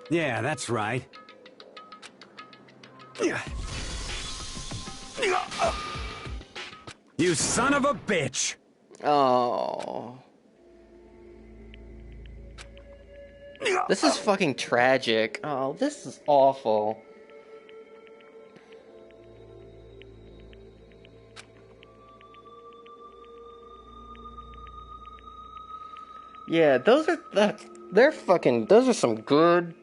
Yeah, that's right. You son of a bitch! Oh. This is fucking tragic. Oh, this is awful. Yeah, they're fucking, those are some good,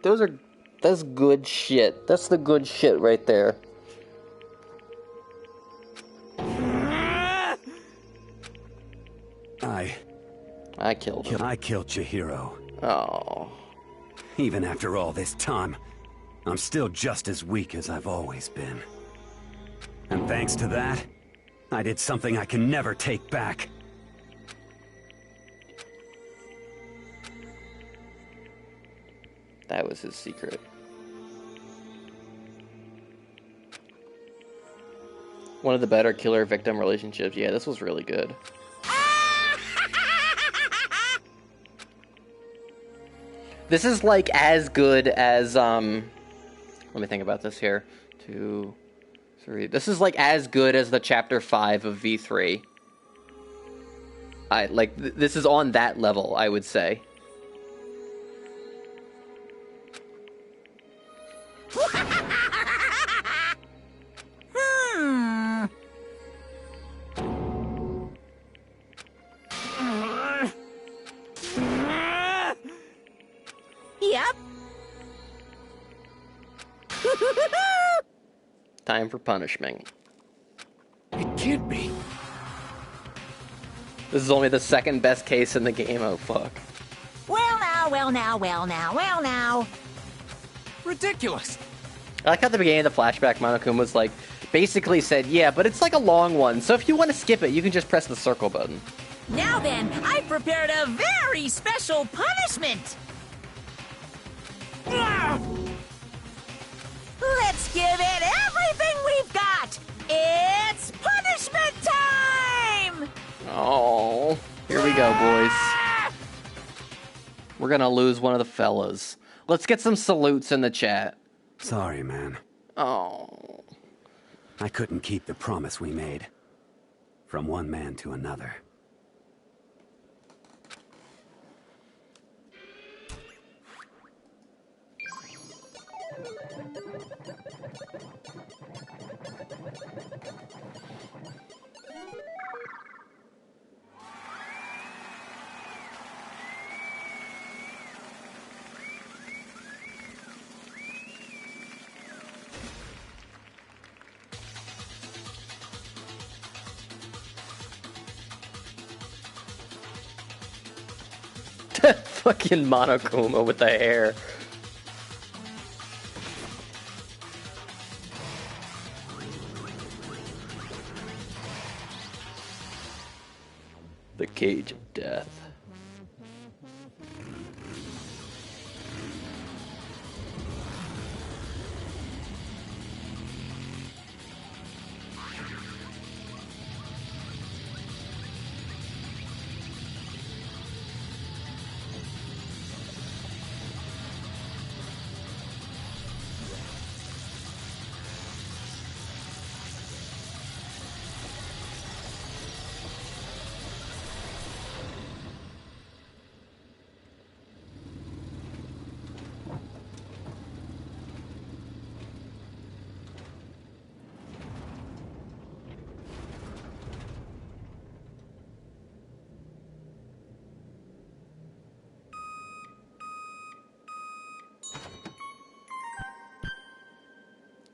that's good shit. That's the good shit right there. I killed him. I killed Chihiro. Oh. Even after all this time, I'm still just as weak as I've always been. And thanks to that, I did something I can never take back. That was his secret. One of the better killer-victim relationships. Yeah, this was really good. This is like as good as let me think about this here. 2, 3. This is like as good as the chapter 5 of V3. This is on that level, I would say. Yep. Time for punishment. It can't be. This is only the second best case in the game. Oh, fuck. Well now. Ridiculous. I like how at the beginning of the flashback, Monokuma was like, basically said, yeah, but it's like a long one, so if you want to skip it, you can just press the circle button. Now then, I've prepared a very special punishment. Let's give it everything we've got. It's punishment time! Oh, here we go, boys. We're gonna lose one of the fellas. Let's get some salutes in the chat. Sorry, man. Oh. I couldn't keep the promise we made. From one man to another. Fucking Monokuma with the hair. The cage of death.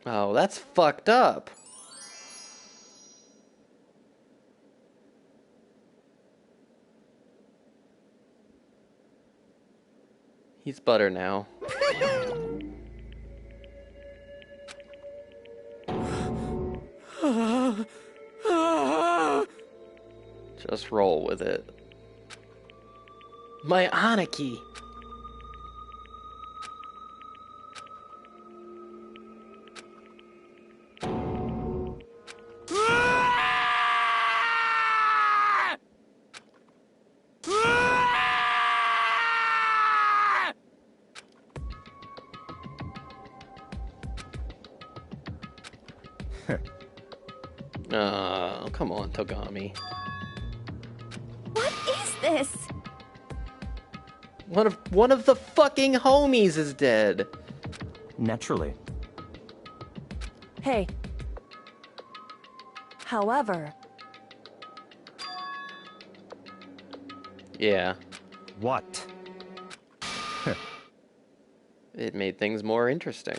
Oh, that's fucked up. He's butter now. Just roll with it. My Aniki. Oh, come on, Togami. What is this? One of the fucking homies is dead. Naturally. Hey. However... Yeah. What? It made things more interesting.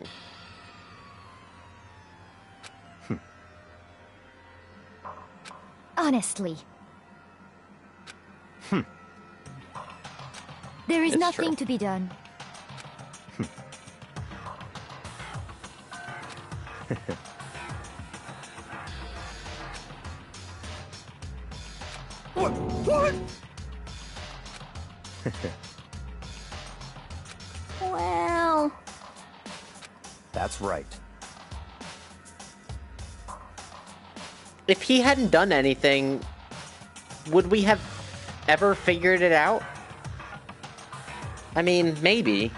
Honestly. There is It's nothing true. to be done. What? Well... That's right. If he hadn't done anything, would we have ever figured it out? I mean, maybe.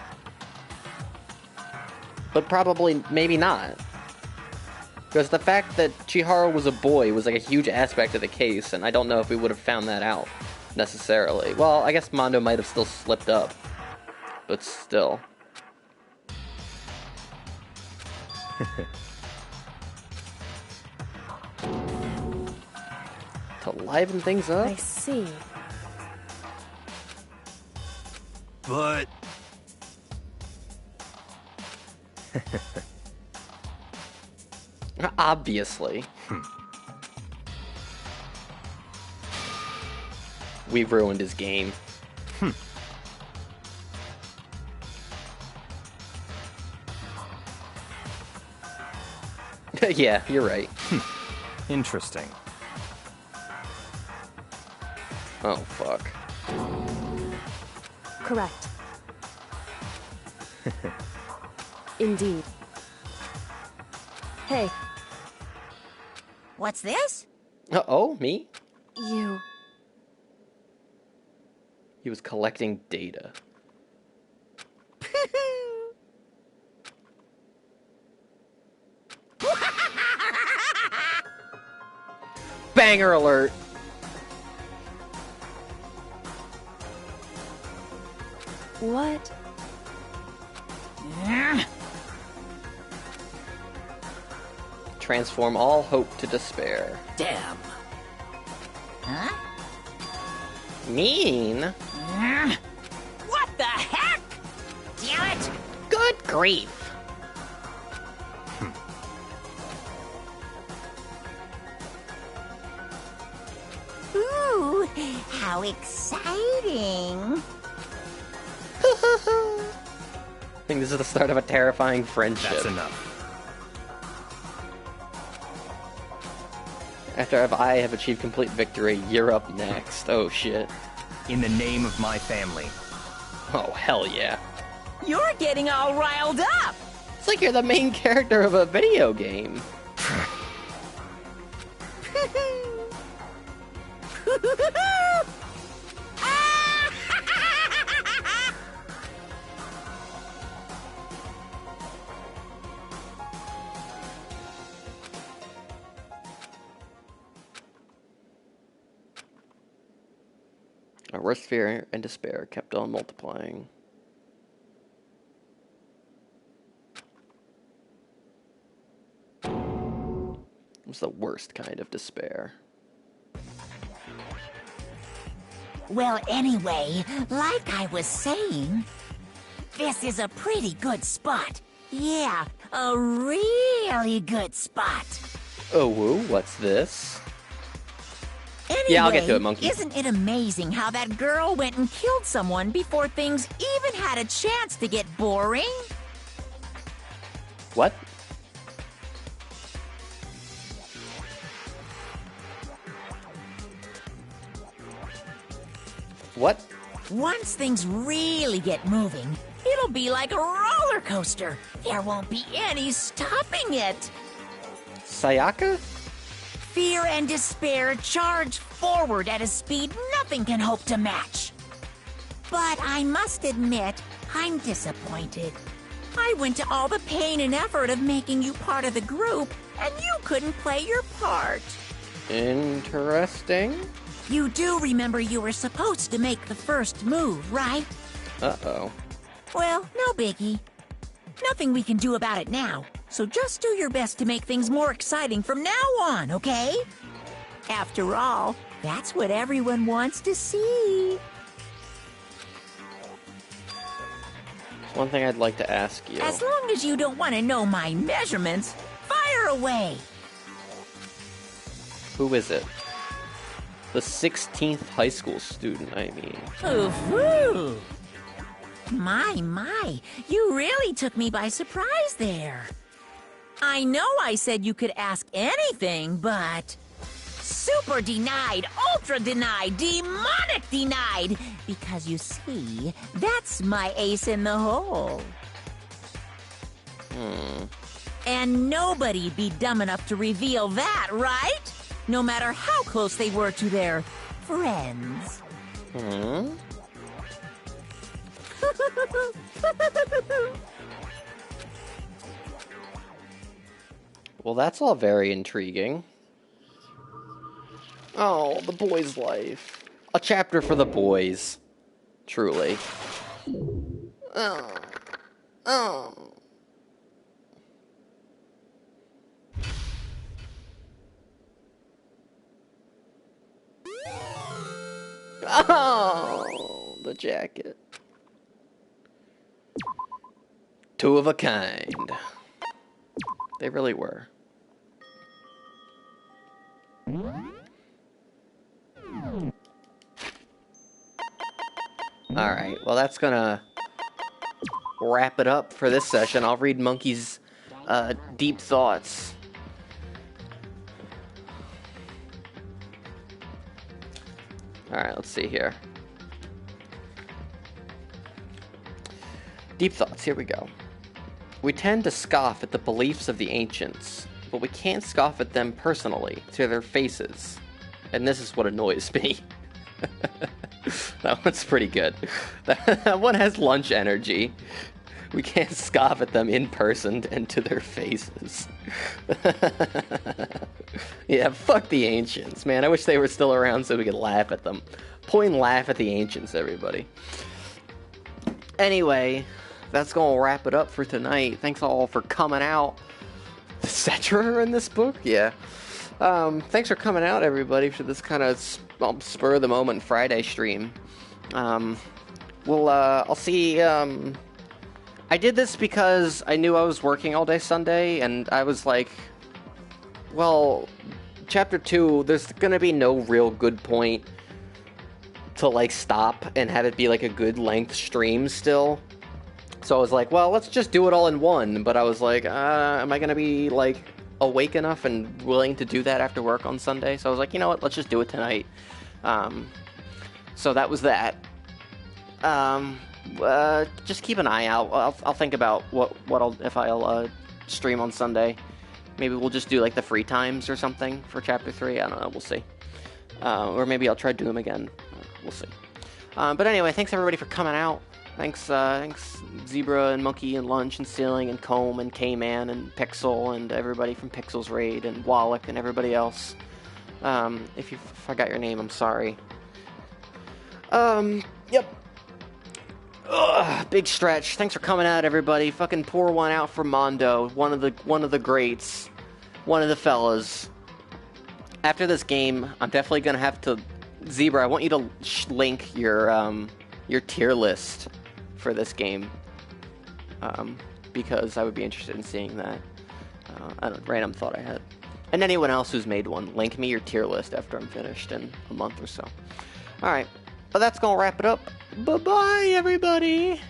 But probably, maybe not. Because the fact that Chiharu was a boy was like a huge aspect of the case, and I don't know if we would have found that out, necessarily. Well, I guess Mondo might have still slipped up. But still. To liven things up? I see. But... Obviously. We've ruined his game. Yeah, you're right. Interesting. Oh, fuck. Correct. Indeed. Hey. What's this? Oh, me? You... He was collecting data. banger alert! What? Transform all hope to despair. Damn. Huh? Mean? What the heck? Damn it! Good grief. Ooh, how exciting. I think this is the start of a terrifying friendship. That's enough. After I have achieved complete victory, you're up next. Oh shit. In the name of my family. Oh, hell yeah. You're getting all riled up. It's like you're the main character of a video game. Our worst fear and despair kept on multiplying. It was the worst kind of despair. Well, anyway, like I was saying, this is a pretty good spot. Yeah, a really good spot. Oh, woo, what's this? Anyway, Yeah, I'll get to it, Monkey. Isn't it amazing how that girl went and killed someone before things even had a chance to get boring? What? What? Once things really get moving, it'll be like a roller coaster. There won't be any stopping it. Sayaka? Fear and despair charge forward at a speed nothing can hope to match. But I must admit, I'm disappointed. I went to all the pain and effort of making you part of the group, and you couldn't play your part. Interesting. You do remember you were supposed to make the first move, right? Uh-oh. Well, no biggie. Nothing we can do about it now, so just do your best to make things more exciting from now on, okay? After all, that's what everyone wants to see. One thing I'd like to ask you. As long as you don't want to know my measurements, fire away! Who is it? The 16th high school student, I mean. Ooh-hoo! My, you really took me by surprise there. I know I said you could ask anything, but... Super denied, ultra denied, demonic denied! Because you see, that's my ace in the hole. And nobody'd be dumb enough to reveal that, right? No matter how close they were to their friends. Well, that's all very intriguing. Oh, the boy's life. A chapter for the boys. Truly. Oh. Oh. Oh, the jacket. Two of a kind. They really were. Alright, well that's gonna wrap it up for this session. I'll read Monkey's deep thoughts. Alright, let's see here. Deep thoughts, here we go. We tend to scoff at the beliefs of the ancients, but we can't scoff at them personally, to their faces. And this is what annoys me. That one's pretty good. That one has lunch energy. We can't scoff at them in person and to their faces. Yeah, fuck the ancients, man. I wish they were still around so we could laugh at them. Point and laugh at the ancients, everybody. Anyway, that's gonna wrap it up for tonight. Thanks all for coming out. The Cetra in this book? Yeah. Thanks for coming out, everybody, for this kind of spur-of-the-moment Friday stream. I'll see, I did this because I knew I was working all day Sunday, and I was like, well, Chapter 2, there's gonna be no real good point to, like, stop and have it be, like, a good length stream still. So I was like, well, let's just do it all in one. But I was like, am I gonna be, like, awake enough and willing to do that after work on Sunday? So I was like, you know what, let's just do it tonight. So that was that. Just keep an eye out. I'll think about if I'll stream on Sunday. Maybe we'll just do like the free times or something for Chapter 3. I don't know. We'll see. Or maybe I'll try Doom again. We'll see. But anyway, thanks everybody for coming out. Thanks Zebra and Monkey and Lunch and Ceiling and Comb and K-Man and Pixel and everybody from Pixel's Raid and Wallach and everybody else. If I got your name, I'm sorry. Yep. Ugh, big stretch. Thanks for coming out, everybody. Fucking pour one out for Mondo, one of the greats, one of the fellas. After this game, I'm definitely gonna have to. Zebra, I want you to link your tier list for this game, because I would be interested in seeing that. I don't random thought I had. And anyone else who's made one, link me your tier list after I'm finished in a month or so. All right. But that's gonna wrap it up. Bye-bye, everybody!